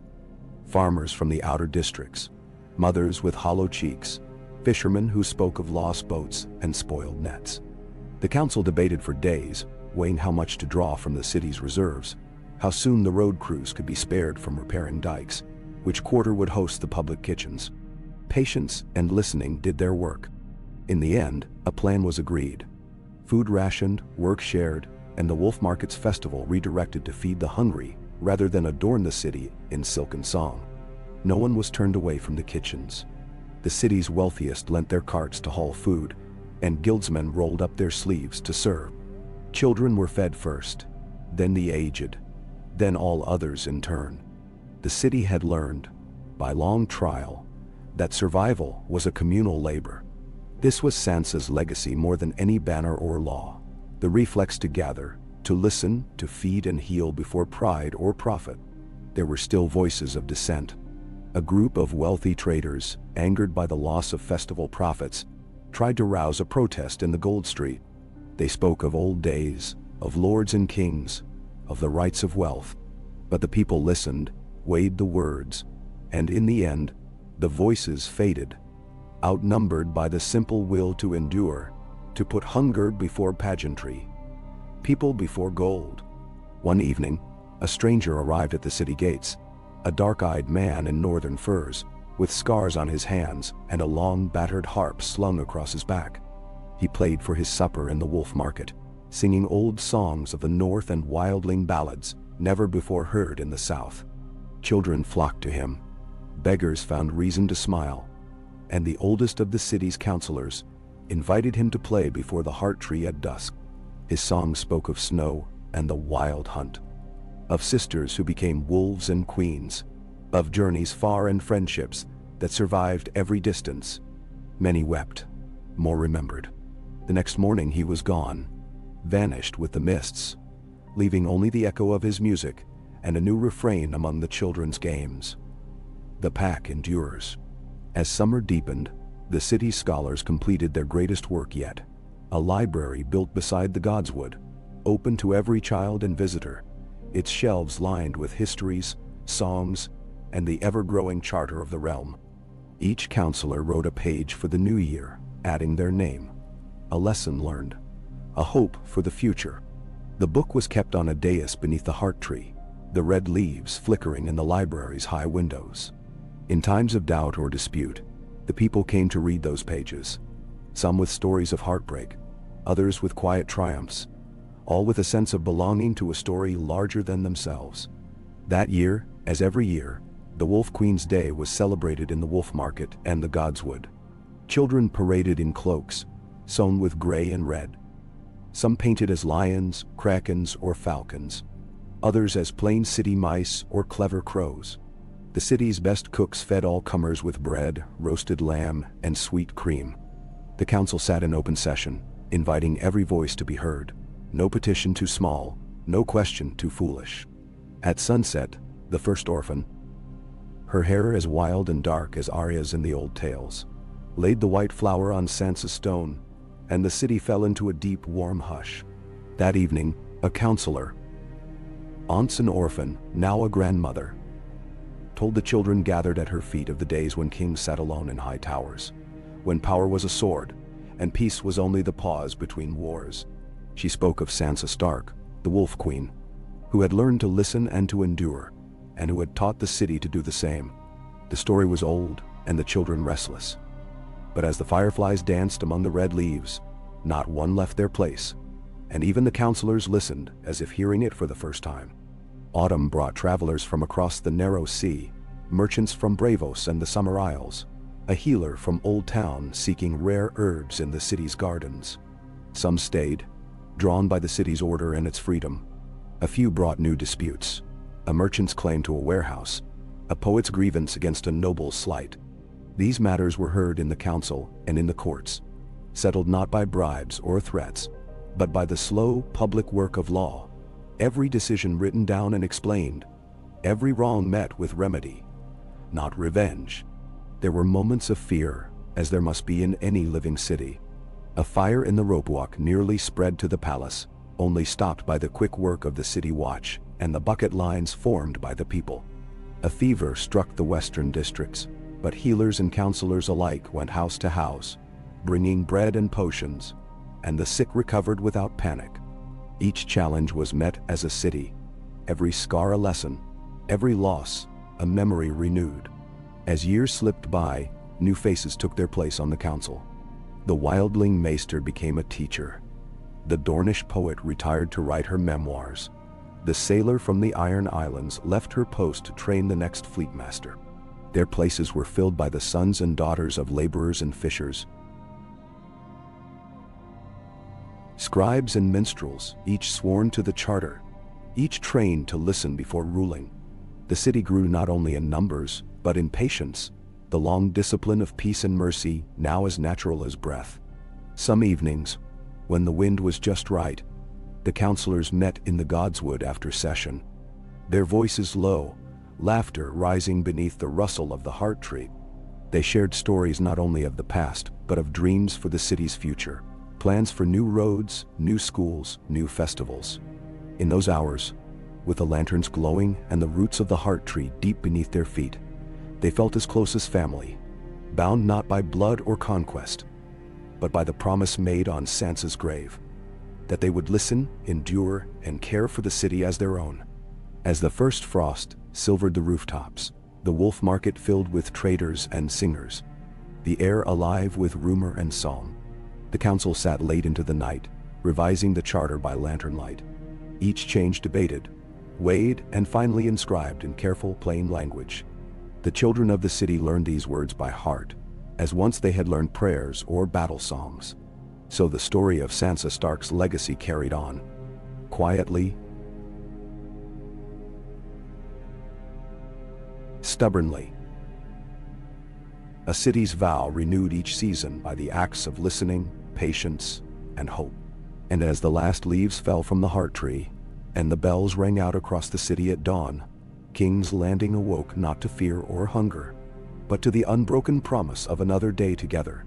Farmers from the outer districts, mothers with hollow cheeks, fishermen who spoke of lost boats and spoiled nets. The council debated for days, weighing how much to draw from the city's reserves, how soon the road crews could be spared from repairing dikes, which quarter would host the public kitchens. Patience and listening did their work. In the end, a plan was agreed. Food rationed, work shared, and the Wolf Market's festival redirected to feed the hungry rather than adorn the city in silken song. No one was turned away from the kitchens. The city's wealthiest lent their carts to haul food, and guildsmen rolled up their sleeves to serve. Children were fed first, then the aged, then all others in turn. The city had learned, by long trial, that survival was a communal labor. This was Sansa's legacy more than any banner or law. The reflex to gather, to listen, to feed and heal before pride or profit. There were still voices of dissent. A group of wealthy traders, angered by the loss of festival profits, tried to rouse a protest in the Gold Street. They spoke of old days, of lords and kings, of the rights of wealth. But the people listened, weighed the words, and in the end, the voices faded, outnumbered by the simple will to endure, to put hunger before pageantry, people before gold. One evening, a stranger arrived at the city gates, a dark-eyed man in northern furs, with scars on his hands and a long battered harp slung across his back. He played for his supper in the Wolf Market, singing old songs of the north and wildling ballads never before heard in the south. Children flocked to him, beggars found reason to smile, and the oldest of the city's councillors invited him to play before the heart tree at dusk. His songs spoke of snow and the wild hunt, of sisters who became wolves and queens, of journeys far and friendships that survived every distance. Many wept, more remembered. The next morning he was gone, vanished with the mists, leaving only the echo of his music and a new refrain among the children's games. The pack endures. As summer deepened, the city's scholars completed their greatest work yet, a library built beside the Godswood, open to every child and visitor, its shelves lined with histories, songs, and the ever-growing charter of the realm. Each counselor wrote a page for the new year, adding their name, a lesson learned, a hope for the future. The book was kept on a dais beneath the heart tree, the red leaves flickering in the library's high windows. In times of doubt or dispute, the people came to read those pages, some with stories of heartbreak, others with quiet triumphs, all with a sense of belonging to a story larger than themselves. That year, as every year, the Wolf Queen's Day was celebrated in the Wolf Market and the Godswood. Children paraded in cloaks, sewn with gray and red. Some painted as lions, krakens, or falcons, others as plain city mice or clever crows. The city's best cooks fed all comers with bread, roasted lamb, and sweet cream. The council sat in open session, inviting every voice to be heard. No petition too small, no question too foolish. At sunset, the first orphan, her hair as wild and dark as Arya's in the old tales, laid the white flower on Sansa's stone, and the city fell into a deep, warm hush. That evening, a counselor, once an orphan, now a grandmother, told the children gathered at her feet of the days when kings sat alone in high towers, when power was a sword, and peace was only the pause between wars. She spoke of Sansa Stark, the Wolf Queen, who had learned to listen and to endure, and who had taught the city to do the same. The story was old, and the children restless. But as the fireflies danced among the red leaves, not one left their place, and even the counselors listened as if hearing it for the first time. Autumn brought travelers from across the narrow sea, merchants from Bravos and the Summer Isles, a healer from Old Town seeking rare herbs in the city's gardens. Some stayed, drawn by the city's order and its freedom. A few brought new disputes, a merchant's claim to a warehouse, a poet's grievance against a noble's slight. These matters were heard in the council and in the courts, settled not by bribes or threats, but by the slow public work of law. Every decision written down and explained, every wrong met with remedy, not revenge. There were moments of fear, as there must be in any living city. A fire in the rope walk nearly spread to the palace, only stopped by the quick work of the city watch and the bucket lines formed by the people. A fever struck the western districts, but healers and counselors alike went house to house, bringing bread and potions, and the sick recovered without panic. Each challenge was met as a city, every scar a lesson, every loss a memory renewed. As years slipped by, new faces took their place on the council. The wildling maester became a teacher. The Dornish poet retired to write her memoirs. The sailor from the Iron Islands left her post to train the next fleet master. Their places were filled by the sons and daughters of laborers and fishers, scribes and minstrels, each sworn to the charter, each trained to listen before ruling. The city grew not only in numbers, but in patience, the long discipline of peace and mercy, now as natural as breath. Some evenings, when the wind was just right, the counselors met in the godswood after session, their voices low, laughter rising beneath the rustle of the heart tree. They shared stories not only of the past, but of dreams for the city's future, plans for new roads, new schools, new festivals. In those hours, with the lanterns glowing and the roots of the heart tree deep beneath their feet, they felt as close as family, bound not by blood or conquest, but by the promise made on Sansa's grave, that they would listen, endure, and care for the city as their own. As the first frost silvered the rooftops, the wolf market filled with traders and singers, the air alive with rumor and song, the council sat late into the night, revising the charter by lantern light. Each change debated, weighed, and finally inscribed in careful, plain language. The children of the city learned these words by heart, as once they had learned prayers or battle songs. So the story of Sansa Stark's legacy carried on, quietly, stubbornly. A city's vow renewed each season by the acts of listening, patience, and hope. And as the last leaves fell from the heart tree, and the bells rang out across the city at dawn, King's Landing awoke not to fear or hunger, but to the unbroken promise of another day together.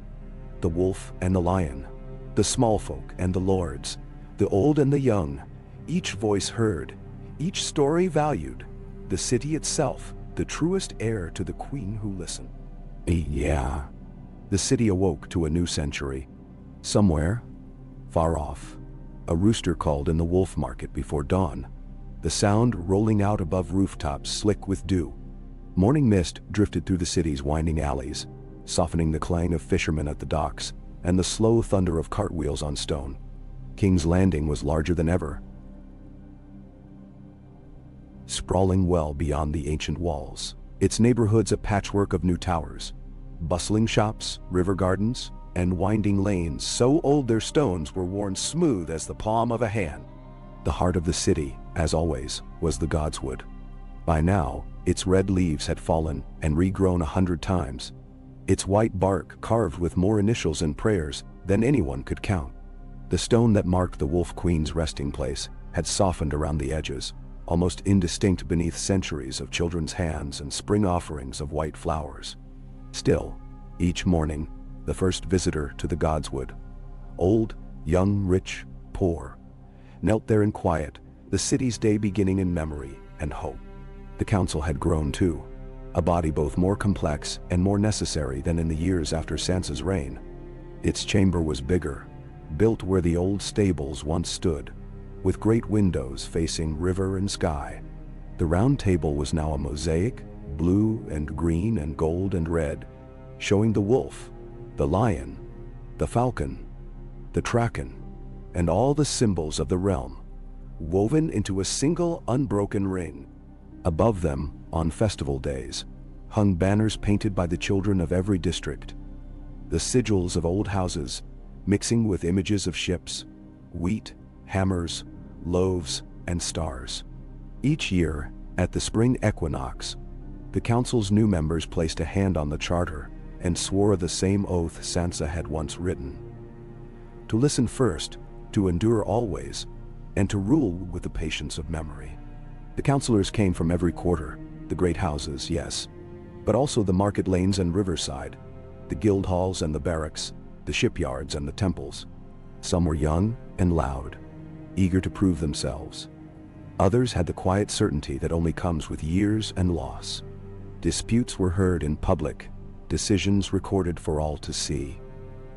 The wolf and the lion, the small folk and the lords, the old and the young, each voice heard, each story valued, the city itself, the truest heir to the queen who listened. Yeah. The city awoke to a new century. Somewhere, far off, a rooster called in the wolf market before dawn, the sound rolling out above rooftops slick with dew. Morning mist drifted through the city's winding alleys, softening the clang of fishermen at the docks and the slow thunder of cartwheels on stone. King's Landing was larger than ever, sprawling well beyond the ancient walls, its neighborhoods a patchwork of new towers, bustling shops, river gardens, and winding lanes so old their stones were worn smooth as the palm of a hand. The heart of the city, as always, was the godswood. By now, its red leaves had fallen and regrown 100 times, its white bark carved with more initials and prayers than anyone could count. The stone that marked the Wolf Queen's resting place had softened around the edges, almost indistinct beneath centuries of children's hands and spring offerings of white flowers. Still, each morning, the first visitor to the godswood. Old, young, rich, poor, knelt there in quiet, the city's day beginning in memory and hope. The council had grown too, a body both more complex and more necessary than in the years after Sansa's reign. Its chamber was bigger, built where the old stables once stood, with great windows facing river and sky. The round table was now a mosaic, blue and green and gold and red, showing the wolf, the lion, the falcon, the kraken, and all the symbols of the realm, woven into a single unbroken ring. Above them, on festival days, hung banners painted by the children of every district, the sigils of old houses, mixing with images of ships, wheat, hammers, loaves, and stars. Each year, at the spring equinox, the council's new members placed a hand on the charter and swore the same oath Sansa had once written. To listen first, to endure always, and to rule with the patience of memory. The councillors came from every quarter, the great houses, yes, but also the market lanes and riverside, the guild halls and the barracks, the shipyards and the temples. Some were young and loud, eager to prove themselves. Others had the quiet certainty that only comes with years and loss. Disputes were heard in public, decisions recorded for all to see.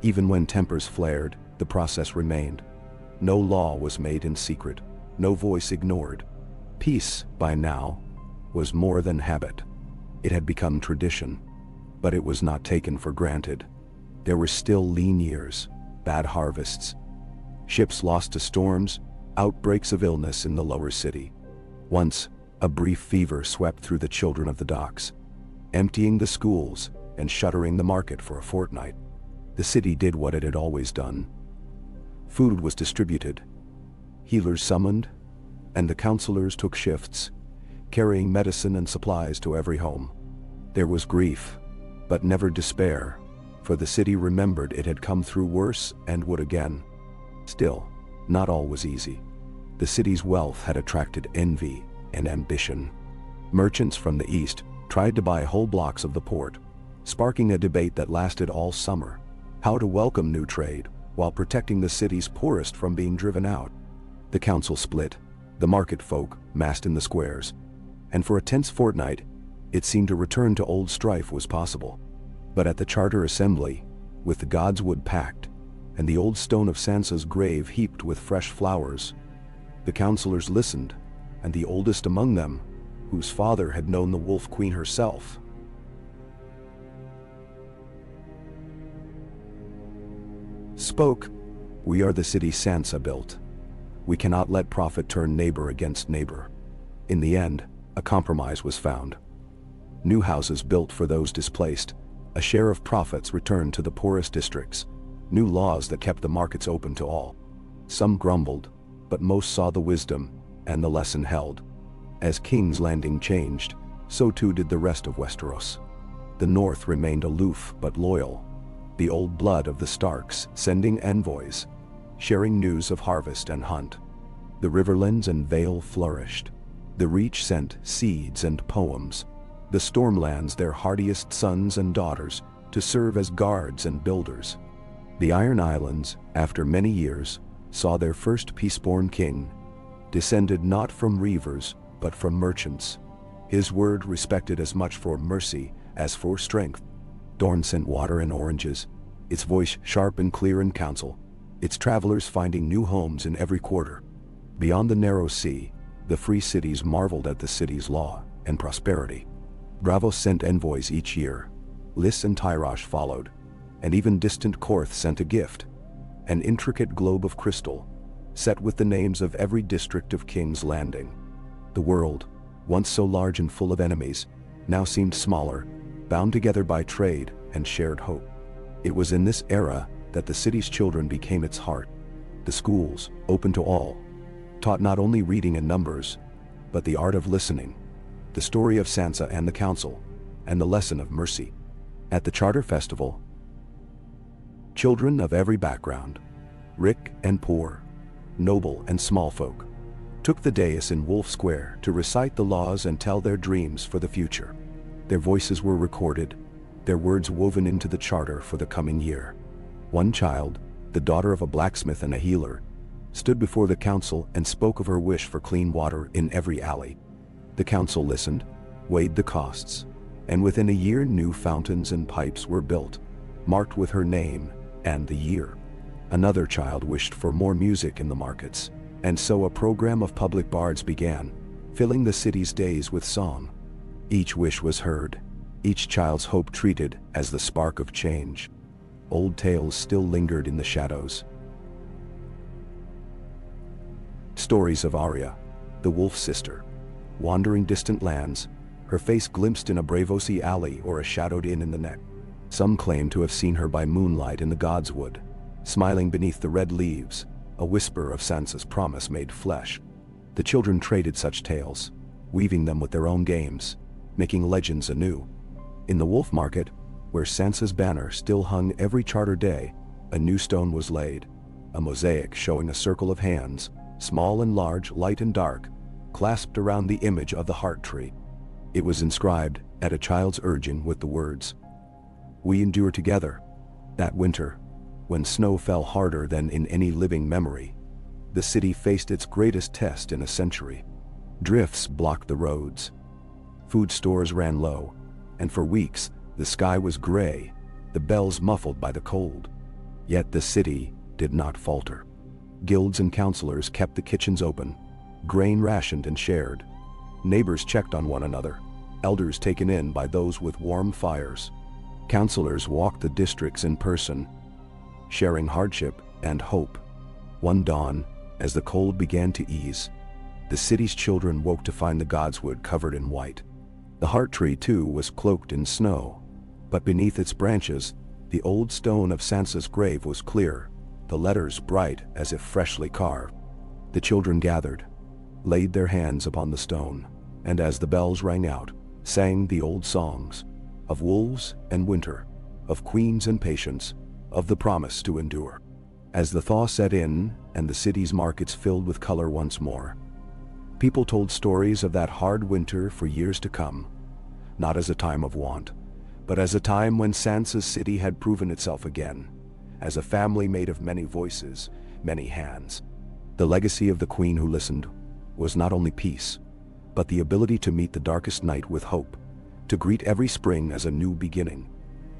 Even when tempers flared, the process remained. No law was made in secret, no voice ignored. Peace, by now, was more than habit. It had become tradition, but it was not taken for granted. There were still lean years, bad harvests, ships lost to storms, outbreaks of illness in the lower city. Once, a brief fever swept through the children of the docks, emptying the schools and shuttering the market for a fortnight. The city did what it had always done. Food was distributed, healers summoned, and the councillors took shifts, carrying medicine and supplies to every home. There was grief, but never despair, for the city remembered it had come through worse and would again. Still, not all was easy. The city's wealth had attracted envy and ambition. Merchants from the east tried to buy whole blocks of the port, sparking a debate that lasted all summer: how to welcome new trade while protecting the city's poorest from being driven out. The council split, the market folk massed in the squares, and for a tense fortnight, it seemed a return to old strife was possible. But at the Charter Assembly, with the godswood packed, and the old stone of Sansa's grave heaped with fresh flowers, the councillors listened, and the oldest among them, whose father had known the Wolf Queen herself, spoke. "We are the city Sansa built. We cannot let profit turn neighbor against neighbor." In the end, a compromise was found. New houses built for those displaced, a share of profits returned to the poorest districts, new laws that kept the markets open to all. Some grumbled, but most saw the wisdom, and the lesson held. As King's Landing changed, so too did the rest of Westeros. The North remained aloof but loyal, the old blood of the Starks sending envoys, sharing news of harvest and hunt. The Riverlands and Vale flourished. The Reach sent seeds and poems. The Stormlands their hardiest sons and daughters to serve as guards and builders. The Iron Islands, after many years, saw their first peaceborn king, descended not from reavers, but from merchants. His word respected as much for mercy as for strength. Dorne sent water and oranges, its voice sharp and clear in council, its travelers finding new homes in every quarter. Beyond the narrow sea, the free cities marveled at the city's law and prosperity. Braavos sent envoys each year, Lys and Tyrosh followed, and even distant Korth sent a gift, an intricate globe of crystal, set with the names of every district of King's Landing. The world, once so large and full of enemies, now seemed smaller, bound together by trade and shared hope. It was in this era that the city's children became its heart. The schools, open to all, taught not only reading and numbers, but the art of listening, the story of Sansa and the council, and the lesson of mercy. At the Charter Festival, children of every background, rich and poor, noble and small folk, took the dais in Wolf Square to recite the laws and tell their dreams for the future. Their voices were recorded, their words woven into the charter for the coming year. One child, the daughter of a blacksmith and a healer, stood before the council and spoke of her wish for clean water in every alley. The council listened, weighed the costs, and within a year new fountains and pipes were built, marked with her name and the year. Another child wished for more music in the markets, and so a program of public bards began, filling the city's days with song. Each wish was heard, each child's hope treated as the spark of change. Old tales still lingered in the shadows. Stories of Arya, the wolf sister, wandering distant lands, her face glimpsed in a Braavosi alley or a shadowed inn in the neck. Some claim to have seen her by moonlight in the Godswood, smiling beneath the red leaves, a whisper of Sansa's promise made flesh. The children traded such tales, weaving them with their own games, making legends anew. In the wolf market, where Sansa's banner still hung every charter day, a new stone was laid, a mosaic showing a circle of hands, small and large, light and dark, clasped around the image of the heart tree. It was inscribed, at a child's urging, with the words, "We endure together." That winter, when snow fell harder than in any living memory, the city faced its greatest test in a century. Drifts blocked the roads. Food stores ran low, and for weeks the sky was gray, the bells muffled by the cold. Yet the city did not falter. Guilds and councilors kept the kitchens open, grain rationed and shared. Neighbors checked on one another, elders taken in by those with warm fires. Councilors walked the districts in person, sharing hardship and hope. One dawn, as the cold began to ease, the city's children woke to find the Godswood covered in white. The heart tree, too, was cloaked in snow, but beneath its branches, the old stone of Sansa's grave was clear, the letters bright as if freshly carved. The children gathered, laid their hands upon the stone, and as the bells rang out, sang the old songs of wolves and winter, of queens and patience, of the promise to endure. As the thaw set in and the city's markets filled with color once more, people told stories of that hard winter for years to come, not as a time of want, but as a time when Sansa's city had proven itself again, as a family made of many voices, many hands. The legacy of the queen who listened was not only peace, but the ability to meet the darkest night with hope, to greet every spring as a new beginning.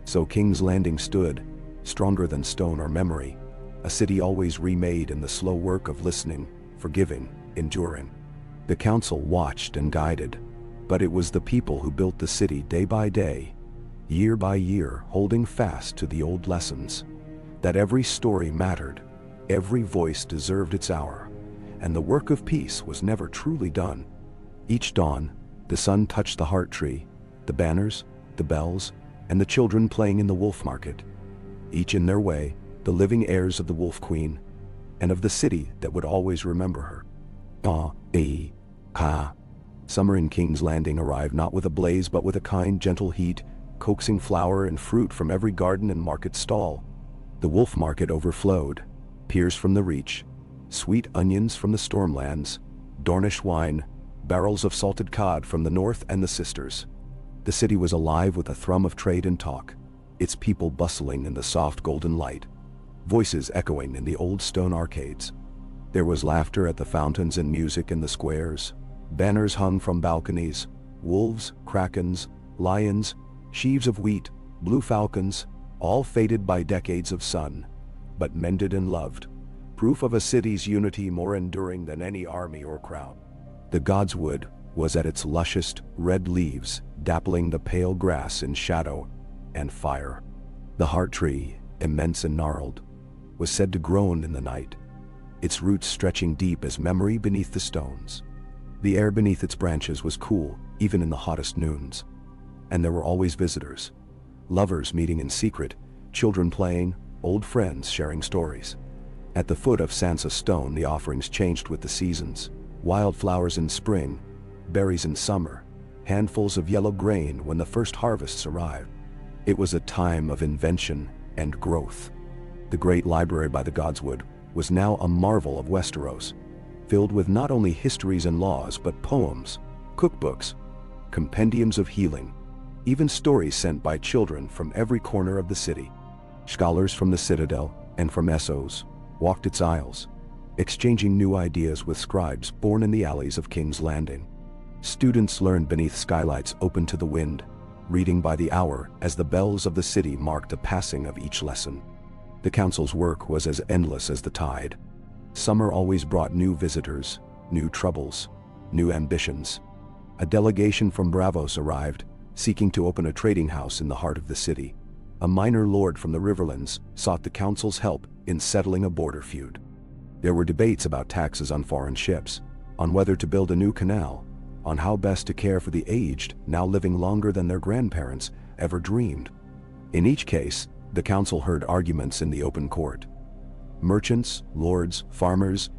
So King's Landing stood, stronger than stone or memory, a city always remade in the slow work of listening, forgiving, enduring. The council watched and guided, but it was the people who built the city day by day, year by year, holding fast to the old lessons, that every story mattered, every voice deserved its hour, and the work of peace was never truly done. Each dawn, the sun touched the heart tree, the banners, the bells, and the children playing in the wolf market, each in their way, the living heirs of the Wolf Queen, and of the city that would always remember her. Summer in King's Landing arrived not with a blaze but with a kind, gentle heat, coaxing flower and fruit from every garden and market stall. The wolf market overflowed, pears from the Reach, sweet onions from the Stormlands, Dornish wine, barrels of salted cod from the north and the sisters. The city was alive with a thrum of trade and talk, its people bustling in the soft golden light, voices echoing in the old stone arcades. There was laughter at the fountains and music in the squares, banners hung from balconies, wolves, krakens, lions, sheaves of wheat, blue falcons, all faded by decades of sun, but mended and loved, proof of a city's unity more enduring than any army or crowd. The Godswood was at its lushest, red leaves dappling the pale grass in shadow and fire. The heart tree, immense and gnarled, was said to groan in the night, its roots stretching deep as memory beneath the stones. The air beneath its branches was cool, even in the hottest noons. And there were always visitors, lovers meeting in secret, children playing, old friends sharing stories. At the foot of Sansa's stone, the offerings changed with the seasons, wildflowers in spring, berries in summer, handfuls of yellow grain when the first harvests arrived. It was a time of invention and growth. The great library by the Godswood was now a marvel of Westeros, filled with not only histories and laws but poems, cookbooks, compendiums of healing, even stories sent by children from every corner of the city. Scholars from the citadel and from Essos walked its aisles, exchanging new ideas with scribes born in the alleys of King's Landing. Students learned beneath skylights open to the wind, reading by the hour as the bells of the city marked the passing of each lesson. The council's work was as endless as the tide. Summer always brought new visitors, new troubles, new ambitions. A delegation from Braavos arrived, seeking to open a trading house in the heart of the city. A minor lord from the Riverlands sought the council's help in settling a border feud. There were debates about taxes on foreign ships, on whether to build a new canal, on how best to care for the aged now living longer than their grandparents ever dreamed. In each case, the council heard arguments in the open court. Merchants, lords, farmers,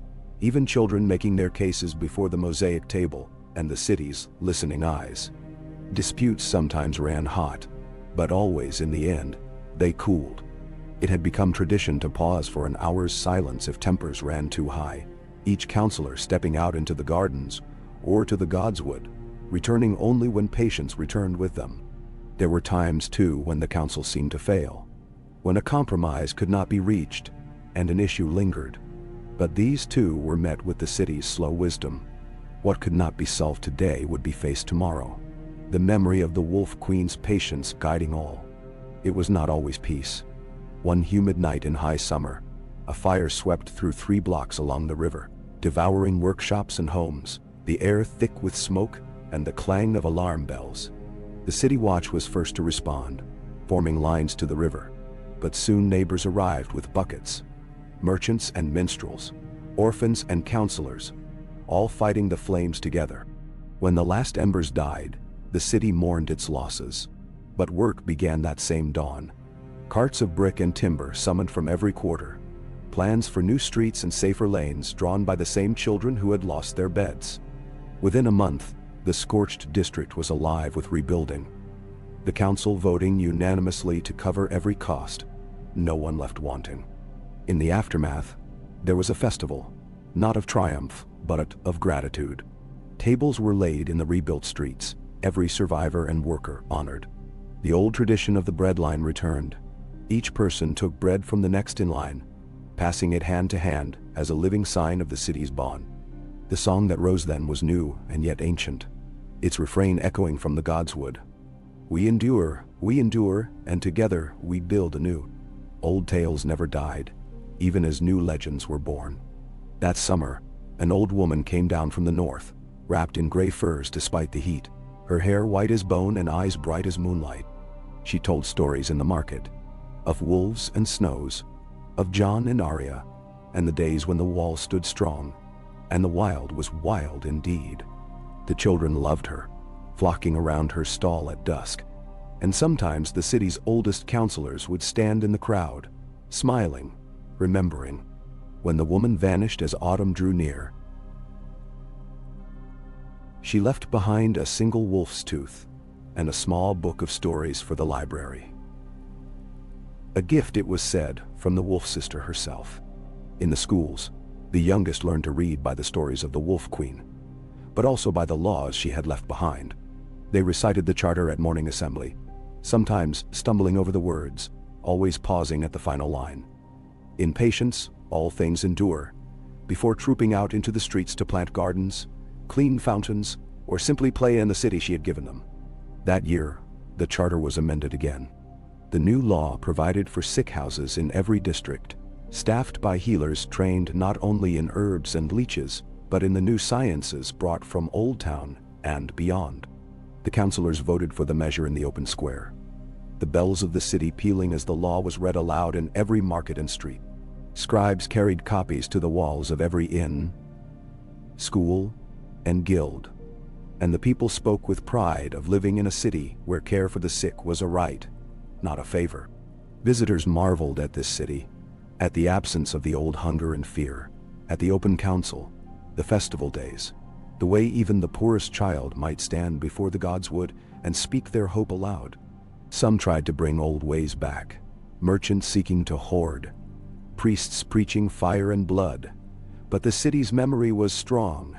even children making their cases before the mosaic table and the city's listening eyes. Disputes sometimes ran hot, but always in the end, they cooled. It had become tradition to pause for an hour's silence if tempers ran too high, each counselor stepping out into the gardens or to the godswood, returning only when patience returned with them. There were times, too, when the council seemed to fail, when a compromise could not be reached and an issue lingered. But these too were met with the city's slow wisdom. What could not be solved today would be faced tomorrow. The memory of the Wolf Queen's patience guiding all. It was not always peace. One humid night in high summer, a fire swept through 3 blocks along the river, devouring workshops and homes, the air thick with smoke and the clang of alarm bells. The city watch was first to respond, forming lines to the river. But soon neighbors arrived with buckets. Merchants and minstrels, orphans and counselors, all fighting the flames together. When the last embers died, the city mourned its losses. But work began that same dawn. Carts of brick and timber summoned from every quarter. Plans for new streets and safer lanes drawn by the same children who had lost their beds. Within a month, the scorched district was alive with rebuilding. The council voting unanimously to cover every cost. No one left wanting. In the aftermath, there was a festival, not of triumph, but of gratitude. Tables were laid in the rebuilt streets, every survivor and worker honored. The old tradition of the bread line returned. Each person took bread from the next in line, passing it hand to hand as a living sign of the city's bond. The song that rose then was new and yet ancient, its refrain echoing from the godswood. We endure, and together we build anew. Old tales never died, even as new legends were born. That summer, an old woman came down from the north, wrapped in gray furs despite the heat, her hair white as bone and eyes bright as moonlight. She told stories in the market, of wolves and snows, of Jon and Arya, and the days when the wall stood strong, and the wild was wild indeed. The children loved her, flocking around her stall at dusk, and sometimes the city's oldest counselors would stand in the crowd, smiling, remembering. When the woman vanished as autumn drew near, she left behind a single wolf's tooth and a small book of stories for the library. A gift, it was said, from the wolf sister herself. In the schools, the youngest learned to read by the stories of the Wolf Queen, but also by the laws she had left behind. They recited the charter at morning assembly, sometimes stumbling over the words, always pausing at the final line. In patience, all things endure, before trooping out into the streets to plant gardens, clean fountains, or simply play in the city she had given them. That year, the charter was amended again. The new law provided for sick houses in every district, staffed by healers trained not only in herbs and leeches, but in the new sciences brought from Old Town and beyond. The councilors voted for the measure in the open square, the bells of the city pealing as the law was read aloud in every market and street. Scribes carried copies to the walls of every inn, school, and guild, and the people spoke with pride of living in a city where care for the sick was a right, not a favor. Visitors marveled at this city, at the absence of the old hunger and fear, at the open council, the festival days, the way even the poorest child might stand before the godswood and speak their hope aloud. Some tried to bring old ways back, merchants seeking to hoard, priests preaching fire and blood, but the city's memory was strong,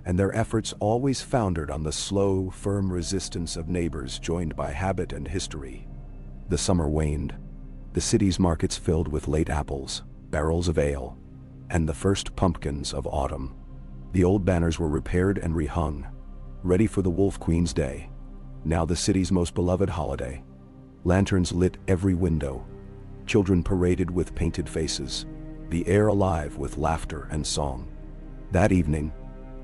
and their efforts always foundered on the slow, firm resistance of neighbors joined by habit and history. The summer waned. The city's markets filled with late apples, barrels of ale, and the first pumpkins of autumn. The old banners were repaired and rehung, ready for the Wolf Queen's Day, now the city's most beloved holiday. Lanterns lit every window. Children paraded with painted faces, the air alive with laughter and song. That evening,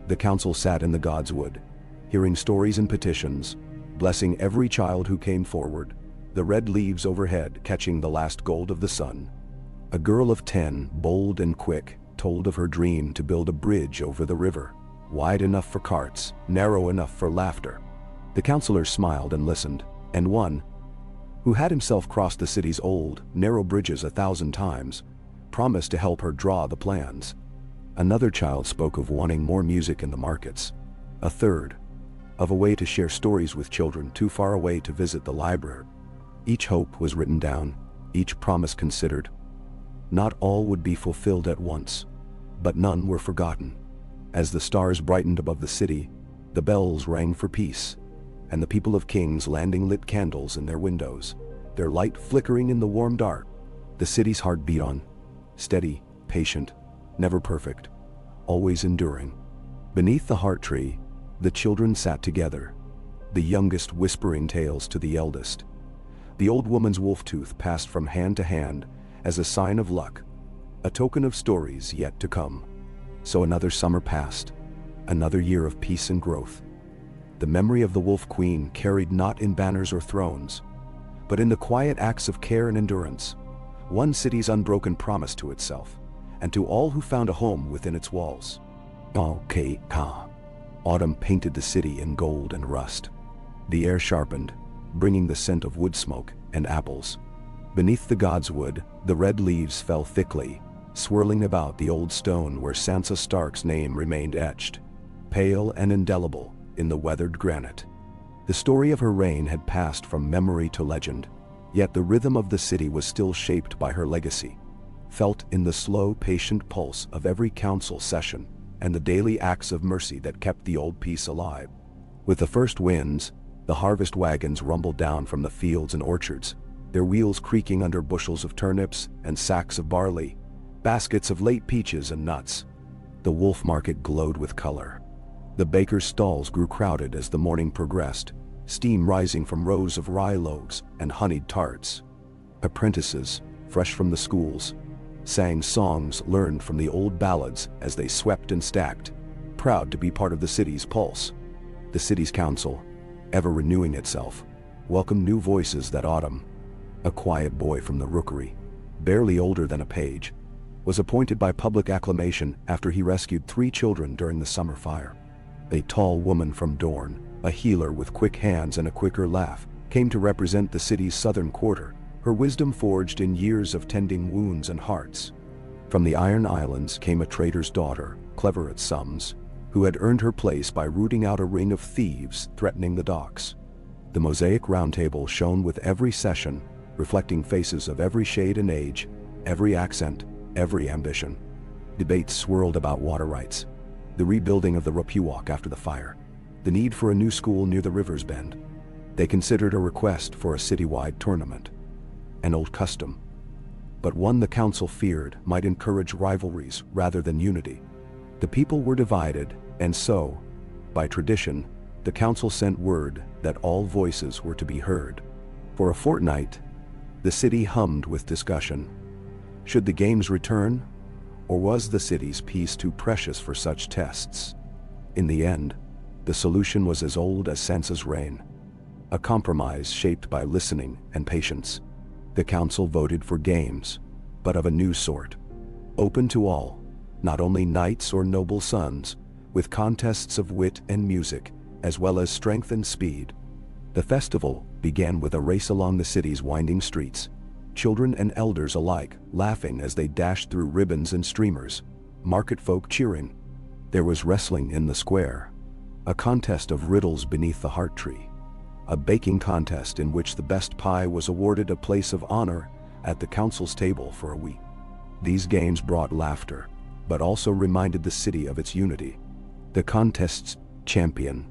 the council sat in the God's Wood, hearing stories and petitions, blessing every child who came forward, the red leaves overhead catching the last gold of the sun. A girl of 10, bold and quick, told of her dream to build a bridge over the river, wide enough for carts, narrow enough for laughter. The counselors smiled and listened, and one, who had himself crossed the city's old, narrow bridges 1,000 times, promised to help her draw the plans. Another child spoke of wanting more music in the markets. A third, of a way to share stories with children too far away to visit the library. Each hope was written down, each promise considered. Not all would be fulfilled at once, but none were forgotten. As the stars brightened above the city, the bells rang for peace, and the people of King's Landing lit candles in their windows, their light flickering in the warm dark. The city's heart beat on, steady, patient, never perfect, always enduring. Beneath the heart tree, the children sat together, the youngest whispering tales to the eldest. The old woman's wolf tooth passed from hand to hand as a sign of luck, a token of stories yet to come. So another summer passed, another year of peace and growth. The memory of the Wolf Queen carried not in banners or thrones, but in the quiet acts of care and endurance, one city's unbroken promise to itself, and to all who found a home within its walls. Autumn painted the city in gold and rust. The air sharpened, bringing the scent of wood smoke and apples. Beneath the God's Wood, the red leaves fell thickly, swirling about the old stone where Sansa Stark's name remained etched, pale and indelible, in the weathered granite. The story of her reign had passed from memory to legend, yet the rhythm of the city was still shaped by her legacy, felt in the slow, patient pulse of every council session and the daily acts of mercy that kept the old peace alive. With the first winds, the harvest wagons rumbled down from the fields and orchards, their wheels creaking under bushels of turnips and sacks of barley, baskets of late peaches and nuts. The wolf market glowed with color. The bakers' stalls grew crowded as the morning progressed, steam rising from rows of rye loaves and honeyed tarts. Apprentices, fresh from the schools, sang songs learned from the old ballads as they swept and stacked, proud to be part of the city's pulse. The city's council, ever renewing itself, welcomed new voices that autumn. A quiet boy from the rookery, barely older than a page, was appointed by public acclamation after he rescued 3 children during the summer fire. A tall woman from Dorne, a healer with quick hands and a quicker laugh, came to represent the city's southern quarter, her wisdom forged in years of tending wounds and hearts. From the Iron Islands came a trader's daughter, clever at sums, who had earned her place by rooting out a ring of thieves threatening the docks. The mosaic roundtable shone with every session, reflecting faces of every shade and age, every accent, every ambition. Debates swirled about water rights, the rebuilding of the Ropuwalk after the fire, the need for a new school near the river's bend. They considered a request for a citywide tournament, an old custom, but one the council feared might encourage rivalries rather than unity. The people were divided, and so, by tradition, the council sent word that all voices were to be heard. For a fortnight, the city hummed with discussion. Should the games return, or was the city's peace too precious for such tests? In the end, the solution was as old as Sansa's reign, a compromise shaped by listening and patience. The council voted for games, but of a new sort, open to all, not only knights or noble sons, with contests of wit and music, as well as strength and speed. The festival began with a race along the city's winding streets, children and elders alike laughing as they dashed through ribbons and streamers, market folk cheering. There was wrestling in the square, a contest of riddles beneath the heart tree, a baking contest in which the best pie was awarded a place of honor at the council's table for a week. These games brought laughter, but also reminded the city of its unity. The contest's champion,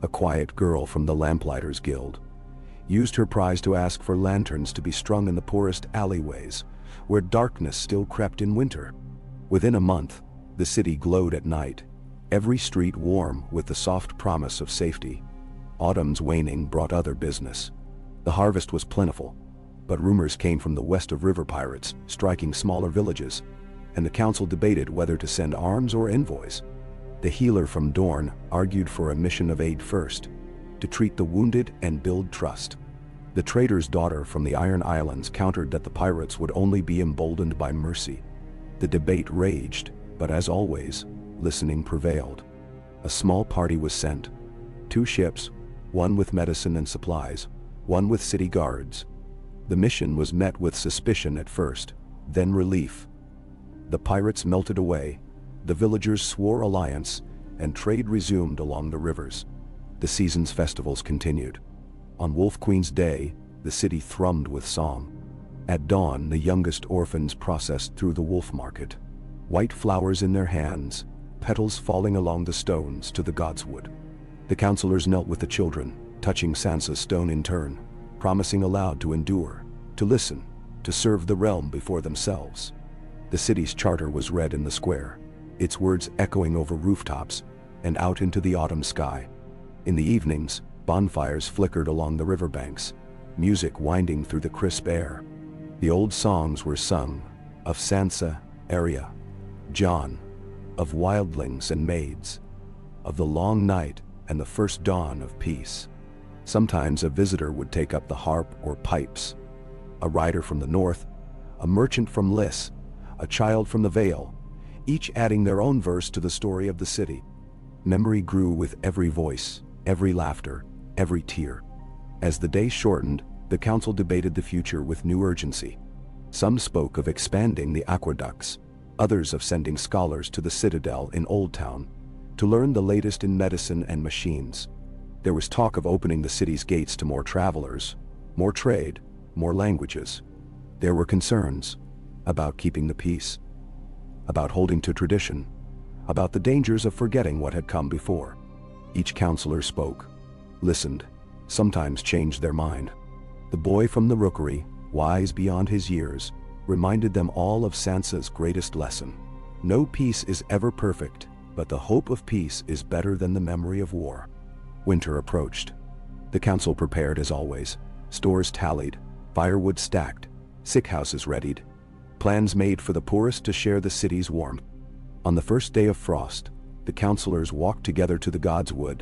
a quiet girl from the Lamplighters Guild, used her prize to ask for lanterns to be strung in the poorest alleyways, where darkness still crept in winter. Within a month, the city glowed at night, every street warm with the soft promise of safety. Autumn's waning brought other business. The harvest was plentiful, but rumors came from the west of river pirates striking smaller villages, and the council debated whether to send arms or envoys. The healer from Dorne argued for a mission of aid first, to treat the wounded and build trust. The trader's daughter from the Iron Islands countered that the pirates would only be emboldened by mercy. The debate raged, but as always, listening prevailed. A small party was sent. 2 ships, one with medicine and supplies, one with city guards. The mission was met with suspicion at first, then relief. The pirates melted away, the villagers swore alliance, and trade resumed along the rivers. The season's festivals continued. On Wolf Queen's Day, the city thrummed with song. At dawn, the youngest orphans processed through the wolf market, white flowers in their hands, petals falling along the stones to the godswood. The counselors knelt with the children, touching Sansa's stone in turn, promising aloud to endure, to listen, to serve the realm before themselves. The city's charter was read in the square, its words echoing over rooftops and out into the autumn sky. In the evenings, bonfires flickered along the riverbanks, music winding through the crisp air. The old songs were sung, of Sansa, Arya, Jon, of wildlings and maids, of the long night and the first dawn of peace. Sometimes a visitor would take up the harp or pipes, a rider from the north, a merchant from Lys, a child from the Vale, each adding their own verse to the story of the city. Memory grew with every voice, every laughter, every tear. As the day shortened, the council debated the future with new urgency. Some spoke of expanding the aqueducts, others of sending scholars to the Citadel in Old Town to learn the latest in medicine and machines. There was talk of opening the city's gates to more travelers, more trade, more languages. There were concerns about keeping the peace, about holding to tradition, about the dangers of forgetting what had come before. Each counselor spoke, listened, sometimes changed their mind. The boy from the rookery, wise beyond his years, reminded them all of Sansa's greatest lesson. No peace is ever perfect, but the hope of peace is better than the memory of war. Winter approached. The council prepared as always, stores tallied, firewood stacked, sick houses readied, plans made for the poorest to share the city's warmth. On the first day of frost, the counselors walked together to the godswood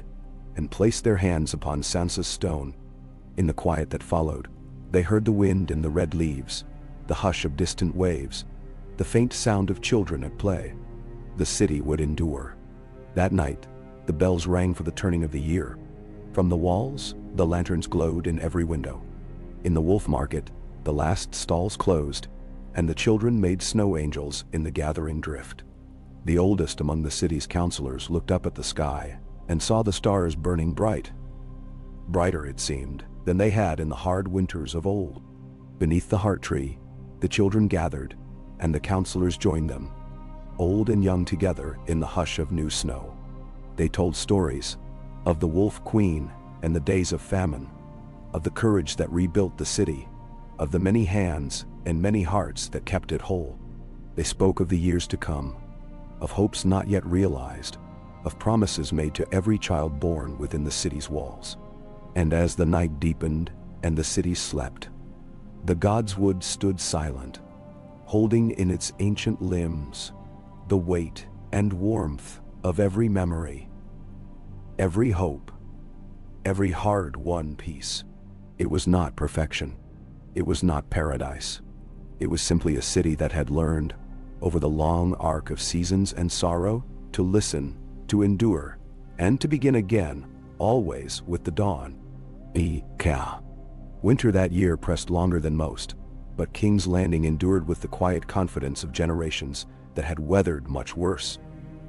and placed their hands upon Sansa's stone. In the quiet that followed, they heard the wind in the red leaves, the hush of distant waves, the faint sound of children at play. The city would endure. That night, the bells rang for the turning of the year. From the walls, the lanterns glowed in every window. In the wolf market, the last stalls closed, and the children made snow angels in the gathering drift. The oldest among the city's counselors looked up at the sky and saw the stars burning bright. Brighter, it seemed, than they had in the hard winters of old. Beneath the heart tree, the children gathered, and the counselors joined them, old and young together in the hush of new snow. They told stories of the Wolf Queen and the days of famine, of the courage that rebuilt the city, of the many hands and many hearts that kept it whole. They spoke of the years to come, of hopes not yet realized, of promises made to every child born within the city's walls. And as the night deepened and the city slept, the godswood stood silent, holding in its ancient limbs the weight and warmth of every memory, every hope, every hard-won peace. It was not perfection. It was not paradise. It was simply a city that had learned, over the long arc of seasons and sorrow, to listen, to endure, and to begin again, always with the dawn. Winter that year pressed longer than most, but King's Landing endured with the quiet confidence of generations that had weathered much worse.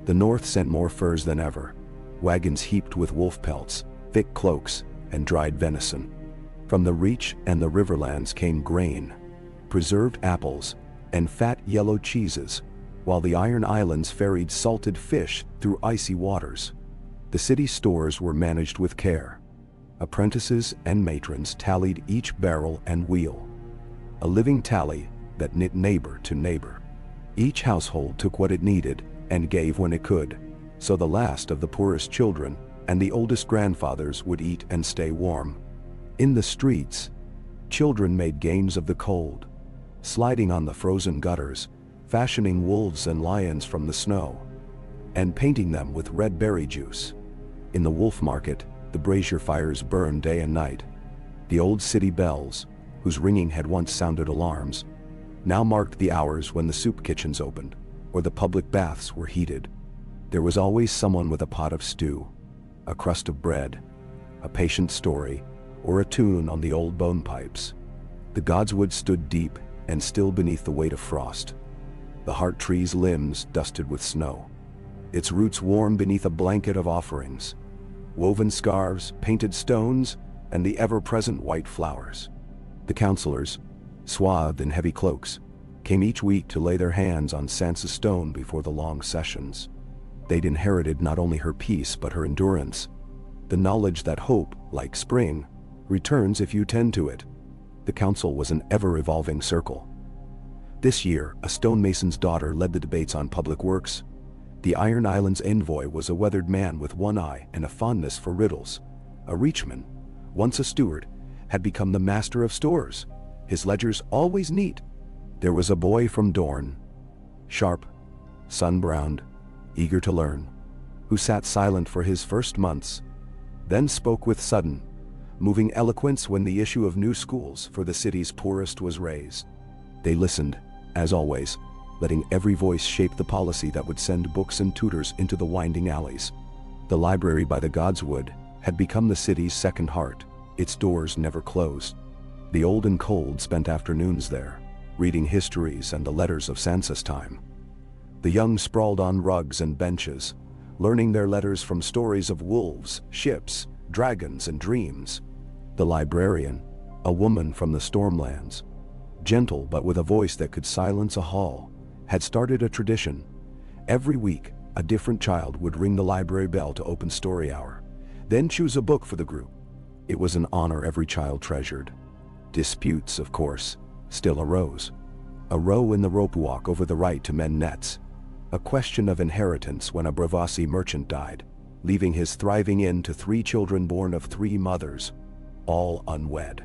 The north sent more furs than ever, wagons heaped with wolf pelts, thick cloaks, and dried venison. From the Reach and the Riverlands came grain, preserved apples, and fat yellow cheeses, while the Iron Islands ferried salted fish through icy waters. The city's stores were managed with care. Apprentices and matrons tallied each barrel and wheel, a living tally that knit neighbor to neighbor. Each household took what it needed and gave when it could, so the last of the poorest children and the oldest grandfathers would eat and stay warm. In the streets, children made games of the cold, sliding on the frozen gutters, fashioning wolves and lions from the snow, and painting them with red berry juice. In the wolf market, the brazier fires burned day and night. The old city bells, whose ringing had once sounded alarms, now marked the hours when the soup kitchens opened, or the public baths were heated. There was always someone with a pot of stew, a crust of bread, a patient story, or a tune on the old bone pipes. The godswood stood deep and still beneath the weight of frost, the heart tree's limbs dusted with snow, its roots warm beneath a blanket of offerings, woven scarves, painted stones, and the ever-present white flowers. The counselors, swathed in heavy cloaks, came each week to lay their hands on Sansa's stone before the long sessions. They'd inherited not only her peace but her endurance, the knowledge that hope, like spring, returns if you tend to it. The council was an ever-evolving circle. This year, a stonemason's daughter led the debates on public works. The Iron Islands envoy was a weathered man with one eye and a fondness for riddles. A reachman, once a steward, had become the master of stores, his ledgers always neat. There was a boy from Dorne, sharp, sun-browned, eager to learn, who sat silent for his first months, then spoke with sudden, moving eloquence when the issue of new schools for the city's poorest was raised. They listened, as always, letting every voice shape the policy that would send books and tutors into the winding alleys. The library by the Godswood had become the city's second heart. Its doors never closed. The old and cold spent afternoons there, reading histories and the letters of Sansa's time. The young sprawled on rugs and benches, learning their letters from stories of wolves, ships, dragons, and dreams. The librarian, a woman from the Stormlands, gentle but with a voice that could silence a hall, had started a tradition. Every week, a different child would ring the library bell to open story hour, then choose a book for the group. It was an honor every child treasured. Disputes, of course, still arose. A row in the rope walk over the right to mend nets. A question of inheritance when a Bravasi merchant died, leaving his thriving inn to 3 children born of 3 mothers, all unwed.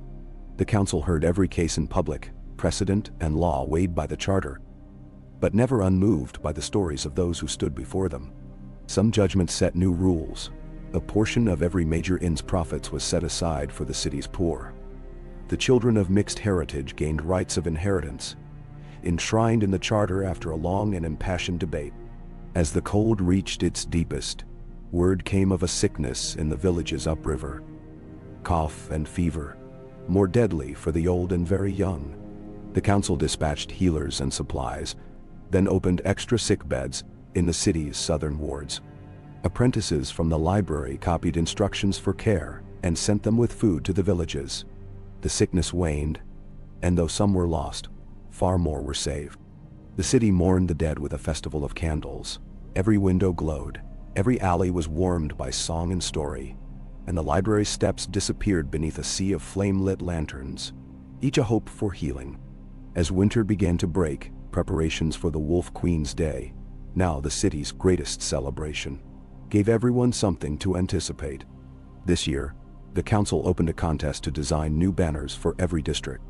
The council heard every case in public, precedent and law weighed by the charter, but never unmoved by the stories of those who stood before them. Some judgments set new rules. A portion of every major inn's profits was set aside for the city's poor. The children of mixed heritage gained rights of inheritance, enshrined in the charter after a long and impassioned debate. As the cold reached its deepest, word came of a sickness in the villages upriver. Cough and fever, more deadly for the old and very young. The council dispatched healers and supplies, then opened extra sick beds in the city's southern wards. Apprentices from the library copied instructions for care and sent them with food to the villages. The sickness waned, and though some were lost, far more were saved. The city mourned the dead with a festival of candles. Every window glowed, every alley was warmed by song and story, and the library steps disappeared beneath a sea of flame-lit lanterns, each a hope for healing. As winter began to break, preparations for the Wolf Queen's Day, now the city's greatest celebration, gave everyone something to anticipate. This year, the council opened a contest to design new banners for every district.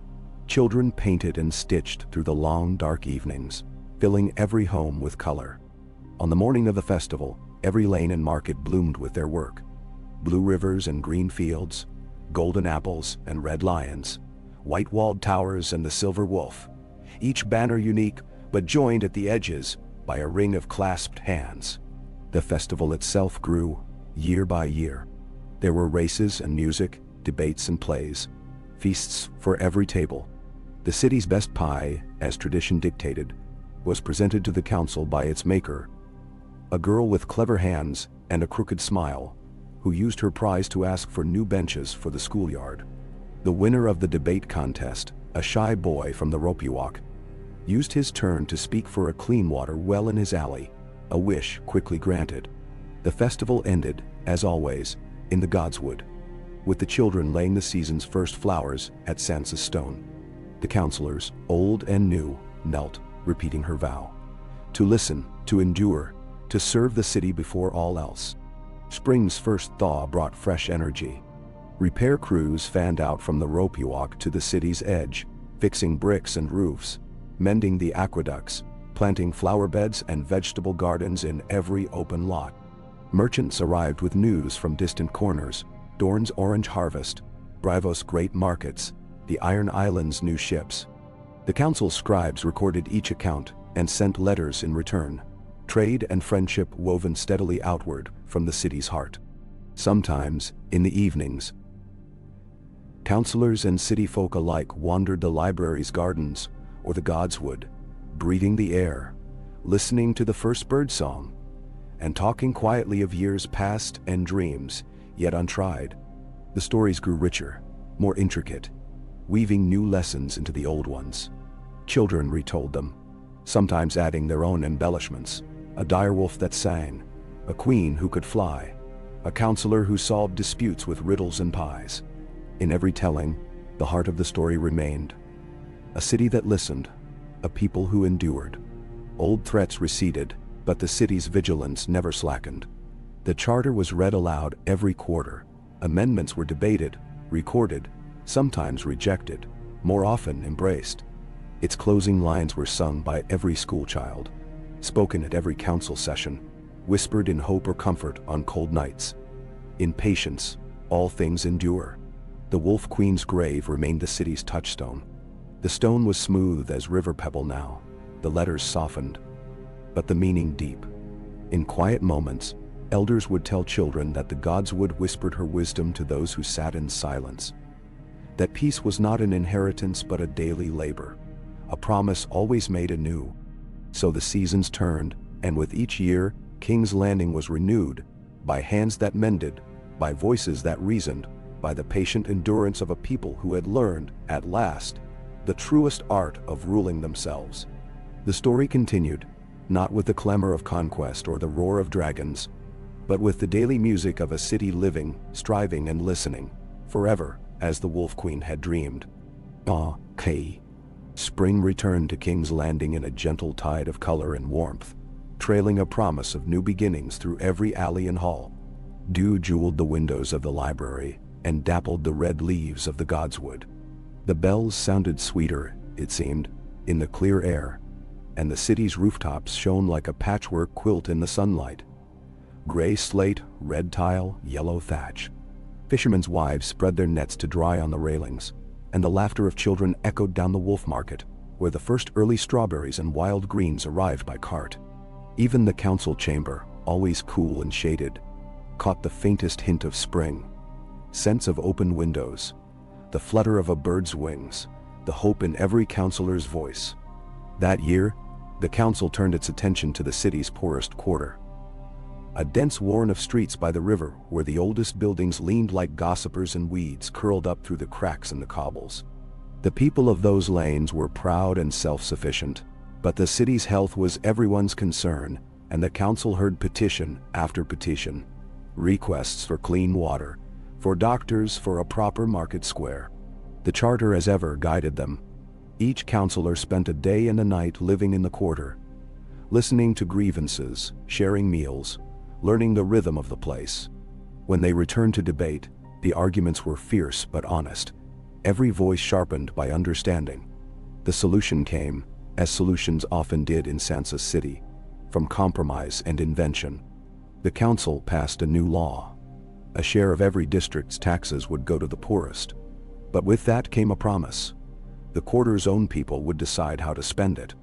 Children painted and stitched through the long, dark evenings, filling every home with color. On the morning of the festival, every lane and market bloomed with their work. Blue rivers and green fields, golden apples and red lions, white-walled towers and the silver wolf, each banner unique but joined at the edges by a ring of clasped hands. The festival itself grew, year by year. There were races and music, debates and plays, feasts for every table. The city's best pie, as tradition dictated, was presented to the council by its maker, a girl with clever hands and a crooked smile, who used her prize to ask for new benches for the schoolyard. The winner of the debate contest, a shy boy from the Ropiwalk, used his turn to speak for a clean water well in his alley, a wish quickly granted. The festival ended, as always, in the Godswood, with the children laying the season's first flowers at Sansa's stone. The counselors, old and new, knelt, repeating her vow. To listen, to endure, to serve the city before all else. Spring's first thaw brought fresh energy. Repair crews fanned out from the rope walk to the city's edge, fixing bricks and roofs, mending the aqueducts, planting flower beds and vegetable gardens in every open lot. Merchants arrived with news from distant corners, Dorne's orange harvest, Braavos' great markets, the Iron Islands' new ships. The council's scribes recorded each account and sent letters in return, trade and friendship woven steadily outward from the city's heart. Sometimes, in the evenings, councilors and city folk alike wandered the library's gardens or the Godswood, breathing the air, listening to the first birdsong, and talking quietly of years past and dreams yet untried. The stories grew richer, more intricate, weaving new lessons into the old ones. Children retold them, sometimes adding their own embellishments. A direwolf that sang, a queen who could fly, a counselor who solved disputes with riddles and pies. In every telling, the heart of the story remained. A city that listened, a people who endured. Old threats receded, but the city's vigilance never slackened. The charter was read aloud every quarter. Amendments were debated, recorded, sometimes rejected, more often embraced. Its closing lines were sung by every schoolchild, spoken at every council session, whispered in hope or comfort on cold nights. In patience, all things endure. The Wolf Queen's grave remained the city's touchstone. The stone was smooth as river pebble now, the letters softened, but the meaning deep. In quiet moments, elders would tell children that the Godswood whispered her wisdom to those who sat in silence. That peace was not an inheritance but a daily labor, a promise always made anew. So the seasons turned, and with each year, King's Landing was renewed, by hands that mended, by voices that reasoned, by the patient endurance of a people who had learned, at last, the truest art of ruling themselves. The story continued, not with the clamor of conquest or the roar of dragons, but with the daily music of a city living, striving and listening, forever, as the Wolf Queen had dreamed. Decay. Spring returned to King's Landing in a gentle tide of color and warmth, trailing a promise of new beginnings through every alley and hall. Dew jeweled the windows of the library and dappled the red leaves of the Godswood. The bells sounded sweeter, it seemed, in the clear air, and the city's rooftops shone like a patchwork quilt in the sunlight. Gray slate, red tile, yellow thatch. Fishermen's wives spread their nets to dry on the railings, and the laughter of children echoed down the Wolf Market, where the first early strawberries and wild greens arrived by cart. Even the council chamber, always cool and shaded, caught the faintest hint of spring. Scents of open windows, the flutter of a bird's wings, the hope in every counselor's voice. That year, the council turned its attention to the city's poorest quarter. A dense warren of streets by the river where the oldest buildings leaned like gossipers and weeds curled up through the cracks in the cobbles. The people of those lanes were proud and self-sufficient, but the city's health was everyone's concern, and the council heard petition after petition. Requests for clean water, for doctors, for a proper market square. The charter as ever guided them. Each counselor spent a day and a night living in the quarter, listening to grievances, sharing meals, learning the rhythm of the place. When they returned to debate, the arguments were fierce but honest, every voice sharpened by understanding. The solution came, as solutions often did in Sansa's city, from compromise and invention. The council passed a new law. A share of every district's taxes would go to the poorest. But with that came a promise. The quarter's own people would decide how to spend it.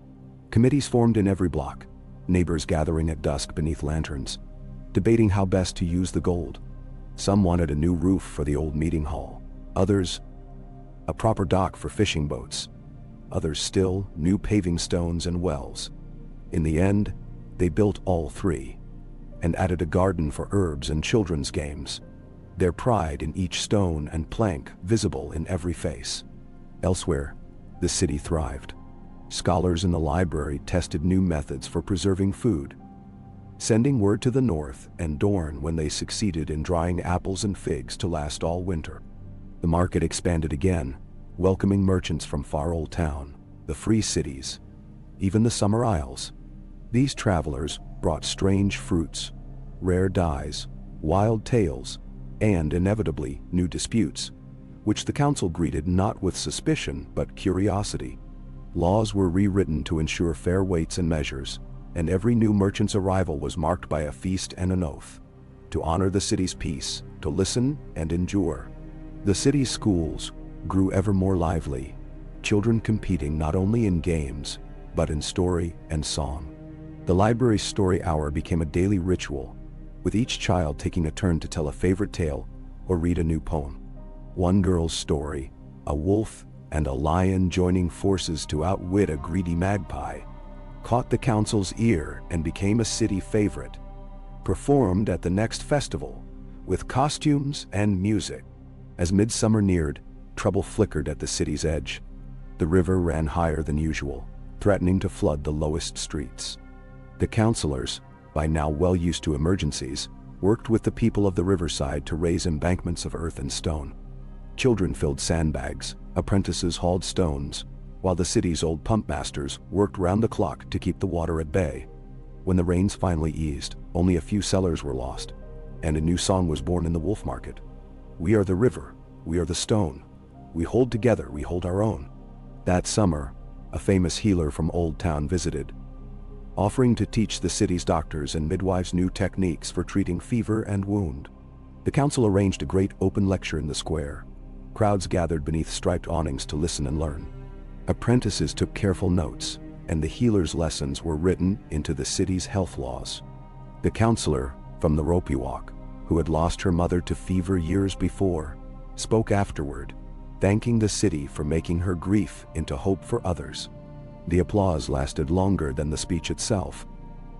Committees formed in every block, neighbors gathering at dusk beneath lanterns, debating how best to use the gold. Some wanted a new roof for the old meeting hall. Others, a proper dock for fishing boats. Others still, new paving stones and wells. In the end, they built all three, and added a garden for herbs and children's games, their pride in each stone and plank visible in every face. Elsewhere, the city thrived. Scholars in the library tested new methods for preserving food, sending word to the north and Dorne when they succeeded in drying apples and figs to last all winter. The market expanded again, welcoming merchants from far old town, the free cities, even the summer isles. These travelers brought strange fruits, rare dyes, wild tales, and inevitably new disputes, which the council greeted not with suspicion but curiosity. Laws were rewritten to ensure fair weights and measures, and every new merchant's arrival was marked by a feast and an oath. To honor the city's peace, to listen and endure. The city's schools grew ever more lively, children competing not only in games, but in story and song. The library's story hour became a daily ritual, with each child taking a turn to tell a favorite tale or read a new poem. One girl's story, a wolf and a lion joining forces to outwit a greedy magpie, caught the council's ear and became a city favorite, performed at the next festival, with costumes and music. As midsummer neared, trouble flickered at the city's edge. The river ran higher than usual, threatening to flood the lowest streets. The councilors, by now well used to emergencies, worked with the people of the riverside to raise embankments of earth and stone. Children filled sandbags, apprentices hauled stones, while the city's old pump masters worked round the clock to keep the water at bay. When the rains finally eased, only a few cellars were lost, and a new song was born in the wolf market. We are the river, we are the stone. We hold together, we hold our own. That summer, a famous healer from Old Town visited, offering to teach the city's doctors and midwives new techniques for treating fever and wound. The council arranged a great open lecture in the square. Crowds gathered beneath striped awnings to listen and learn. Apprentices took careful notes, and the healer's lessons were written into the city's health laws. The counselor from the Ropey Walk, who had lost her mother to fever years before, spoke afterward, thanking the city for making her grief into hope for others. The applause lasted longer than the speech itself.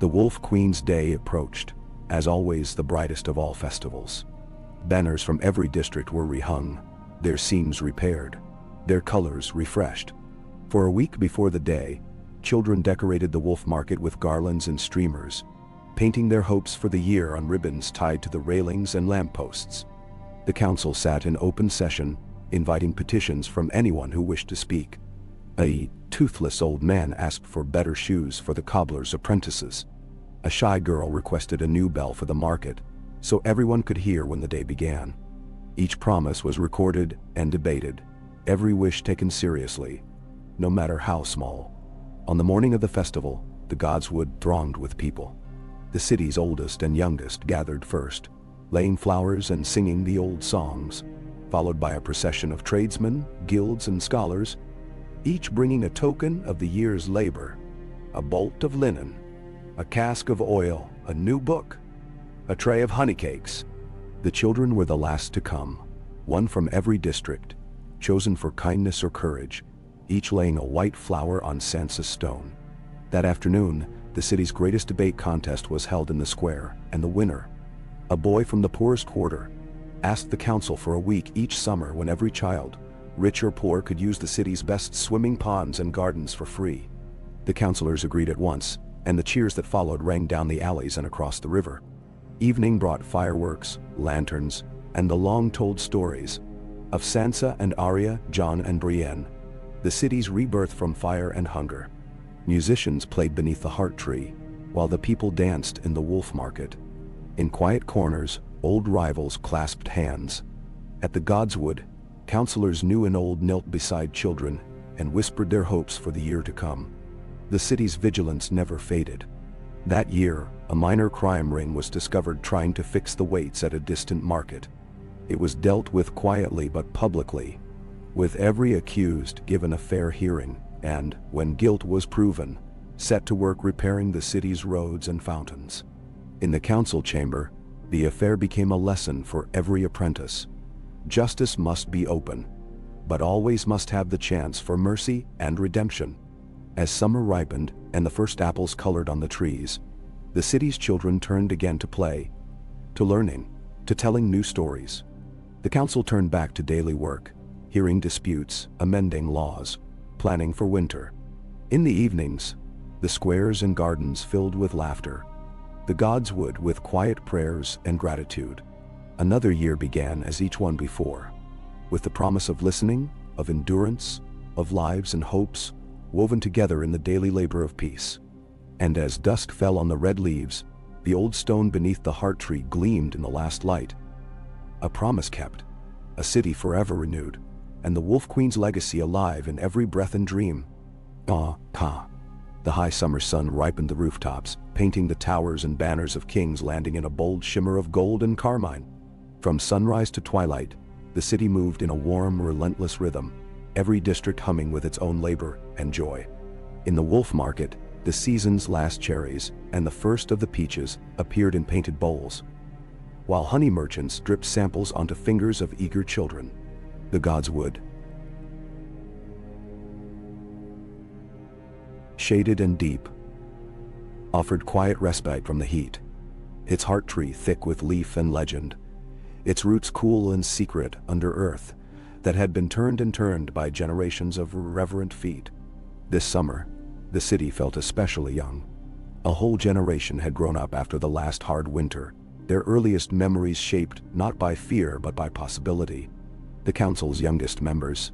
The Wolf Queen's Day approached, as always the brightest of all festivals. Banners from every district were rehung, their seams repaired, their colors refreshed. For a week before the day, children decorated the wolf market with garlands and streamers, painting their hopes for the year on ribbons tied to the railings and lampposts. The council sat in open session, inviting petitions from anyone who wished to speak. A toothless old man asked for better shoes for the cobbler's apprentices. A shy girl requested a new bell for the market, so everyone could hear when the day began. Each promise was recorded and debated, every wish taken seriously, no matter how small. On the morning of the festival, the Godswood thronged with people. The city's oldest and youngest gathered first, laying flowers and singing the old songs, followed by a procession of tradesmen, guilds, and scholars, each bringing a token of the year's labor: a bolt of linen, a cask of oil, a new book, a tray of honeycakes. The children were the last to come, one from every district, chosen for kindness or courage, each laying a white flower on Sansa's stone. That afternoon, the city's greatest debate contest was held in the square, and the winner, a boy from the poorest quarter, asked the council for a week each summer when every child, rich or poor, could use the city's best swimming ponds and gardens for free. The councilors agreed at once, and the cheers that followed rang down the alleys and across the river. Evening brought fireworks, lanterns, and the long-told stories of Sansa and Arya, Jon and Brienne, the city's rebirth from fire and hunger. Musicians played beneath the heart tree, while the people danced in the wolf market. In quiet corners, old rivals clasped hands. At the Godswood, counselors new and old knelt beside children and whispered their hopes for the year to come. The city's vigilance never faded. That year, a minor crime ring was discovered trying to fix the weights at a distant market. It was dealt with quietly but publicly, with every accused given a fair hearing, and, when guilt was proven, set to work repairing the city's roads and fountains. In the council chamber, the affair became a lesson for every apprentice. Justice must be open, but always must have the chance for mercy and redemption. As summer ripened and the first apples colored on the trees, the city's children turned again to play, to learning, to telling new stories. The council turned back to daily work, hearing disputes, amending laws, planning for winter. In the evenings, the squares and gardens filled with laughter. The gods would with quiet prayers and gratitude. Another year began as each one before, with the promise of listening, of endurance, of lives and hopes, woven together in the daily labor of peace. And as dusk fell on the red leaves, the old stone beneath the heart tree gleamed in the last light. A promise kept, a city forever renewed, and the Wolf Queen's legacy alive in every breath and dream. The high summer sun ripened the rooftops, painting the towers and banners of King's Landing in a bold shimmer of gold and carmine. From sunrise to twilight, the city moved in a warm, relentless rhythm, every district humming with its own labor and joy. In the Wolf Market, the season's last cherries and the first of the peaches appeared in painted bowls, while honey merchants dripped samples onto fingers of eager children. The gods would, shaded and deep, offered quiet respite from the heat, its heart tree thick with leaf and legend, its roots cool and secret under earth that had been turned and turned by generations of reverent feet. This summer, the city felt especially young. A whole generation had grown up after the last hard winter, their earliest memories shaped not by fear but by possibility. The council's youngest members,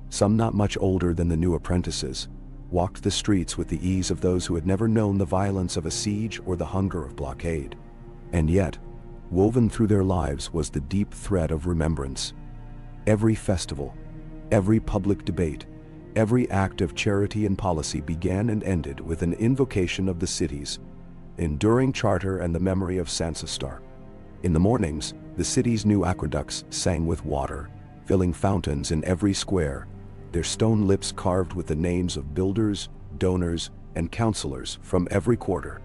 some not much older than the new apprentices, walked the streets with the ease of those who had never known the violence of a siege or the hunger of blockade. And yet, woven through their lives was the deep thread of remembrance. Every festival, every public debate, every act of charity and policy began and ended with an invocation of the city's enduring charter and the memory of Sansa Stark. In the mornings, the city's new aqueducts sang with water, filling fountains in every square, their stone lips carved with the names of builders, donors, and counselors from every quarter.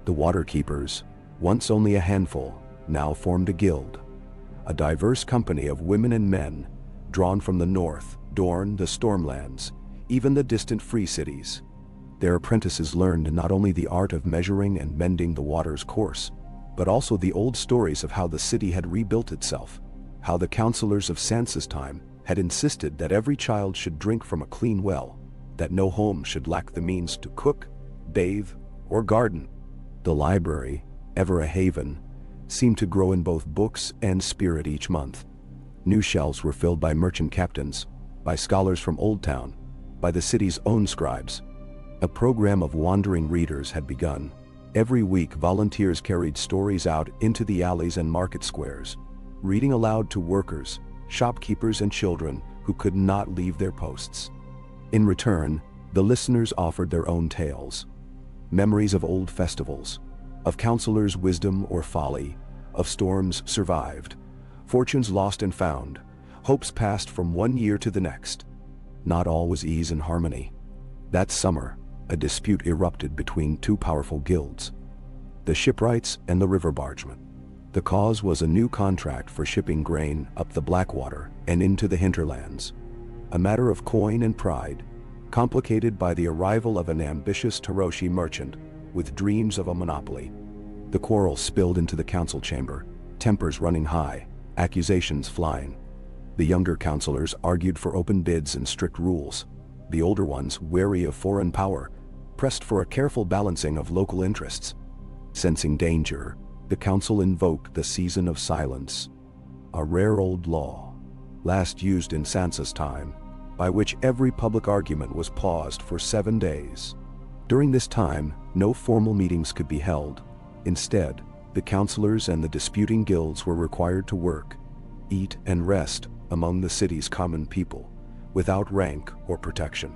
The water keepers, once only a handful, now formed a guild, a diverse company of women and men, drawn from the north, Dorne, the Stormlands, even the distant free cities. Their apprentices learned not only the art of measuring and mending the water's course, but also the old stories of how the city had rebuilt itself, how the counselors of Sansa's time had insisted that every child should drink from a clean well, that no home should lack the means to cook, bathe, or garden. The library, ever a haven, seemed to grow in both books and spirit each month. New shelves were filled by merchant captains, by scholars from Old Town, by the city's own scribes. A program of wandering readers had begun. Every week volunteers carried stories out into the alleys and market squares, reading aloud to workers, shopkeepers and children who could not leave their posts. In return, the listeners offered their own tales, memories of old festivals, of counselors' wisdom or folly, of storms survived, fortunes lost and found, hopes passed from one year to the next. Not all was ease and harmony. That summer, a dispute erupted between two powerful guilds, the shipwrights and the river bargemen. The cause was a new contract for shipping grain up the Blackwater and into the hinterlands, a matter of coin and pride, complicated by the arrival of an ambitious Tyroshi merchant with dreams of a monopoly. The quarrel spilled into the council chamber, tempers running high, accusations flying. The younger councilors argued for open bids and strict rules. The older ones, wary of foreign power, pressed for a careful balancing of local interests. Sensing danger, the council invoked the season of silence, a rare old law, last used in Sansa's time, by which every public argument was paused for 7 days. During this time, no formal meetings could be held. Instead, the councilors and the disputing guilds were required to work, eat and rest among the city's common people, without rank or protection.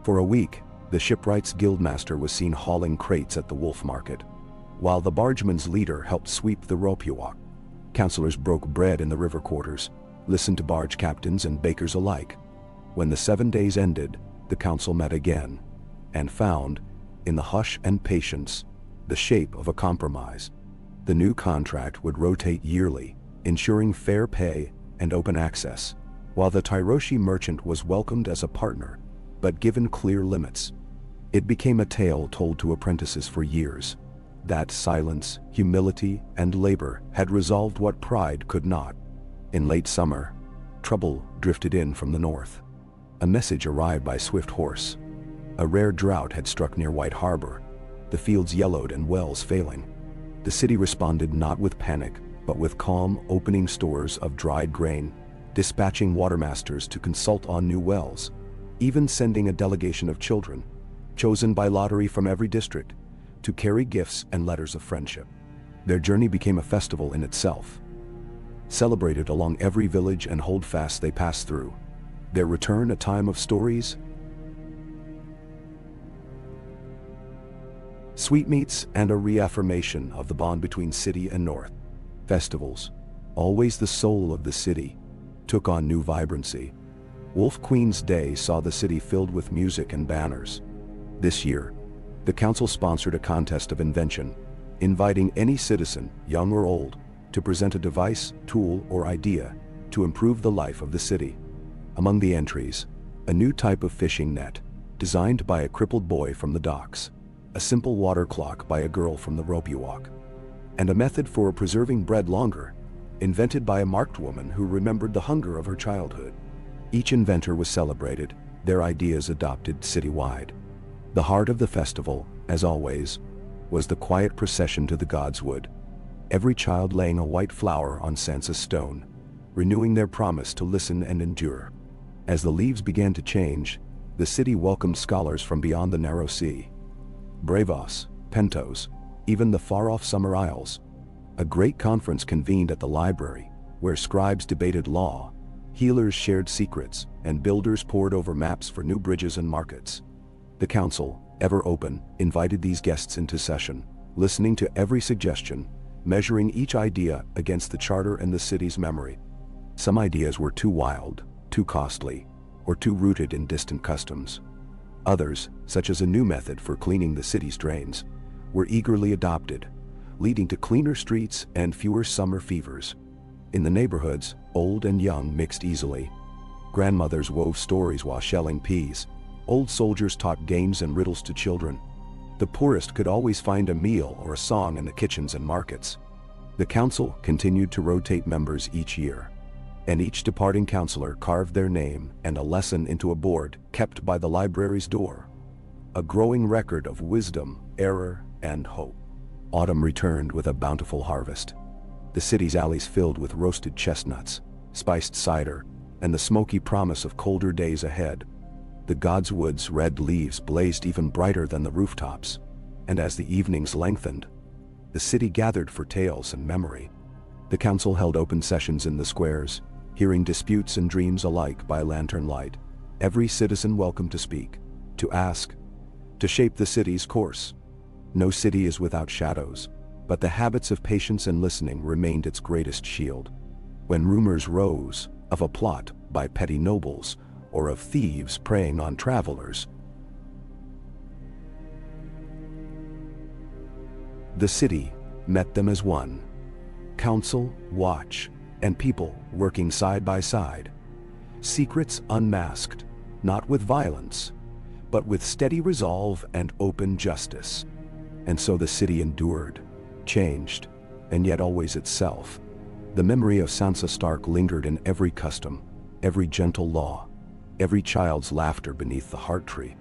For a week, the shipwright's guildmaster was seen hauling crates at the Wolf Market, while the bargeman's leader helped sweep the ropewalk. Councilors broke bread in the river quarters, listened to barge captains and bakers alike. When the 7 days ended, the council met again, and found, in the hush and patience, the shape of a compromise. The new contract would rotate yearly, ensuring fair pay and open access, while the Tyroshi merchant was welcomed as a partner, but given clear limits. It became a tale told to apprentices for years, that silence, humility, and labor had resolved what pride could not. In late summer, trouble drifted in from the north. A message arrived by swift horse. A rare drought had struck near White Harbor, the fields yellowed and wells failing. The city responded not with panic, but with calm, opening stores of dried grain, dispatching watermasters to consult on new wells, even sending a delegation of children, chosen by lottery from every district, to carry gifts and letters of friendship. Their journey became a festival in itself, celebrated along every village and holdfast they passed through. Their return a time of stories, sweetmeats, and a reaffirmation of the bond between city and north. Festivals, always the soul of the city, took on new vibrancy. Wolf Queen's Day saw the city filled with music and banners. This year, the council sponsored a contest of invention, inviting any citizen, young or old, to present a device, tool, or idea to improve the life of the city. Among the entries, a new type of fishing net, designed by a crippled boy from the docks, a simple water clock by a girl from the rope you walk, and a method for preserving bread longer, invented by a marked woman who remembered the hunger of her childhood. Each inventor was celebrated, their ideas adopted citywide. The heart of the festival, as always, was the quiet procession to the God's Wood, every child laying a white flower on Sansa's stone, renewing their promise to listen and endure. As the leaves began to change, the city welcomed scholars from beyond the narrow sea. Bravos, Pentos, even the far-off Summer Isles. A great conference convened at the library, where scribes debated law, healers shared secrets, and builders pored over maps for new bridges and markets. The council, ever open, invited these guests into session, listening to every suggestion, measuring each idea against the charter and the city's memory. Some ideas were too wild, too costly, or too rooted in distant customs. Others, such as a new method for cleaning the city's drains, were eagerly adopted, leading to cleaner streets and fewer summer fevers. In the neighborhoods, old and young mixed easily. Grandmothers wove stories while shelling peas. Old soldiers taught games and riddles to children. The poorest could always find a meal or a song in the kitchens and markets. The council continued to rotate members each year, and each departing counselor carved their name and a lesson into a board kept by the library's door. A growing record of wisdom, error, and hope. Autumn returned with a bountiful harvest. The city's alleys filled with roasted chestnuts, spiced cider, and the smoky promise of colder days ahead. The God's Wood's red leaves blazed even brighter than the rooftops, and as the evenings lengthened, the city gathered for tales and memory. The council held open sessions in the squares, hearing disputes and dreams alike by lantern light. Every citizen welcome to speak, to ask, to shape the city's course. No city is without shadows, but the habits of patience and listening remained its greatest shield. When rumors rose of a plot by petty nobles or of thieves preying on travelers, the city met them as one. Council, watch, and people working side by side. Secrets unmasked, not with violence, but with steady resolve and open justice. And so the city endured, changed, and yet always itself. The memory of Sansa Stark lingered in every custom, every gentle law, every child's laughter beneath the heart tree.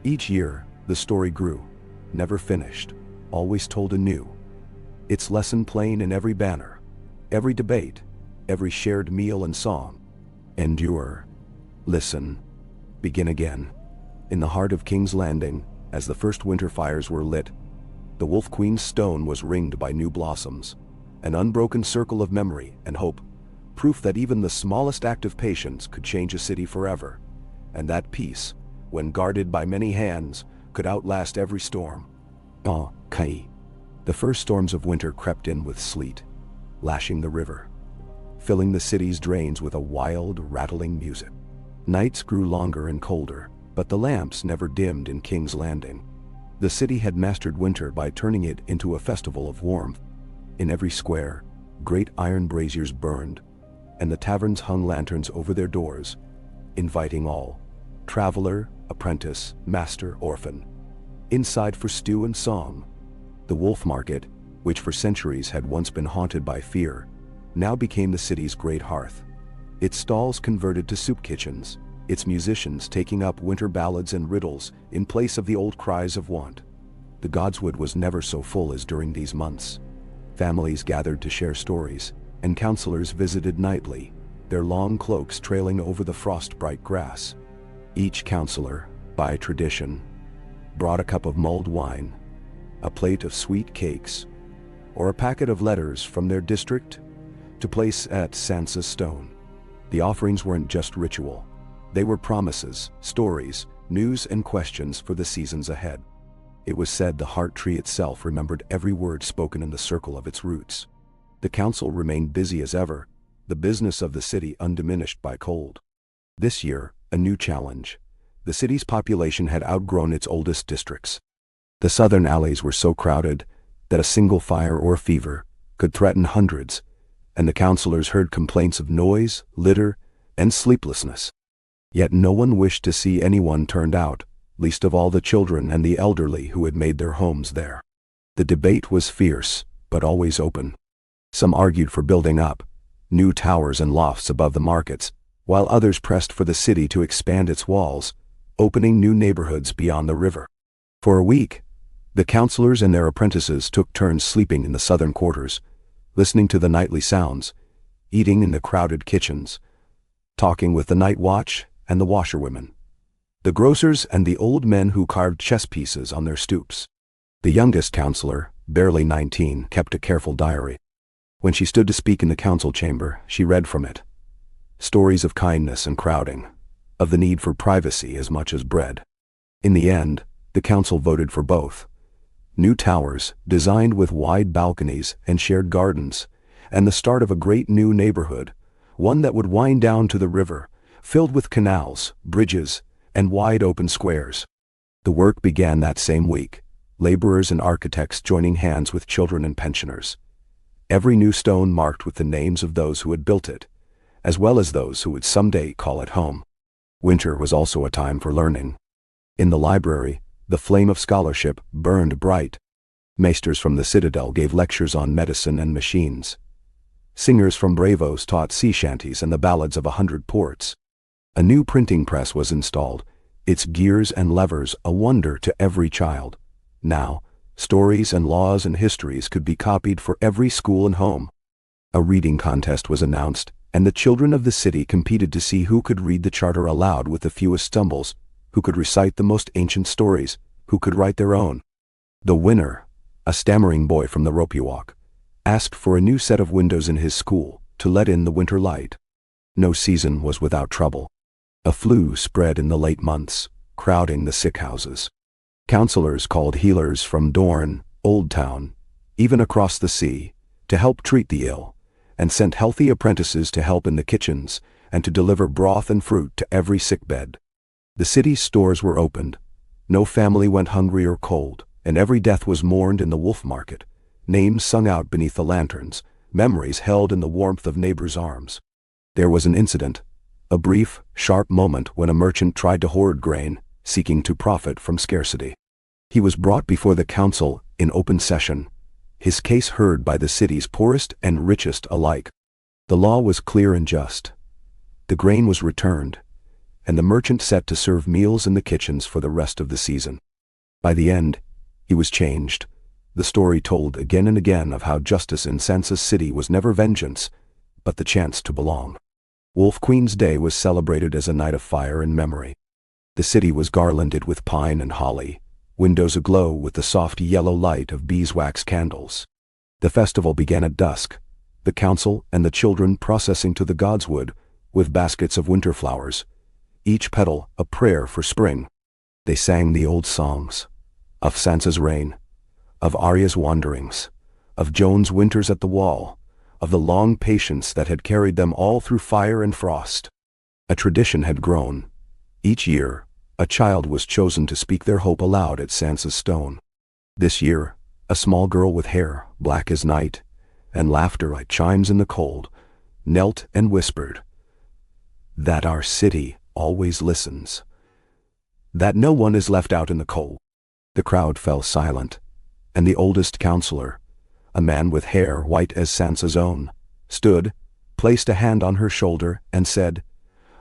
Each year, the story grew, never finished, always told anew. Its lesson plain in every banner, every debate, every shared meal and song. Endure. Listen. Begin again. In the heart of King's Landing, as the first winter fires were lit, the Wolf Queen's stone was ringed by new blossoms, an unbroken circle of memory and hope, proof that even the smallest act of patience could change a city forever, and that peace, when guarded by many hands, could outlast every storm. Kai. The first storms of winter crept in with sleet, lashing the river, filling the city's drains with a wild, rattling music. Nights grew longer and colder, but the lamps never dimmed in King's Landing. The city had mastered winter by turning it into a festival of warmth. In every square, great iron braziers burned, and the taverns hung lanterns over their doors, inviting all, traveler, apprentice, master, orphan, inside for stew and song. The Wolf Market, which for centuries had once been haunted by fear, now became the city's great hearth. Its stalls converted to soup kitchens, its musicians taking up winter ballads and riddles in place of the old cries of want. The Godswood was never so full as during these months. Families gathered to share stories, and counselors visited nightly, their long cloaks trailing over the frost-bright grass. Each counselor, by tradition, brought a cup of mulled wine, a plate of sweet cakes, or a packet of letters from their district to place at Sansa's stone. The offerings weren't just ritual. They were promises, stories, news and questions for the seasons ahead. It was said the heart tree itself remembered every word spoken in the circle of its roots. The council remained busy as ever, the business of the city undiminished by cold. This year, a new challenge. The city's population had outgrown its oldest districts. The southern alleys were so crowded that a single fire or fever could threaten hundreds, and the councilors heard complaints of noise, litter, and sleeplessness. Yet no one wished to see anyone turned out, least of all the children and the elderly who had made their homes there. The debate was fierce, but always open. Some argued for building up new towers and lofts above the markets, while others pressed for the city to expand its walls, opening new neighborhoods beyond the river. For a week, the counselors and their apprentices took turns sleeping in the southern quarters, listening to the nightly sounds, eating in the crowded kitchens, talking with the night watch and the washerwomen, the grocers and the old men who carved chess pieces on their stoops. The youngest counselor, barely 19, kept a careful diary. When she stood to speak in the council chamber, she read from it stories of kindness and crowding, of the need for privacy as much as bread. In the end, the council voted for both. New towers, designed with wide balconies and shared gardens, and the start of a great new neighborhood, one that would wind down to the river, filled with canals, bridges, and wide open squares. The work began that same week, laborers and architects joining hands with children and pensioners. Every new stone marked with the names of those who had built it, as well as those who would someday call it home. Winter was also a time for learning. In the library, the flame of scholarship burned bright. Maesters from the citadel gave lectures on medicine and machines. Singers from Bravos taught sea shanties and the ballads of 100 ports. A new printing press was installed, its gears and levers a wonder to every child. Now, stories and laws and histories could be copied for every school and home. A reading contest was announced, and the children of the city competed to see who could read the charter aloud with the fewest stumbles, who could recite the most ancient stories, who could write their own. The winner, a stammering boy from the Ropiwalk, asked for a new set of windows in his school to let in the winter light. No season was without trouble. A flu spread in the late months, crowding the sick houses. Counselors called healers from Dorne, Old Town, even across the sea, to help treat the ill, and sent healthy apprentices to help in the kitchens and to deliver broth and fruit to every sickbed. The city's stores were opened. No family went hungry or cold, and every death was mourned in the wolf market, names sung out beneath the lanterns, memories held in the warmth of neighbors' arms. There was an incident, a brief, sharp moment when a merchant tried to hoard grain, seeking to profit from scarcity. He was brought before the council in open session, his case heard by the city's poorest and richest alike. The law was clear and just. The grain was returned, and the merchant set to serve meals in the kitchens for the rest of the season. By the end, he was changed. The story told again and again of how justice in Sansa's city was never vengeance, but the chance to belong. Wolf Queen's Day was celebrated as a night of fire and memory. The city was garlanded with pine and holly, windows aglow with the soft yellow light of beeswax candles. The festival began at dusk, the council and the children processing to the Godswood with baskets of winter flowers, each petal a prayer for spring. They sang the old songs, of Sansa's reign, of Arya's wanderings, of Joan's winters at the wall, of the long patience that had carried them all through fire and frost. A tradition had grown. Each year, a child was chosen to speak their hope aloud at Sansa's stone. This year, a small girl with hair black as night and laughter like chimes in the cold knelt and whispered, "That our city always listens. That no one is left out in the cold." The crowd fell silent, and the oldest counselor, a man with hair white as Sansa's own, stood, placed a hand on her shoulder, and said,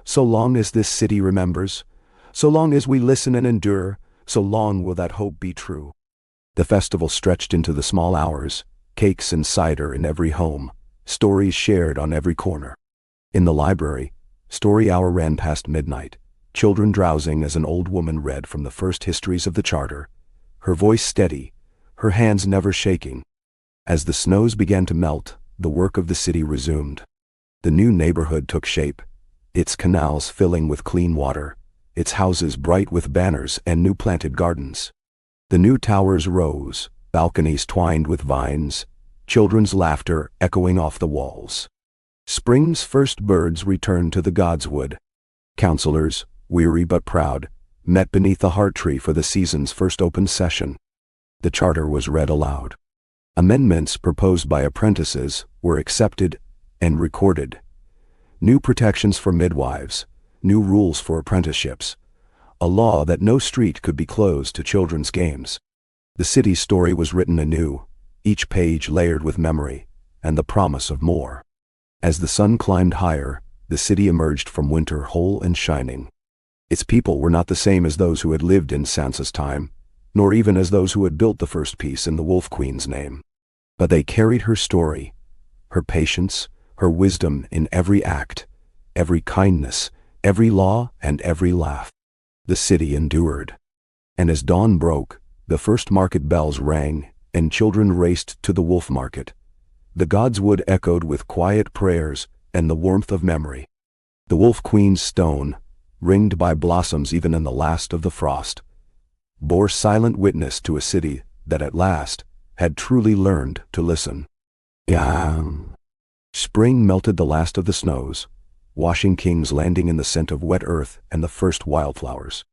So long as this city remembers, so long as we listen and endure, so long will that hope be true. The festival stretched into the small hours, cakes and cider in every home, stories shared on every corner. In the library, story hour ran past midnight, children drowsing as an old woman read from the first histories of the Charter, her voice steady, her hands never shaking. As the snows began to melt, the work of the city resumed. The new neighborhood took shape, its canals filling with clean water, its houses bright with banners and new planted gardens. The new towers rose, balconies twined with vines, children's laughter echoing off the walls. Spring's first birds returned to the godswood. Councillors, weary but proud, met beneath the heart tree for the season's first open session. The charter was read aloud. Amendments proposed by apprentices were accepted and recorded. New protections for midwives, new rules for apprenticeships, a law that no street could be closed to children's games. The city's story was written anew, each page layered with memory and the promise of more. As the sun climbed higher, the city emerged from winter whole and shining. Its people were not the same as those who had lived in Sansa's time, nor even as those who had built the first piece in the Wolf Queen's name. But they carried her story, her patience, her wisdom in every act, every kindness, every law, and every laugh. The city endured. And as dawn broke, the first market bells rang, and children raced to the wolf market. The godswood echoed with quiet prayers and the warmth of memory. The Wolf Queen's stone, ringed by blossoms even in the last of the frost, bore silent witness to a city that at last had truly learned to listen. Spring melted the last of the snows, washing King's Landing in the scent of wet earth and the first wildflowers.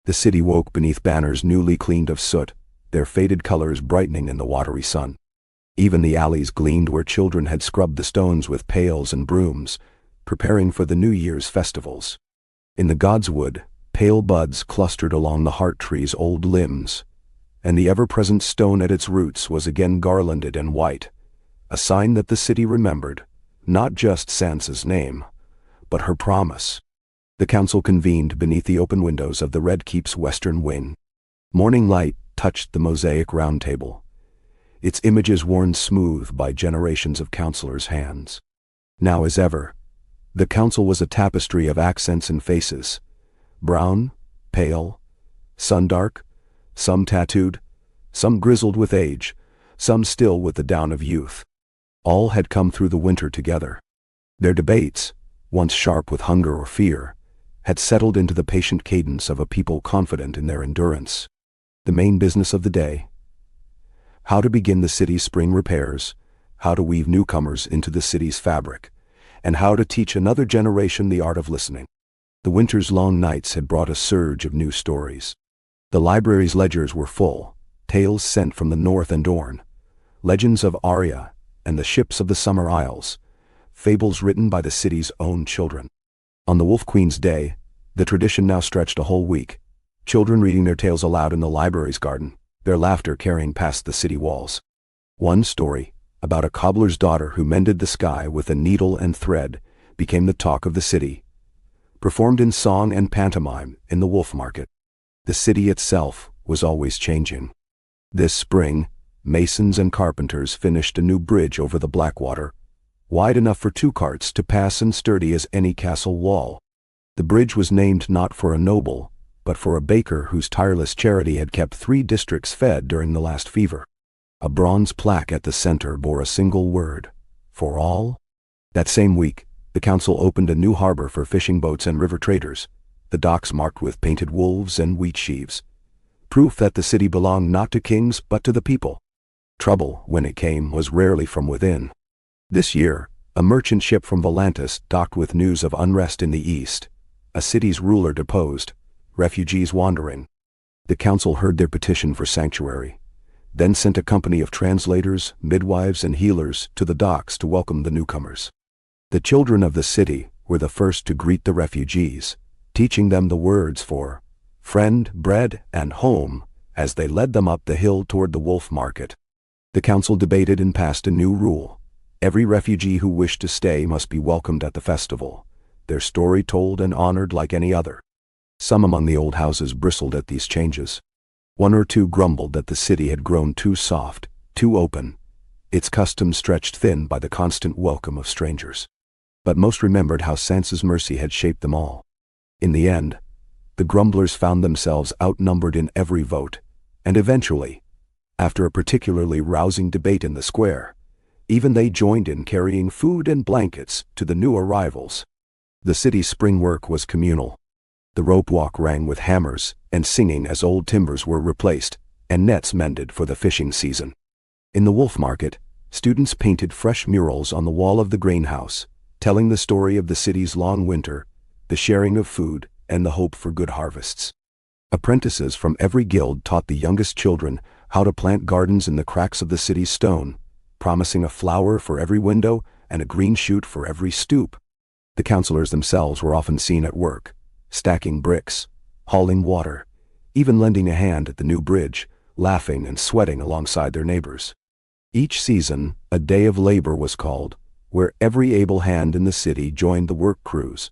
The city woke beneath banners newly cleaned of soot, their faded colors brightening in the watery sun. Even the alleys gleamed where children had scrubbed the stones with pails and brooms, preparing for the New Year's festivals. In the godswood, pale buds clustered along the heart tree's old limbs, and the ever-present stone at its roots was again garlanded in white, a sign that the city remembered, not just Sansa's name, but her promise. The council convened beneath the open windows of the Red Keep's western wing. Morning light touched the mosaic round table, its images worn smooth by generations of councillors' hands. Now as ever, the council was a tapestry of accents and faces, brown, pale, sun-dark, some tattooed, some grizzled with age, some still with the down of youth. All had come through the winter together. Their debates, once sharp with hunger or fear, had settled into the patient cadence of a people confident in their endurance. The main business of the day: how to begin the city's spring repairs, how to weave newcomers into the city's fabric, and how to teach another generation the art of listening. The winter's long nights had brought a surge of new stories. The library's ledgers were full, tales sent from the north and Dorne, legends of Arya and the ships of the Summer Isles, fables written by the city's own children. On the Wolf Queen's Day, the tradition now stretched a whole week, children reading their tales aloud in the library's garden, their laughter carrying past the city walls. One story, about a cobbler's daughter who mended the sky with a needle and thread, became the talk of the city, performed in song and pantomime in the Wolf Market. The city itself was always changing. This spring, masons and carpenters finished a new bridge over the Blackwater, wide enough for 2 carts to pass and sturdy as any castle wall. The bridge was named not for a noble, but for a baker whose tireless charity had kept 3 districts fed during the last fever. A bronze plaque at the center bore a single word: for all. That same week, the council opened a new harbor for fishing boats and river traders, the docks marked with painted wolves and wheat sheaves, proof that the city belonged not to kings but to the people. Trouble, when it came, was rarely from within. This year, a merchant ship from Volantis docked with news of unrest in the east, a city's ruler deposed, refugees wandering. The council heard their petition for sanctuary, then sent a company of translators, midwives, and healers to the docks to welcome the newcomers. The children of the city were the first to greet the refugees, teaching them the words for friend, bread, and home as they led them up the hill toward the Wolf Market. The council debated and passed a new rule: every refugee who wished to stay must be welcomed at the festival, their story told and honored like any other. Some among the old houses bristled at these changes. One or two grumbled that the city had grown too soft, too open, its customs stretched thin by the constant welcome of strangers. But most remembered how Sansa's mercy had shaped them all. In the end, the grumblers found themselves outnumbered in every vote, and eventually, after a particularly rousing debate in the square, even they joined in carrying food and blankets to the new arrivals. The city's spring work was communal. The rope walk rang with hammers and singing as old timbers were replaced and nets mended for the fishing season. In the wolf market, students painted fresh murals on the wall of the grain house, telling the story of the city's long winter, the sharing of food, and the hope for good harvests. Apprentices from every guild taught the youngest children how to plant gardens in the cracks of the city's stone, promising a flower for every window and a green shoot for every stoop. The counselors themselves were often seen at work, stacking bricks, hauling water, even lending a hand at the new bridge, laughing and sweating alongside their neighbors. Each season, a day of labor was called, where every able hand in the city joined the work crews,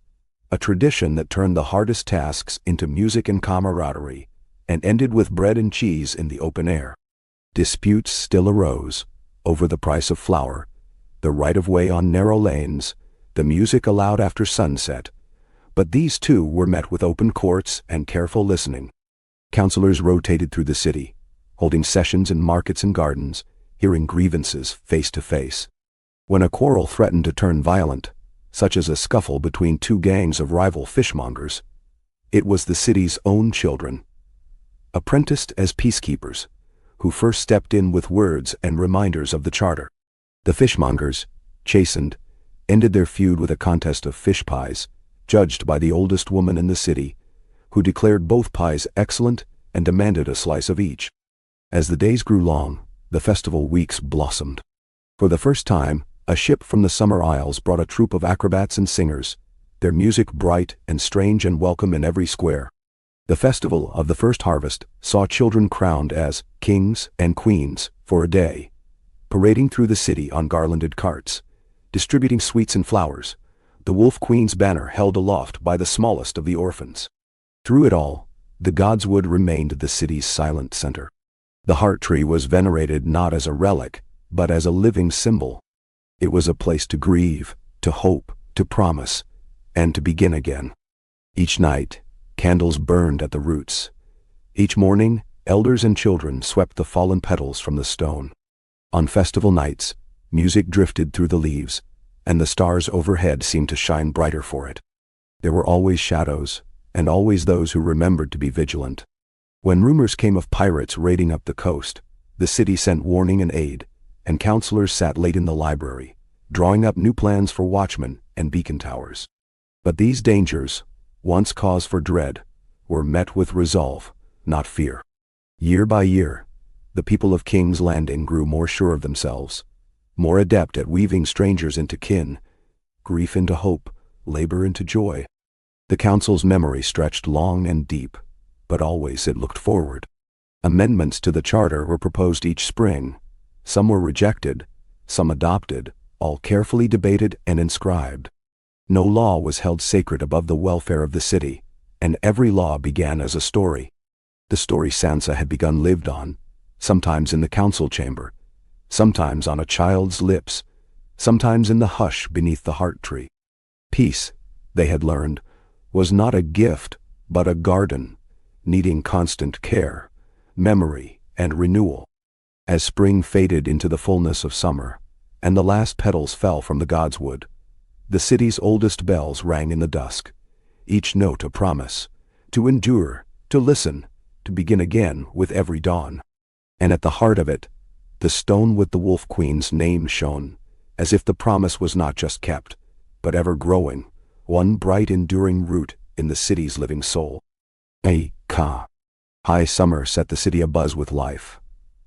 a tradition that turned the hardest tasks into music and camaraderie, and ended with bread and cheese in the open air. Disputes still arose over the price of flour, the right-of-way on narrow lanes, the music allowed after sunset, but these too were met with open courts and careful listening. Counselors rotated through the city, holding sessions in markets and gardens, hearing grievances face to face. When a quarrel threatened to turn violent, such as a scuffle between two gangs of rival fishmongers, it was the city's own children, apprenticed as peacekeepers, who first stepped in with words and reminders of the charter. The fishmongers, chastened, ended their feud with a contest of fish pies, judged by the oldest woman in the city, who declared both pies excellent and demanded a slice of each. As the days grew long, the festival weeks blossomed. For the first time, a ship from the Summer Isles brought a troupe of acrobats and singers, their music bright and strange and welcome in every square. The festival of the first harvest saw children crowned as kings and queens for a day, parading through the city on garlanded carts, distributing sweets and flowers, the Wolf Queen's banner held aloft by the smallest of the orphans. Through it all, the Godswood remained the city's silent center. The heart tree was venerated not as a relic, but as a living symbol. It was a place to grieve, to hope, to promise, and to begin again. Each night, candles burned at the roots. Each morning, elders and children swept the fallen petals from the stone. On festival nights, music drifted through the leaves, and the stars overhead seemed to shine brighter for it. There were always shadows, and always those who remembered to be vigilant. When rumors came of pirates raiding up the coast, the city sent warning and aid, and counselors sat late in the library, drawing up new plans for watchmen and beacon towers. But these dangers, once cause for dread, were met with resolve, not fear. Year by year, the people of King's Landing grew more sure of themselves, more adept at weaving strangers into kin, grief into hope, labor into joy. The council's memory stretched long and deep, but always it looked forward. Amendments to the charter were proposed each spring. Some were rejected, some adopted, all carefully debated and inscribed. No law was held sacred above the welfare of the city, and every law began as a story. The story Sansa had begun lived on, sometimes in the council chamber, sometimes on a child's lips, sometimes in the hush beneath the heart tree. Peace, they had learned, was not a gift, but a garden, needing constant care, memory, and renewal. As spring faded into the fullness of summer, and the last petals fell from the Godswood, the city's oldest bells rang in the dusk, each note a promise, to endure, to listen, to begin again with every dawn. And at the heart of it, the stone with the Wolf Queen's name shone, as if the promise was not just kept, but ever growing, one bright enduring root in the city's living soul. High summer set the city abuzz with life,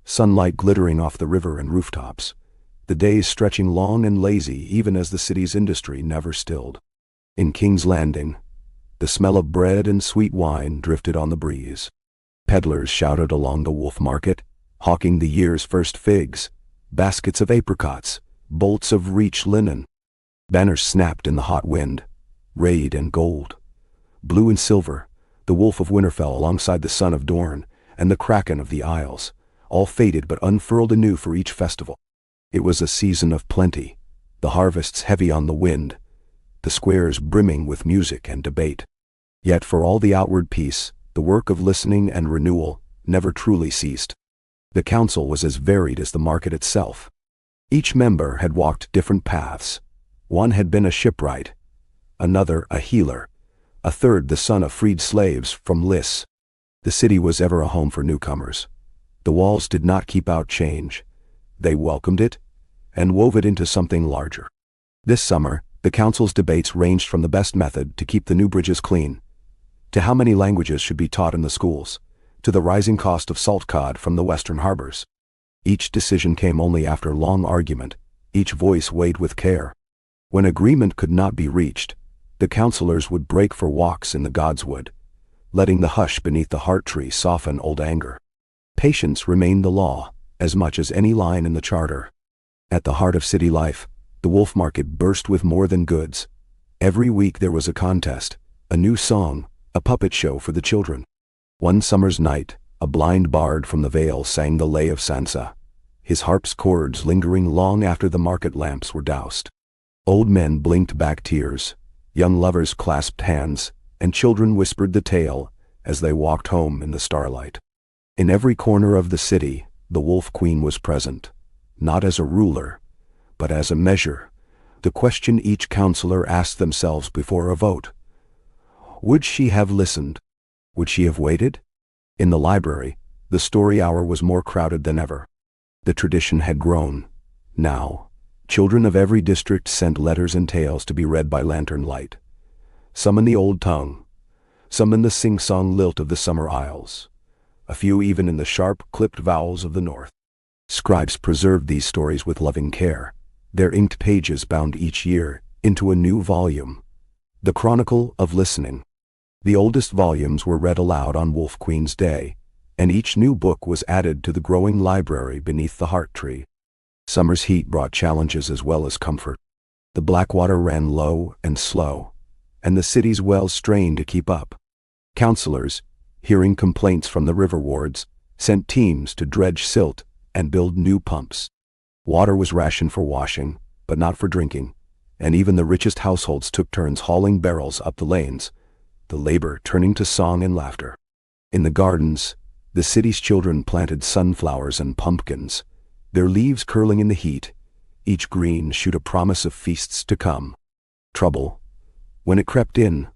sunlight glittering off the river and rooftops, the days stretching long and lazy even as the city's industry never stilled. In King's Landing, the smell of bread and sweet wine drifted on the breeze. Peddlers shouted along the wolf market, hawking the year's first figs, baskets of apricots, bolts of reach linen. Banners snapped in the hot wind, rayed in gold. Blue and silver, the Wolf of Winterfell alongside the Son of Dorne, and the Kraken of the Isles, all faded but unfurled anew for each festival. It was a season of plenty, the harvests heavy on the wind, the squares brimming with music and debate. Yet for all the outward peace, the work of listening and renewal never truly ceased. The council was as varied as the market itself. Each member had walked different paths. One had been a shipwright, another a healer, a third the son of freed slaves from Lys. The city was ever a home for newcomers. The walls did not keep out change. They welcomed it and wove it into something larger. This summer, the council's debates ranged from the best method to keep the new bridges clean, to how many languages should be taught in the schools, to the rising cost of salt cod from the western harbors. Each decision came only after long argument, each voice weighed with care. When agreement could not be reached, the councillors would break for walks in the godswood, letting the hush beneath the heart tree soften old anger. Patience remained the law, as much as any line in the charter. At the heart of city life, the wolf market burst with more than goods. Every week there was a contest, a new song, a puppet show for the children. One summer's night, a blind bard from the Vale sang the lay of Sansa, his harp's chords lingering long after the market lamps were doused. Old men blinked back tears, young lovers clasped hands, and children whispered the tale as they walked home in the starlight. In every corner of the city, the Wolf Queen was present, not as a ruler, but as a measure, the question each councillor asked themselves before a vote. Would she have listened? Would she have waited? In the library, the story hour was more crowded than ever. The tradition had grown. Now, children of every district sent letters and tales to be read by lantern light. Some in the old tongue, some in the sing-song lilt of the summer isles, a few even in the sharp, clipped vowels of the north. Scribes preserved these stories with loving care, their inked pages bound each year into a new volume, the Chronicle of Listening. The oldest volumes were read aloud on Wolf Queen's Day, and each new book was added to the growing library beneath the heart tree. Summer's heat brought challenges as well as comfort. The Blackwater ran low and slow, and the city's wells strained to keep up. Councillors, hearing complaints from the river wards, sent teams to dredge silt and build new pumps. Water was rationed for washing, but not for drinking, and even the richest households took turns hauling barrels up the lanes, the labor turning to song and laughter. In the gardens, the city's children planted sunflowers and pumpkins, their leaves curling in the heat, each green shoot a promise of feasts to come. Trouble, when it crept in,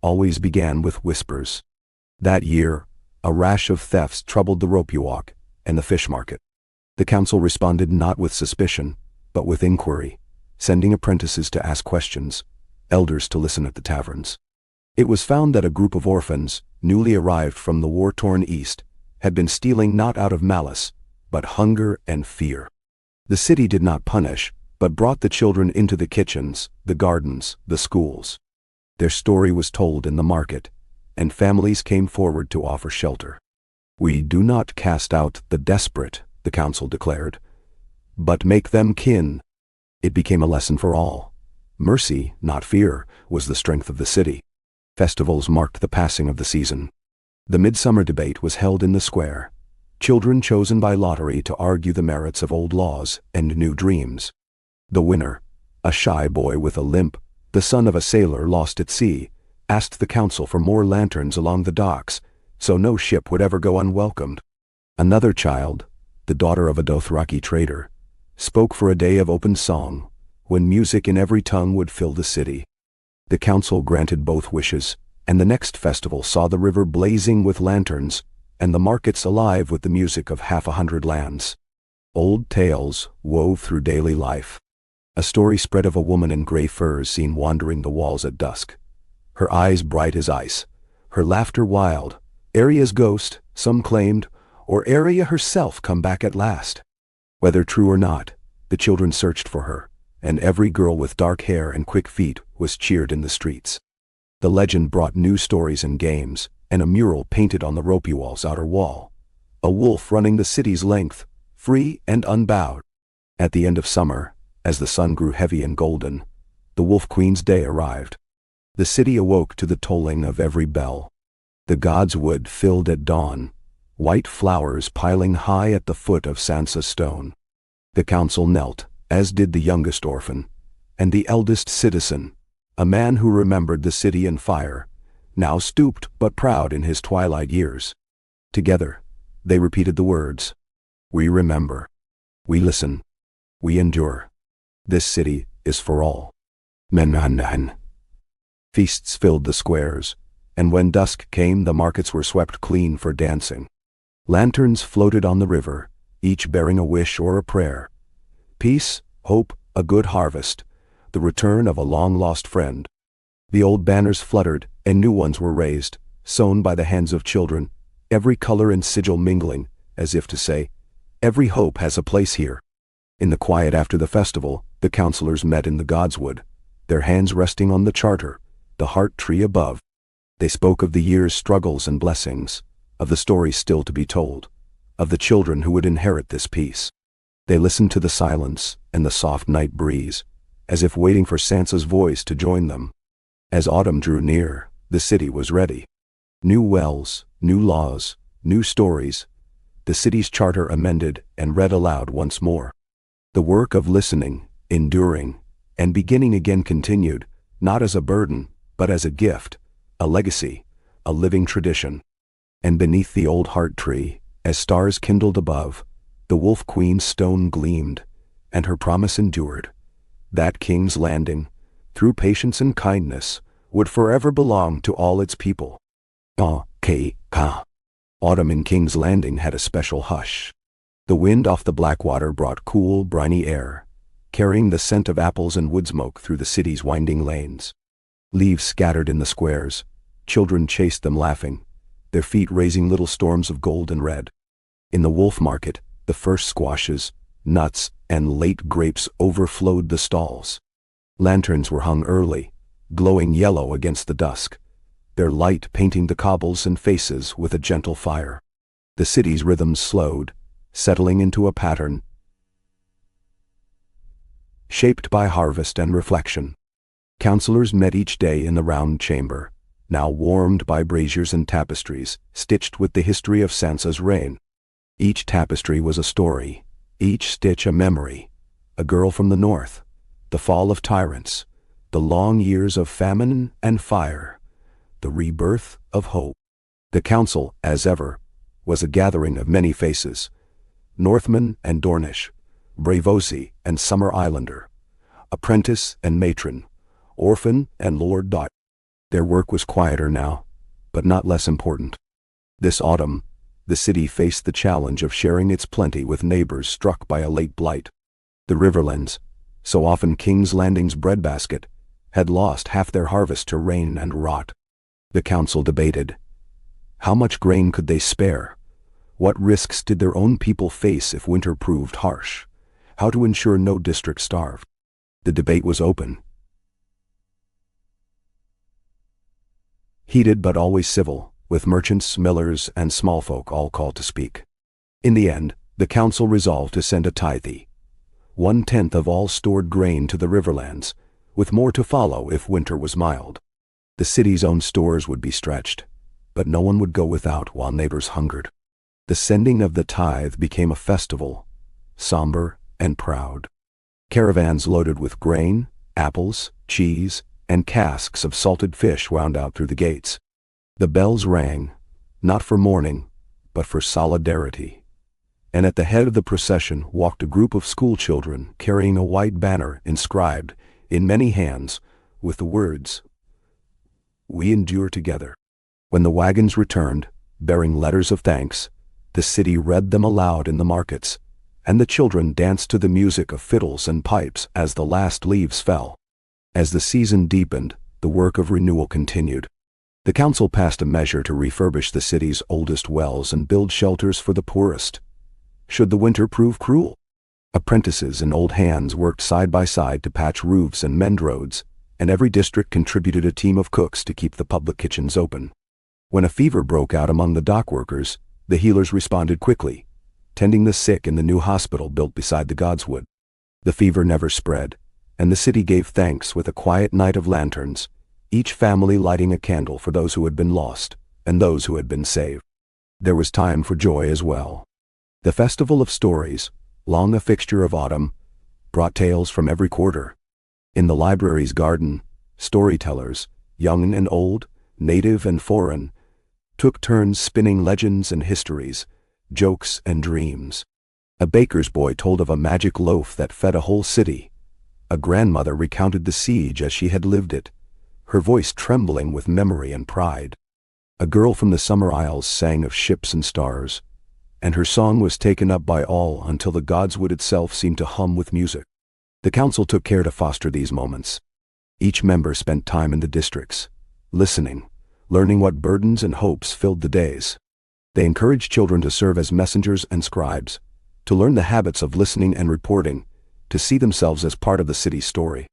always began with whispers. That year, a rash of thefts troubled the rope walk and the fish market. The council responded not with suspicion, but with inquiry, sending apprentices to ask questions, elders to listen at the taverns. It was found that a group of orphans, newly arrived from the war-torn east, had been stealing not out of malice, but hunger and fear. The city did not punish, but brought the children into the kitchens, the gardens, the schools. Their story was told in the market, and families came forward to offer shelter. We do not cast out the desperate, the council declared, but make them kin. It became a lesson for all. Mercy, not fear, was the strength of the city. Festivals marked the passing of the season. The midsummer debate was held in the square, children chosen by lottery to argue the merits of old laws and new dreams. The winner, a shy boy with a limp, the son of a sailor lost at sea, asked the council for more lanterns along the docks, so no ship would ever go unwelcomed. Another child, the daughter of a Dothraki trader, spoke for a day of open song, when music in every tongue would fill the city. The council granted both wishes, and the next festival saw the river blazing with lanterns, and the markets alive with the music of 100 lands. Old tales wove through daily life. A story spread of a woman in gray furs seen wandering the walls at dusk, her eyes bright as ice, her laughter wild. Arya's ghost, some claimed, or Arya herself come back at last. Whether true or not, the children searched for her, and every girl with dark hair and quick feet was cheered in the streets. The legend brought new stories and games, and a mural painted on the ropey wall's outer wall. A wolf running the city's length, free and unbowed. At the end of summer, as the sun grew heavy and golden, the Wolf Queen's Day arrived. The city awoke to the tolling of every bell. The gods' wood filled at dawn, white flowers piling high at the foot of Sansa's stone. The council knelt, as did the youngest orphan, and the eldest citizen, a man who remembered the city in fire, now stooped but proud in his twilight years. Together, they repeated the words, "We remember. We listen. We endure. This city is for all." Menanhan. Feasts filled the squares, and when dusk came the markets were swept clean for dancing. Lanterns floated on the river, each bearing a wish or a prayer. Peace, hope, a good harvest, the return of a long-lost friend. The old banners fluttered, and new ones were raised, sewn by the hands of children, every color and sigil mingling, as if to say, "Every hope has a place here." In the quiet after the festival, the councillors met in the godswood, their hands resting on the charter, the heart tree above. They spoke of the year's struggles and blessings, of the stories still to be told, of the children who would inherit this peace. They listened to the silence and the soft night breeze, as if waiting for Sansa's voice to join them. As autumn drew near, the city was ready. New wells, new laws, new stories. The city's charter amended and read aloud once more. The work of listening, enduring, and beginning again continued, not as a burden, but as a gift, a legacy, a living tradition. And beneath the old heart tree, as stars kindled above, the Wolf Queen's stone gleamed, and her promise endured. That King's Landing, through patience and kindness, would forever belong to all its people. Autumn in King's Landing had a special hush. The wind off the Blackwater brought cool, briny air, carrying the scent of apples and wood smoke through the city's winding lanes. Leaves scattered in the squares, children chased them laughing, their feet raising little storms of gold and red. In the Wolf Market, the first squashes, nuts, and late grapes overflowed the stalls. Lanterns were hung early, glowing yellow against the dusk, their light painting the cobbles and faces with a gentle fire. The city's rhythms slowed, settling into a pattern shaped by harvest and reflection. Councillors met each day in the round chamber, now warmed by braziers and tapestries, stitched with the history of Sansa's reign. Each tapestry was a story, each stitch a memory, a girl from the north, the fall of tyrants, the long years of famine and fire, the rebirth of hope. The council, as ever, was a gathering of many faces, Northman and Dornish, Braavosi and Summer Islander, apprentice and matron, orphan and Lord Dot. Their work was quieter now, but not less important. This autumn, the city faced the challenge of sharing its plenty with neighbors struck by a late blight. The Riverlands, so often King's Landing's breadbasket, had lost half their harvest to rain and rot. The council debated. How much grain could they spare? What risks did their own people face if winter proved harsh? How to ensure no district starved? The debate was open, heated but always civil, with merchants, millers, and small folk all called to speak. In the end, the council resolved to send a tithe, 1/10 of all stored grain to the Riverlands, with more to follow if winter was mild. The city's own stores would be stretched, but no one would go without while neighbors hungered. The sending of the tithe became a festival, somber and proud. Caravans loaded with grain, apples, cheese, and casks of salted fish wound out through the gates. The bells rang, not for mourning, but for solidarity. And at the head of the procession walked a group of schoolchildren carrying a white banner inscribed, in many hands, with the words, "We endure together." When the wagons returned, bearing letters of thanks, the city read them aloud in the markets, and the children danced to the music of fiddles and pipes as the last leaves fell. As the season deepened, the work of renewal continued. The council passed a measure to refurbish the city's oldest wells and build shelters for the poorest, should the winter prove cruel. Apprentices and old hands worked side by side to patch roofs and mend roads, and every district contributed a team of cooks to keep the public kitchens open. When a fever broke out among the dock workers, the healers responded quickly, tending the sick in the new hospital built beside the godswood. The fever never spread, and the city gave thanks with a quiet night of lanterns, each family lighting a candle for those who had been lost and those who had been saved. There was time for joy as well. The Festival of Stories, long a fixture of autumn, brought tales from every quarter. In the library's garden, storytellers, young and old, native and foreign, took turns spinning legends and histories, jokes and dreams. A baker's boy told of a magic loaf that fed a whole city. A grandmother recounted the siege as she had lived it, her voice trembling with memory and pride. A girl from the Summer Isles sang of ships and stars, and her song was taken up by all until the godswood itself seemed to hum with music. The council took care to foster these moments. Each member spent time in the districts, listening, learning what burdens and hopes filled the days. They encouraged children to serve as messengers and scribes, to learn the habits of listening and reporting, to see themselves as part of the city's story.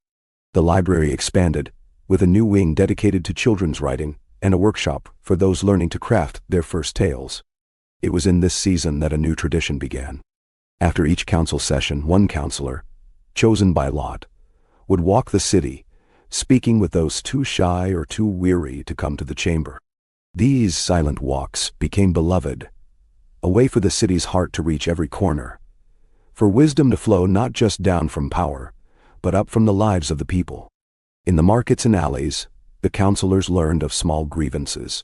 The library expanded, with a new wing dedicated to children's writing and a workshop for those learning to craft their first tales. It was in this season that a new tradition began. After each council session, one counselor, chosen by lot, would walk the city, speaking with those too shy or too weary to come to the chamber. These silent walks became beloved, a way for the city's heart to reach every corner, for wisdom to flow not just down from power, but up from the lives of the people. In the markets and alleys, the counselors learned of small grievances: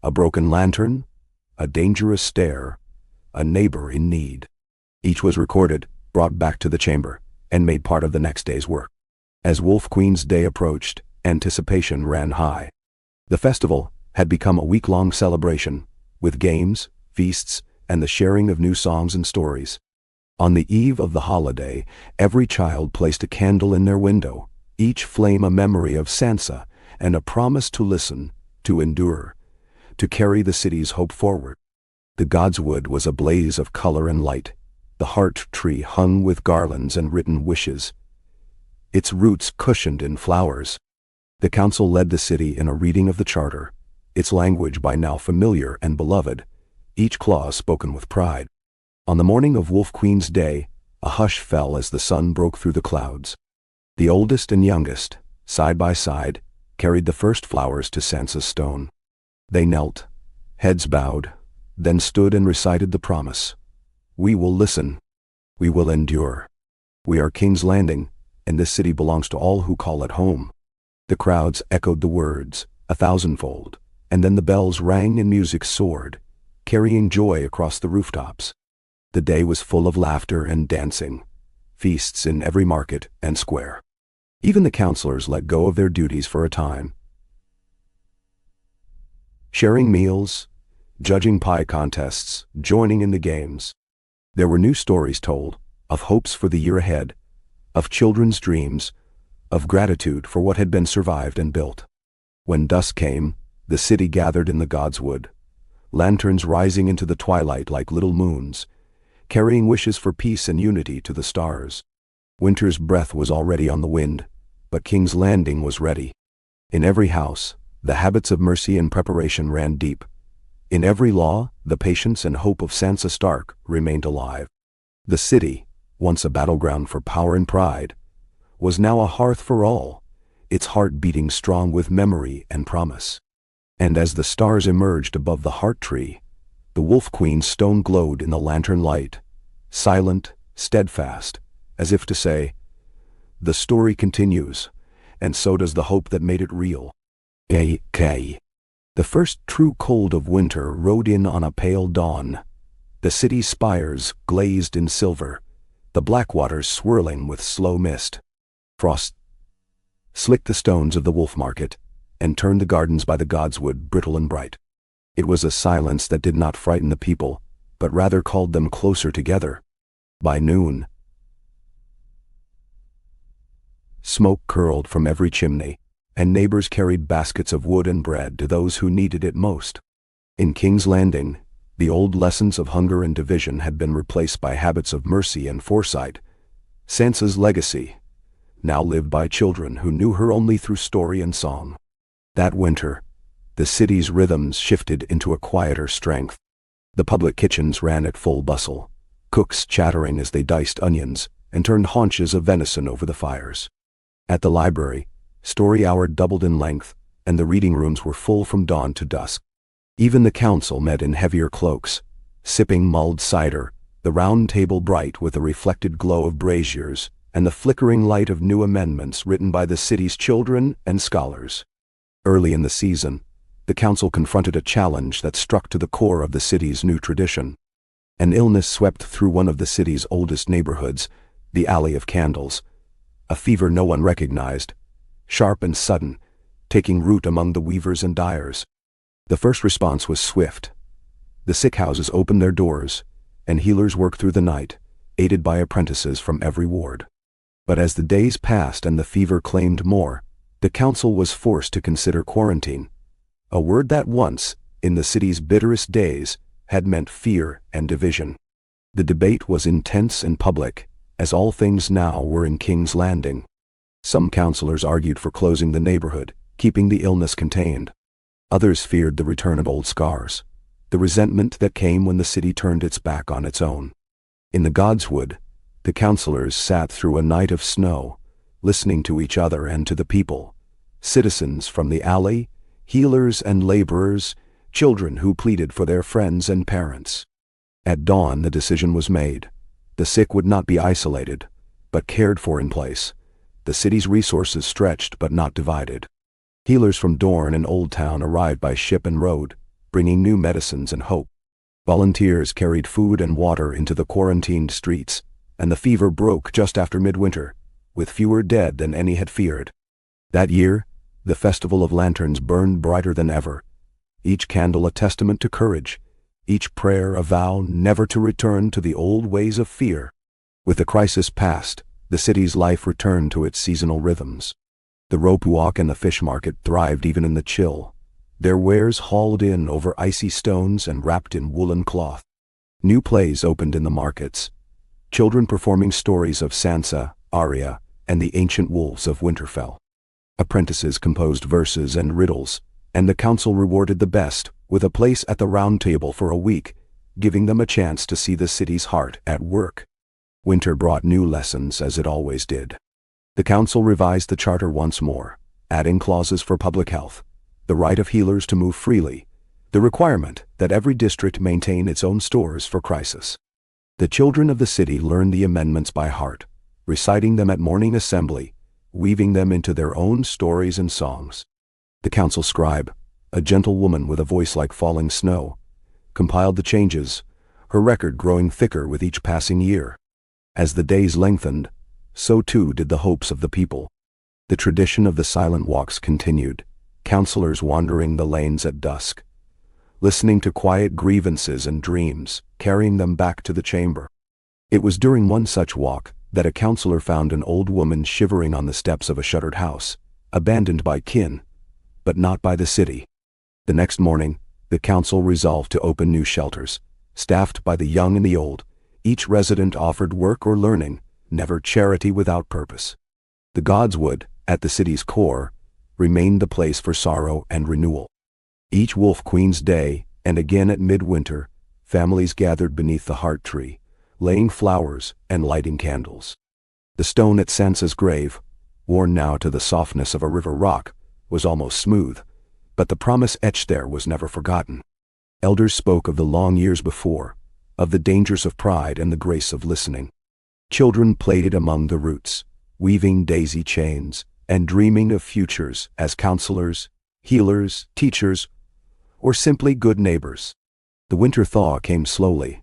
a broken lantern, a dangerous stair, a neighbor in need. Each was recorded, brought back to the chamber, and made part of the next day's work. As Wolf Queen's Day approached, anticipation ran high. The festival had become a week-long celebration, with games, feasts, and the sharing of new songs and stories. On the eve of the holiday, every child placed a candle in their window, each flame a memory of Sansa and a promise to listen, to endure, to carry the city's hope forward. The godswood was a blaze of color and light, the heart tree hung with garlands and written wishes, its roots cushioned in flowers. The council led the city in a reading of the charter, its language by now familiar and beloved, each clause spoken with pride. On the morning of Wolf Queen's Day, a hush fell as the sun broke through the clouds. The oldest and youngest, side by side, carried the first flowers to Sansa's stone. They knelt, heads bowed, then stood and recited the promise. We will listen. We will endure. We are King's Landing, and this city belongs to all who call it home. The crowds echoed the words, 1,000-fold, and then the bells rang and music soared, carrying joy across the rooftops. The day was full of laughter and dancing, feasts in every market and square. Even the counselors let go of their duties for a time, sharing meals, judging pie contests, joining in the games. There were new stories told, of hopes for the year ahead, of children's dreams, of gratitude for what had been survived and built. When dusk came, the city gathered in the godswood, lanterns rising into the twilight like little moons, carrying wishes for peace and unity to the stars. Winter's breath was already on the wind, but King's Landing was ready. In every house, the habits of mercy and preparation ran deep. In every law, the patience and hope of Sansa Stark remained alive. The city, once a battleground for power and pride, was now a hearth for all, its heart beating strong with memory and promise. And as the stars emerged above the heart tree, the Wolf Queen's stone glowed in the lantern light, silent, steadfast, as if to say, the story continues, and so does the hope that made it real. Decay. The first true cold of winter rode in on a pale dawn. The city's spires glazed in silver, the black waters swirling with slow mist. Frost slicked the stones of the Wolf Market and turned the gardens by the godswood brittle and bright. It was a silence that did not frighten the people, but rather called them closer together. By noon, smoke curled from every chimney, and neighbors carried baskets of wood and bread to those who needed it most. In King's Landing, the old lessons of hunger and division had been replaced by habits of mercy and foresight. Sansa's legacy now lived by children who knew her only through story and song. That winter, the city's rhythms shifted into a quieter strength. The public kitchens ran at full bustle, cooks chattering as they diced onions and turned haunches of venison over the fires. At the library, story hour doubled in length, and the reading rooms were full from dawn to dusk. Even the council met in heavier cloaks, sipping mulled cider, the round table bright with the reflected glow of braziers and the flickering light of new amendments written by the city's children and scholars. Early in the season, the council confronted a challenge that struck to the core of the city's new tradition. An illness swept through one of the city's oldest neighborhoods, the Alley of Candles, a fever no one recognized, sharp and sudden, taking root among the weavers and dyers. The first response was swift. The sick houses opened their doors, and healers worked through the night, aided by apprentices from every ward. But as the days passed and the fever claimed more, the council was forced to consider quarantine, a word that once, in the city's bitterest days, had meant fear and division. The debate was intense and public, as all things now were in King's Landing. Some councillors argued for closing the neighborhood, keeping the illness contained. Others feared the return of old scars, the resentment that came when the city turned its back on its own. In the Godswood, the councillors sat through a night of snow, listening to each other and to the people, citizens from the alley, healers and laborers, children who pleaded for their friends and parents. At dawn the decision was made. The sick would not be isolated, but cared for in place, the city's resources stretched but not divided. Healers from Dorne and Old Town arrived by ship and road, bringing new medicines and hope. Volunteers carried food and water into the quarantined streets, and the fever broke just after midwinter, with fewer dead than any had feared. That year, the Festival of Lanterns burned brighter than ever, each candle a testament to courage, each prayer a vow never to return to the old ways of fear. With the crisis past, the city's life returned to its seasonal rhythms. The rope walk and the fish market thrived even in the chill, their wares hauled in over icy stones and wrapped in woolen cloth. New plays opened in the markets, children performing stories of Sansa, Arya, and the ancient wolves of Winterfell. Apprentices composed verses and riddles, and the council rewarded the best with a place at the round table for a week, giving them a chance to see the city's heart at work. Winter brought new lessons, as it always did. The council revised the charter once more, adding clauses for public health, the right of healers to move freely, the requirement that every district maintain its own stores for crisis. The children of the city learned the amendments by heart, reciting them at morning assembly, weaving them into their own stories and songs. The council scribe, a gentle woman with a voice like falling snow, compiled the changes, her record growing thicker with each passing year. As the days lengthened, so too did the hopes of the people. The tradition of the silent walks continued, councillors wandering the lanes at dusk, listening to quiet grievances and dreams, carrying them back to the chamber. It was during one such walk that a councillor found an old woman shivering on the steps of a shuttered house, abandoned by kin, but not by the city. The next morning, the council resolved to open new shelters, staffed by the young and the old. Each resident offered work or learning, never charity without purpose. The Godswood, at the city's core, remained the place for sorrow and renewal. Each Wolf Queen's Day, and again at midwinter, families gathered beneath the heart tree, laying flowers and lighting candles. The stone at Sansa's grave, worn now to the softness of a river rock, was almost smooth, but the promise etched there was never forgotten. Elders spoke of the long years before, of the dangers of pride and the grace of listening. Children played among the roots, weaving daisy chains and dreaming of futures as counselors, healers, teachers, or simply good neighbors. The winter thaw came slowly,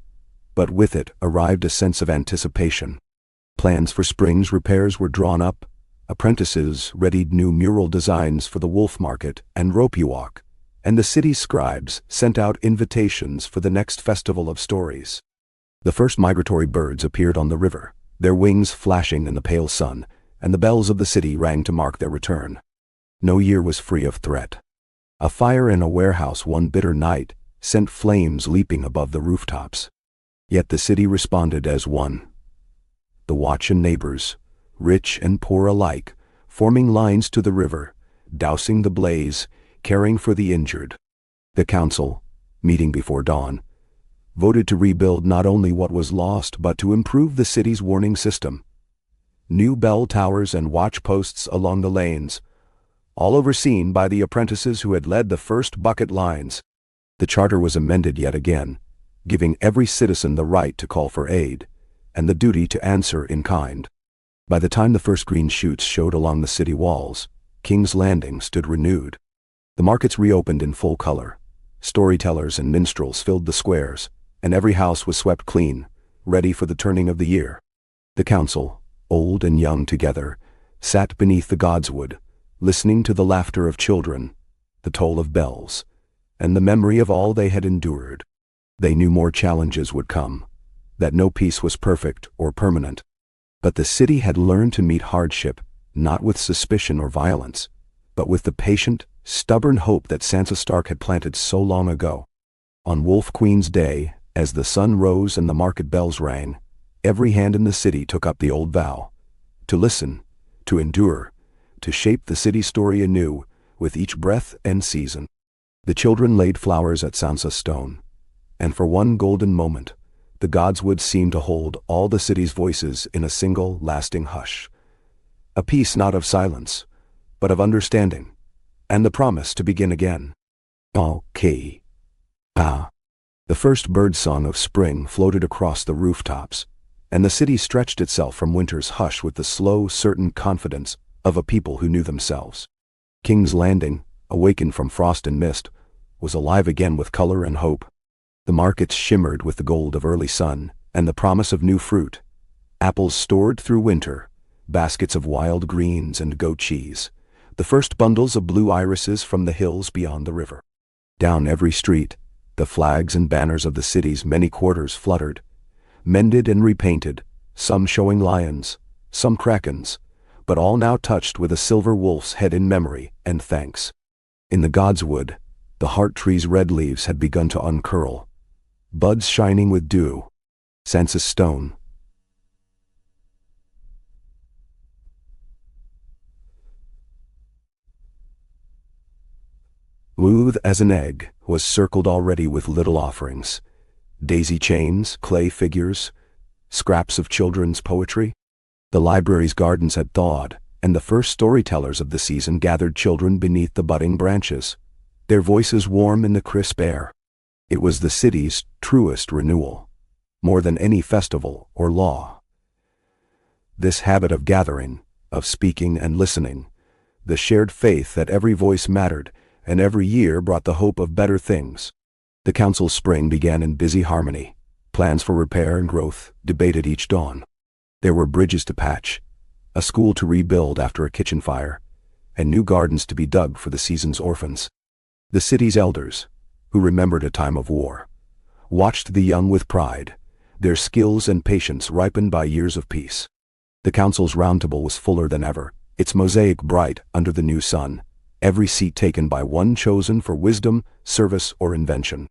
but with it arrived a sense of anticipation. Plans for spring's repairs were drawn up, apprentices readied new mural designs for the wolf market and ropey walk, and the city's scribes sent out invitations for the next festival of stories. The first migratory birds appeared on the river, their wings flashing in the pale sun, and the bells of the city rang to mark their return. No year was free of threat. A fire in a warehouse one bitter night sent flames leaping above the rooftops. Yet the city responded as one. The watch and neighbors, rich and poor alike, forming lines to the river, dousing the blaze, caring for the injured. The council, meeting before dawn, voted to rebuild not only what was lost but to improve the city's warning system. New bell towers and watch posts along the lanes, all overseen by the apprentices who had led the first bucket lines. The charter was amended yet again, giving every citizen the right to call for aid, and the duty to answer in kind. By the time the first green shoots showed along the city walls, King's Landing stood renewed. The markets reopened in full color. Storytellers and minstrels filled the squares, and every house was swept clean, ready for the turning of the year. The council, old and young together, sat beneath the godswood, listening to the laughter of children, the toll of bells, and the memory of all they had endured. They knew more challenges would come, that no peace was perfect or permanent. But the city had learned to meet hardship, not with suspicion or violence, but with the patient, stubborn hope that Sansa Stark had planted so long ago. On Wolf Queen's Day, as the sun rose and the market bells rang, every hand in the city took up the old vow: to listen, to endure, to shape the city's story anew with each breath and season. The children laid flowers at Sansa's stone, and for one golden moment, the godswood seemed to hold all the city's voices in a single, lasting hush. A peace not of silence, but of understanding, and the promise to begin again. Okay. The first birdsong of spring floated across the rooftops, and the city stretched itself from winter's hush with the slow, certain confidence of a people who knew themselves. King's Landing, awakened from frost and mist, was alive again with color and hope. The markets shimmered with the gold of early sun and the promise of new fruit. Apples stored through winter, baskets of wild greens and goat cheese, the first bundles of blue irises from the hills beyond the river. Down every street, the flags and banners of the city's many quarters fluttered, mended and repainted, some showing lions, some krakens, but all now touched with a silver wolf's head in memory and thanks. In the godswood, the heart tree's red leaves had begun to uncurl, buds shining with dew. Sansa's stone, smooth as an egg, was circled already with little offerings: daisy chains, clay figures, scraps of children's poetry. The library's gardens had thawed, and the first storytellers of the season gathered children beneath the budding branches, their voices warm in the crisp air. It was the city's truest renewal, more than any festival or law. This habit of gathering, of speaking and listening, the shared faith that every voice mattered and every year brought the hope of better things. The council's spring began in busy harmony. Plans for repair and growth debated each dawn. There were bridges to patch, a school to rebuild after a kitchen fire, and new gardens to be dug for the season's orphans. The city's elders, who remembered a time of war, watched the young with pride, their skills and patience ripened by years of peace. The council's round table was fuller than ever, its mosaic bright under the new sun, every seat taken by one chosen for wisdom, service, or invention.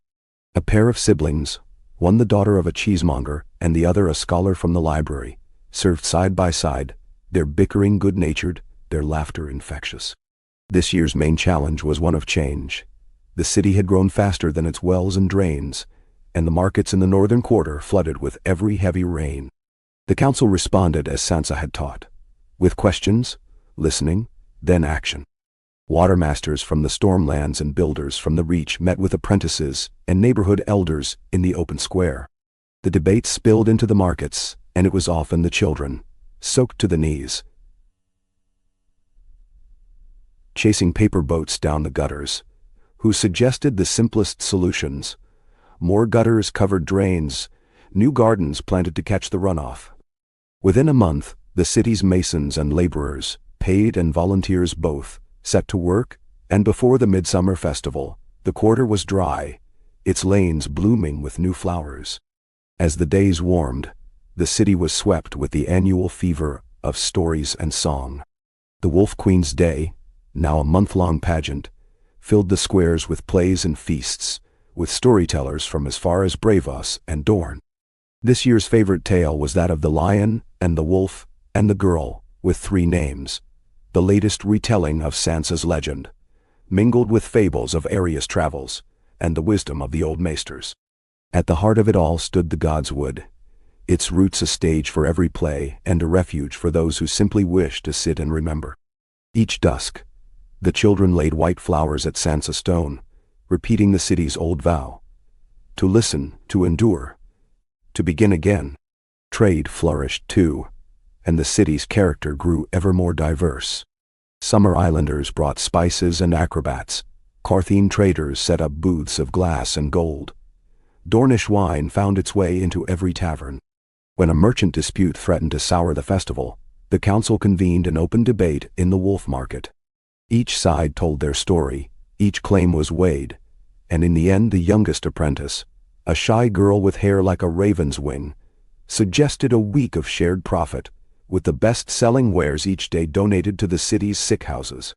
A pair of siblings, one the daughter of a cheesemonger and the other a scholar from the library, served side by side, their bickering good-natured, their laughter infectious. This year's main challenge was one of change. The city had grown faster than its wells and drains, and the markets in the northern quarter flooded with every heavy rain. The council responded as Sansa had taught, with questions, listening, then action. Watermasters from the Stormlands and builders from the Reach met with apprentices and neighborhood elders in the open square. The debate spilled into the markets, and it was often the children, soaked to the knees, chasing paper boats down the gutters, who suggested the simplest solutions: more gutters, covered drains, new gardens planted to catch the runoff. Within a month, the city's masons and laborers, paid and volunteers both, set to work, and before the midsummer festival, the quarter was dry, its lanes blooming with new flowers. As the days warmed, the city was swept with the annual fever of stories and song. The Wolf Queen's Day, now a month-long pageant, filled the squares with plays and feasts, with storytellers from as far as Bravos and Dorne. This year's favorite tale was that of the lion and the wolf and the girl with 3 names, the latest retelling of Sansa's legend, mingled with fables of Arya's travels and the wisdom of the old maesters. At the heart of it all stood the godswood, its roots a stage for every play and a refuge for those who simply wished to sit and remember. Each dusk, The children laid white flowers at Sansa stone, repeating the city's old vow: to listen, to endure, to begin again. Trade flourished too, and the city's character grew ever more diverse. Summer islanders brought spices and acrobats. Carthene traders set up booths of glass and gold. Dornish wine found its way into every tavern. When a merchant dispute threatened to sour the festival, the council convened an open debate in the wolf market. Each side told their story, each claim was weighed, and in the end the youngest apprentice, a shy girl with hair like a raven's wing, suggested a week of shared profit, with the best-selling wares each day donated to the city's sick houses.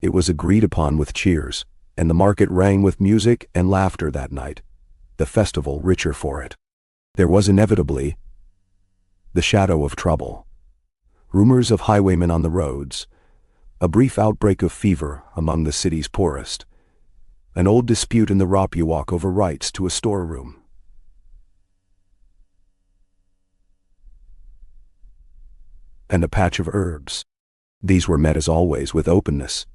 It was agreed upon with cheers, and the market rang with music and laughter that night, the festival richer for it. There was inevitably the shadow of trouble. Rumors of highwaymen on the roads, a brief outbreak of fever among the city's poorest, an old dispute in the Ropuwalk over rights to a storeroom. And a patch of herbs. These were met as always with openness,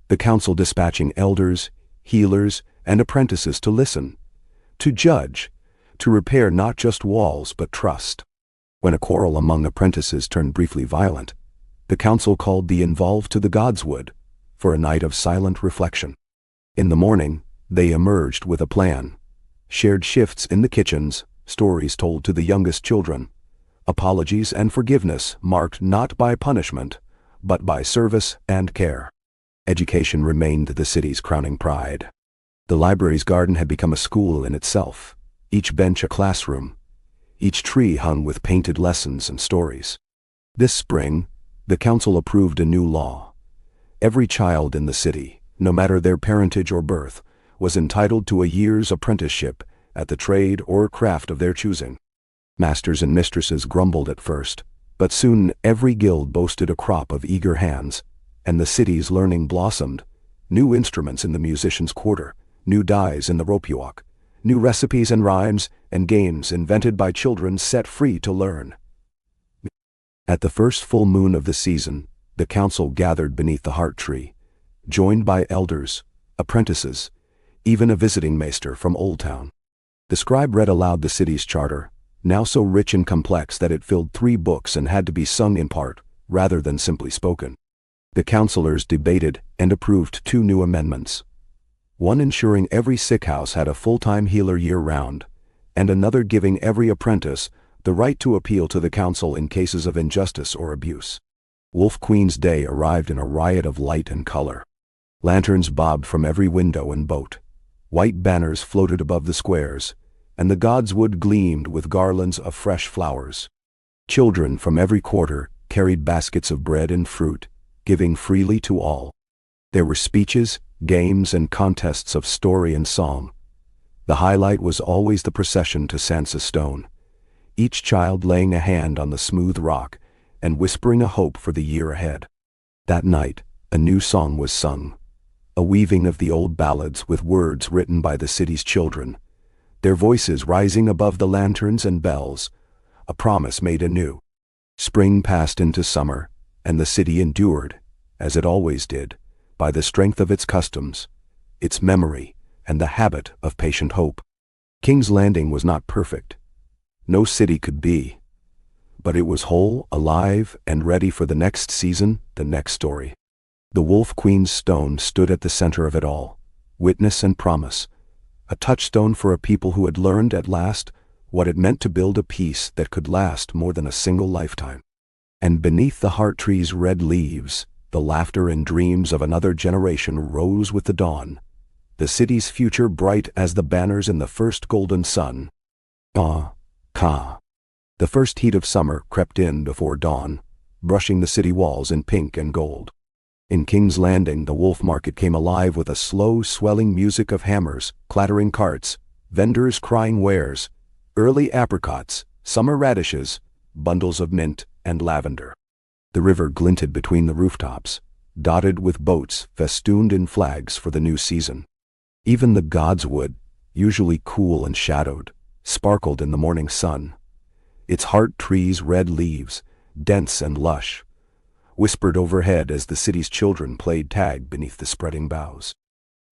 the council dispatching elders, healers, and apprentices to listen, to judge, to repair not just walls but trust. When a quarrel among apprentices turned briefly violent, the council called the involved to the godswood for a night of silent reflection. In the morning, they emerged with a plan. Shared shifts in the kitchens, stories told to the youngest children, apologies and forgiveness marked not by punishment, but by service and care. Education remained the city's crowning pride. The library's garden had become a school in itself, each bench a classroom, each tree hung with painted lessons and stories. This spring, the council approved a new law. Every child in the city, no matter their parentage or birth, was entitled to a year's apprenticeship at the trade or craft of their choosing. Masters and mistresses grumbled at first, but soon every guild boasted a crop of eager hands, and the city's learning blossomed. New instruments in the musician's quarter, new dyes in the Ropuwalk, new recipes and rhymes and games invented by children set free to learn. At the first full moon of the season, the council gathered beneath the heart tree, joined by elders, apprentices, even a visiting maester from Old Town. The scribe read aloud the city's charter, now so rich and complex that it filled 3 books and had to be sung in part, rather than simply spoken. The councillors debated and approved 2 new amendments. One ensuring every sick house had a full-time healer year-round, and another giving every apprentice the right to appeal to the council in cases of injustice or abuse. Wolf Queen's Day arrived in a riot of light and color. Lanterns bobbed from every window and boat. White banners floated above the squares, and the godswood gleamed with garlands of fresh flowers. Children from every quarter carried baskets of bread and fruit, giving freely to all. There were speeches, games, and contests of story and song. The highlight was always the procession to Sansa Stone, each child laying a hand on the smooth rock and whispering a hope for the year ahead. That night, a new song was sung, a weaving of the old ballads with words written by the city's children, their voices rising above the lanterns and bells, a promise made anew. Spring passed into summer, and the city endured, as it always did, by the strength of its customs, its memory, and the habit of patient hope. King's Landing was not perfect. No city could be. But it was whole, alive, and ready for the next season, the next story. The Wolf Queen's Stone stood at the center of it all, witness and promise, a touchstone for a people who had learned at last what it meant to build a peace that could last more than a single lifetime. And beneath the heart tree's red leaves, the laughter and dreams of another generation rose with the dawn, the city's future bright as the banners in the first golden sun. Ka. The first heat of summer crept in before dawn, brushing the city walls in pink and gold. In King's Landing, the wolf market came alive with a slow, swelling music of hammers, clattering carts, vendors crying wares, early apricots, summer radishes, bundles of mint and lavender. The river glinted between the rooftops, dotted with boats festooned in flags for the new season. Even the godswood, usually cool and shadowed, sparkled in the morning sun, its heart tree's red leaves, dense and lush, whispered overhead as the city's children played tag beneath the spreading boughs.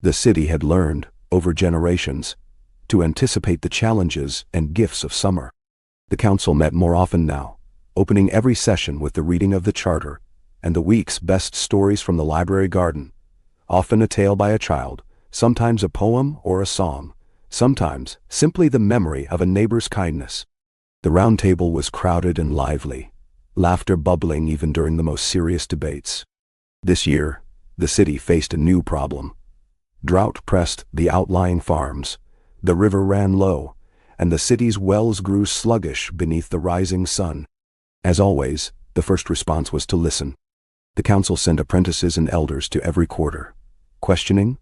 The city had learned, over generations, to anticipate the challenges and gifts of summer. The council met more often now, opening every session with the reading of the charter and the week's best stories from the library garden, often a tale by a child, sometimes a poem or a song, sometimes simply the memory of a neighbor's kindness. The round table was crowded and lively, laughter bubbling even during the most serious debates. This year, the city faced a new problem. Drought pressed the outlying farms, the river ran low, and the city's wells grew sluggish beneath the rising sun. As always, the first response was to listen. The council sent apprentices and elders to every quarter, questioning,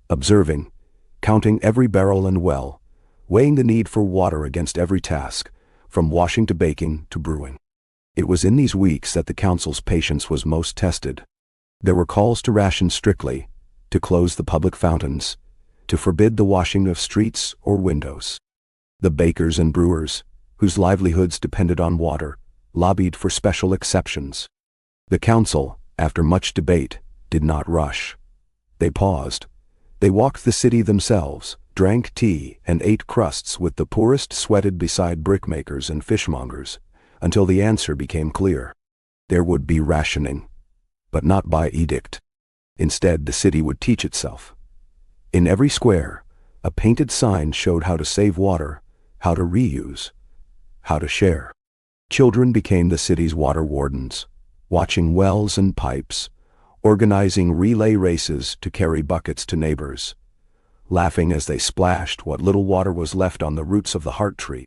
observing, counting every barrel and well, weighing the need for water against every task, from washing to baking to brewing. It was in these weeks that the council's patience was most tested. There were calls to ration strictly, to close the public fountains, to forbid the washing of streets or windows. The bakers and brewers, whose livelihoods depended on water, lobbied for special exceptions. The council, after much debate, did not rush. They paused. They walked the city themselves, drank tea, and ate crusts with the poorest sweated beside brickmakers and fishmongers, until the answer became clear. There would be rationing, but not by edict. Instead, the city would teach itself. In every square, a painted sign showed how to save water, how to reuse, how to share. Children became the city's water wardens, watching wells and pipes, organizing relay races to carry buckets to neighbors, laughing as they splashed what little water was left on the roots of the heart tree.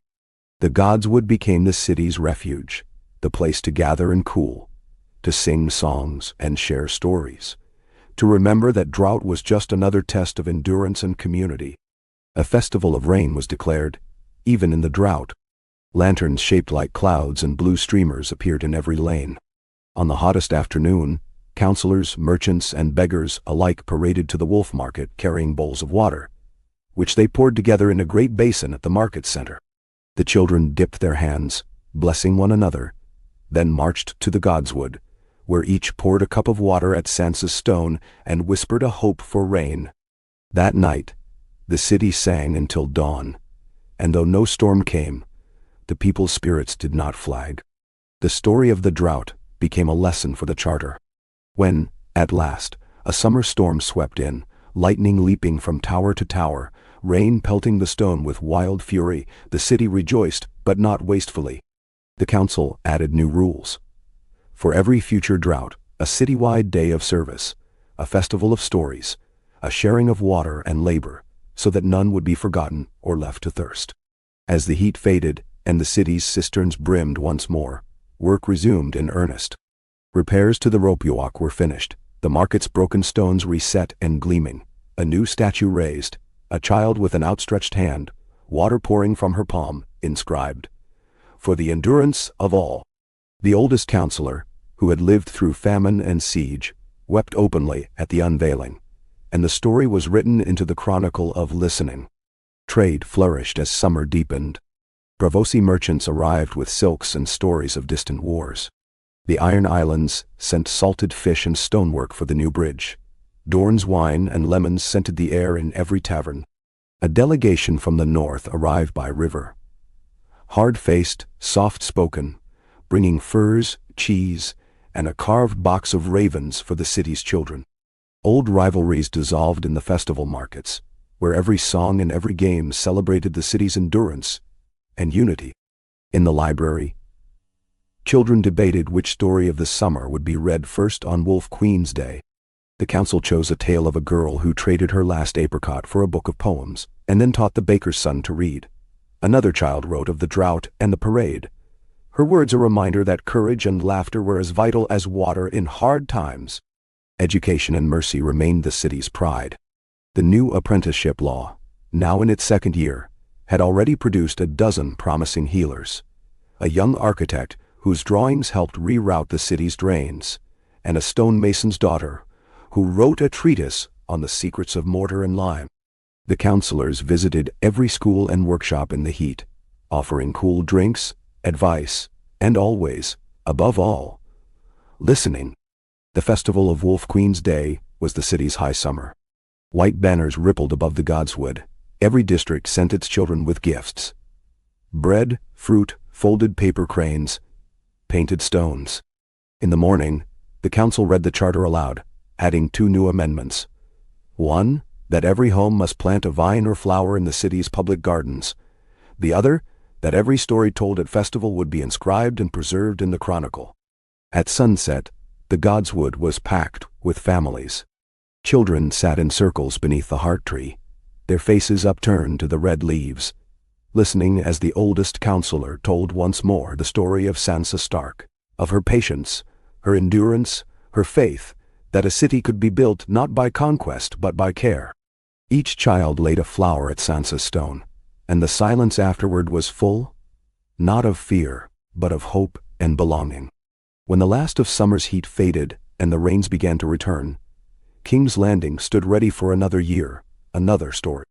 The godswood became the city's refuge, the place to gather and cool, to sing songs and share stories, to remember that drought was just another test of endurance and community. A festival of rain was declared, even in the drought. Lanterns shaped like clouds and blue streamers appeared in every lane. On the hottest afternoon, councillors, merchants, and beggars alike paraded to the wolf market carrying bowls of water, which they poured together in a great basin at the market center. The children dipped their hands, blessing one another, then marched to the godswood, where each poured a cup of water at Sansa's stone and whispered a hope for rain. That night, the city sang until dawn, and though no storm came, the people's spirits did not flag. The story of the drought became a lesson for the charter. When, at last, a summer storm swept in, lightning leaping from tower to tower, rain pelting the stone with wild fury, the city rejoiced, but not wastefully. The council added new rules. For every future drought, a citywide day of service, a festival of stories, a sharing of water and labor, so that none would be forgotten or left to thirst. As the heat faded and the city's cisterns brimmed once more, work resumed in earnest. Repairs to the rope walk were finished, the market's broken stones reset and gleaming, a new statue raised, a child with an outstretched hand, water pouring from her palm, inscribed, "For the endurance of all." The oldest councillor, who had lived through famine and siege, wept openly at the unveiling, and the story was written into the chronicle of listening. Trade flourished as summer deepened. Braavosi merchants arrived with silks and stories of distant wars. The Iron Islands sent salted fish and stonework for the new bridge. Dorn's wine and lemons scented the air in every tavern. A delegation from the north arrived by river. Hard-faced, soft-spoken, bringing furs, cheese, and a carved box of ravens for the city's children. Old rivalries dissolved in the festival markets, where every song and every game celebrated the city's endurance and unity. In the library, children debated which story of the summer would be read first on Wolf Queen's Day. The council chose a tale of a girl who traded her last apricot for a book of poems, and then taught the baker's son to read. Another child wrote of the drought and the parade, her words a reminder that courage and laughter were as vital as water in hard times. Education and mercy remained the city's pride. The new apprenticeship law, now in its second year, had already produced a dozen promising healers. A young architect whose drawings helped reroute the city's drains, and a stonemason's daughter who wrote a treatise on the secrets of mortar and lime. The councillors visited every school and workshop in the heat, offering cool drinks, advice, and always, above all, listening. The festival of Wolf Queen's Day was the city's high summer. White banners rippled above the godswood. Every district sent its children with gifts. Bread, fruit, folded paper cranes, painted stones. In the morning, the council read the charter aloud, adding 2 new amendments. 1, that every home must plant a vine or flower in the city's public gardens. The other, that every story told at festival would be inscribed and preserved in the chronicle. At sunset, the godswood was packed with families. Children sat in circles beneath the heart tree, their faces upturned to the red leaves, listening as the oldest counselor told once more the story of Sansa Stark, of her patience, her endurance, her faith, that a city could be built not by conquest but by care. Each child laid a flower at Sansa's stone, and the silence afterward was full, not of fear, but of hope and belonging. When the last of summer's heat faded and the rains began to return, King's Landing stood ready for another year, another story.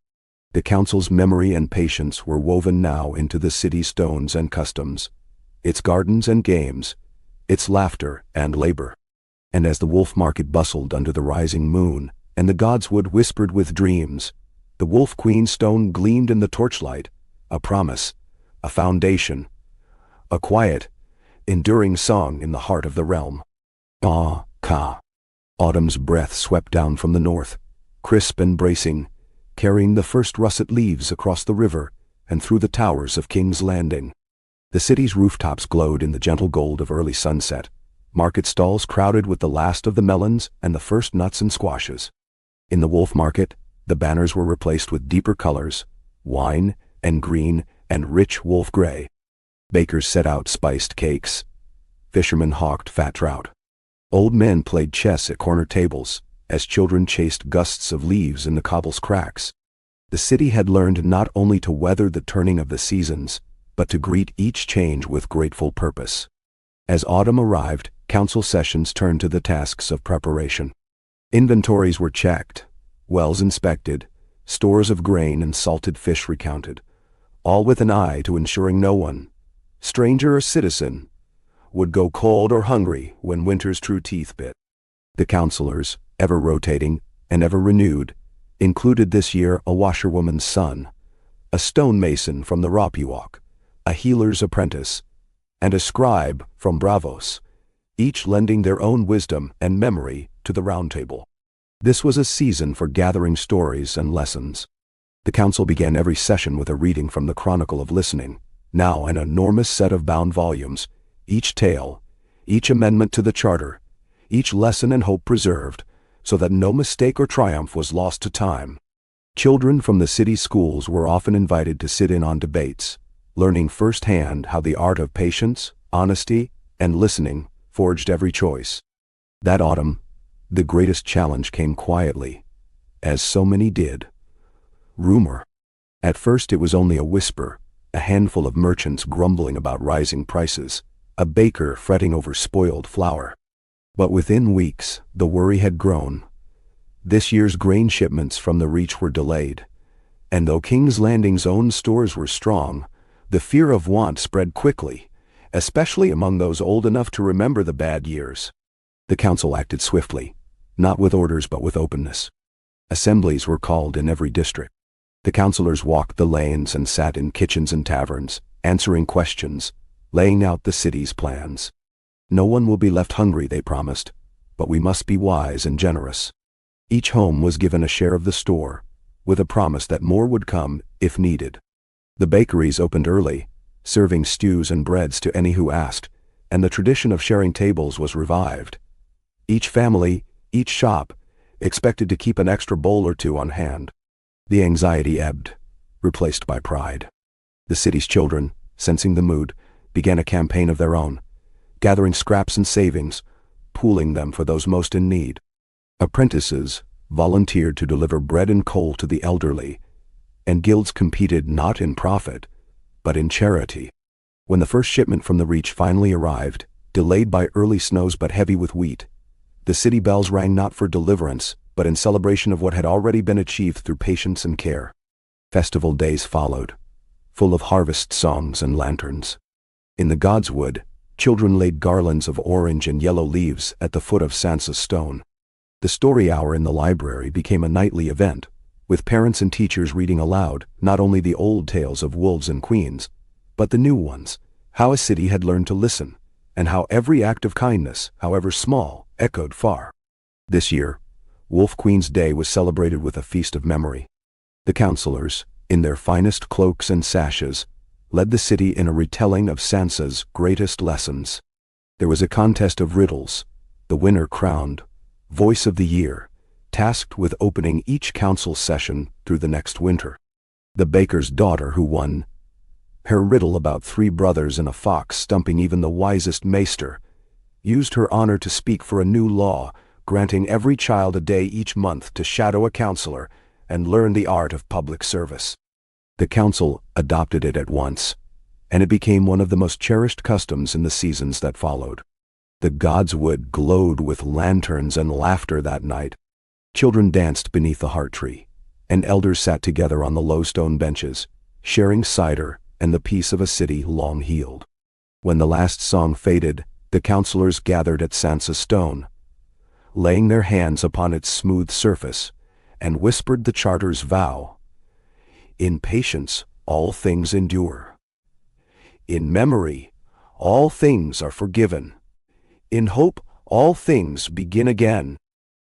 The council's memory and patience were woven now into the city's stones and customs, its gardens and games, its laughter and labor. And as the wolf market bustled under the rising moon, and the godswood whispered with dreams, the Wolf Queen's stone gleamed in the torchlight, a promise, a foundation, a quiet, enduring song in the heart of the realm. Ka. Autumn's breath swept down from the north, crisp and bracing, carrying the first russet leaves across the river and through the towers of King's Landing. The city's rooftops glowed in the gentle gold of early sunset, market stalls crowded with the last of the melons and the first nuts and squashes. In the wolf market, the banners were replaced with deeper colors, wine and green and rich wolf gray. Bakers set out spiced cakes. Fishermen hawked fat trout. Old men played chess at corner tables, as children chased gusts of leaves in the cobble's cracks. The city had learned not only to weather the turning of the seasons, but to greet each change with grateful purpose. As autumn arrived, council sessions turned to the tasks of preparation. Inventories were checked, wells inspected, stores of grain and salted fish recounted, all with an eye to ensuring no one, stranger or citizen, would go cold or hungry when winter's true teeth bit. The councilors, ever rotating and ever renewed, included this year a washerwoman's son, a stonemason from the Ropuwalk, a healer's apprentice, and a scribe from Bravos, each lending their own wisdom and memory to the round table. This was a season for gathering stories and lessons. The council began every session with a reading from the Chronicle of Listening, now an enormous set of bound volumes, each tale, each amendment to the charter, each lesson and hope preserved, so that no mistake or triumph was lost to time. Children from the city schools were often invited to sit in on debates, learning firsthand how the art of patience, honesty, and listening forged every choice. That autumn, the greatest challenge came quietly, as so many did. Rumor. At first it was only a whisper, a handful of merchants grumbling about rising prices, a baker fretting over spoiled flour. But within weeks, the worry had grown. This year's grain shipments from the Reach were delayed, and though King's Landing's own stores were strong, the fear of want spread quickly, especially among those old enough to remember the bad years. The council acted swiftly, not with orders but with openness. Assemblies were called in every district. The councilors walked the lanes and sat in kitchens and taverns, answering questions, laying out the city's plans. No one will be left hungry, they promised, but we must be wise and generous. Each home was given a share of the store, with a promise that more would come if needed. The bakeries opened early, serving stews and breads to any who asked, and the tradition of sharing tables was revived. Each family, each shop, expected to keep an extra bowl or two on hand. The anxiety ebbed, replaced by pride. The city's children, sensing the mood, began a campaign of their own, gathering scraps and savings, pooling them for those most in need. Apprentices volunteered to deliver bread and coal to the elderly, and guilds competed not in profit, but in charity. When the first shipment from the Reach finally arrived, delayed by early snows but heavy with wheat, the city bells rang not for deliverance, but in celebration of what had already been achieved through patience and care. Festival days followed, full of harvest songs and lanterns. In the godswood, Children laid garlands of orange and yellow leaves at the foot of Sansa's stone. The story hour in the library became a nightly event, with parents and teachers reading aloud not only the old tales of wolves and queens, but the new ones, how a city had learned to listen, and how every act of kindness, however small, echoed far. This year, Wolf Queen's Day was celebrated with a feast of memory. The counselors, in their finest cloaks and sashes, led the city in a retelling of Sansa's greatest lessons. There was a contest of riddles, the winner crowned Voice of the Year, tasked with opening each council session through the next winter. The baker's daughter who won her riddle about 3 brothers and a fox stumping even the wisest maester used her honor to speak for a new law, granting every child a day each month to shadow a counselor and learn the art of public service. The council adopted it at once, and it became one of the most cherished customs in the seasons that followed. The godswood glowed with lanterns and laughter that night. Children danced beneath the heart tree, and elders sat together on the low stone benches, sharing cider and the peace of a city long healed. When the last song faded, the counselors gathered at Sansa's stone, laying their hands upon its smooth surface, and whispered the charter's vow. In patience, all things endure. In memory, all things are forgiven. In hope, all things begin again.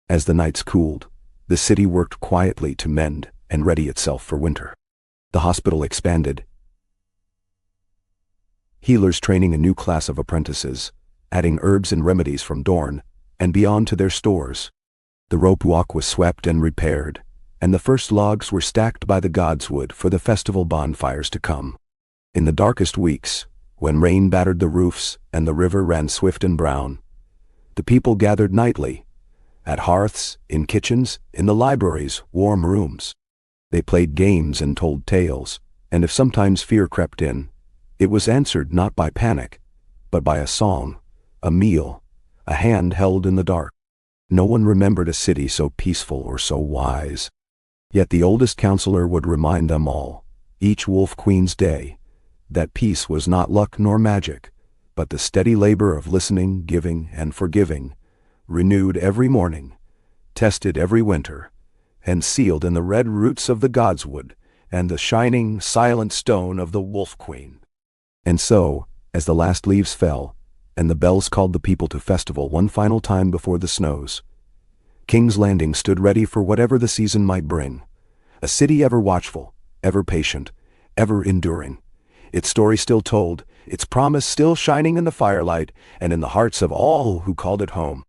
As the nights cooled, the city worked quietly to mend and ready itself for winter. The hospital expanded, healers training a new class of apprentices, adding herbs and remedies from Dorne and beyond to their stores. The rope walk was swept and repaired, and the first logs were stacked by the godswood for the festival bonfires to come. In the darkest weeks, when rain battered the roofs and the river ran swift and brown, the people gathered nightly, at hearths, in kitchens, in the libraries' warm rooms. They played games and told tales, and if sometimes fear crept in, it was answered not by panic, but by a song, a meal, a hand held in the dark. No one remembered a city so peaceful or so wise. Yet the oldest counselor would remind them all, each Wolf Queen's Day, that peace was not luck nor magic, but the steady labor of listening, giving, and forgiving, renewed every morning, tested every winter, and sealed in the red roots of the godswood and the shining, silent stone of the Wolf Queen. And so, as the last leaves fell, and the bells called the people to festival one final time before the snows, King's Landing stood ready for whatever the season might bring, a city ever watchful, ever patient, ever enduring, its story still told, its promise still shining in the firelight and in the hearts of all who called it home.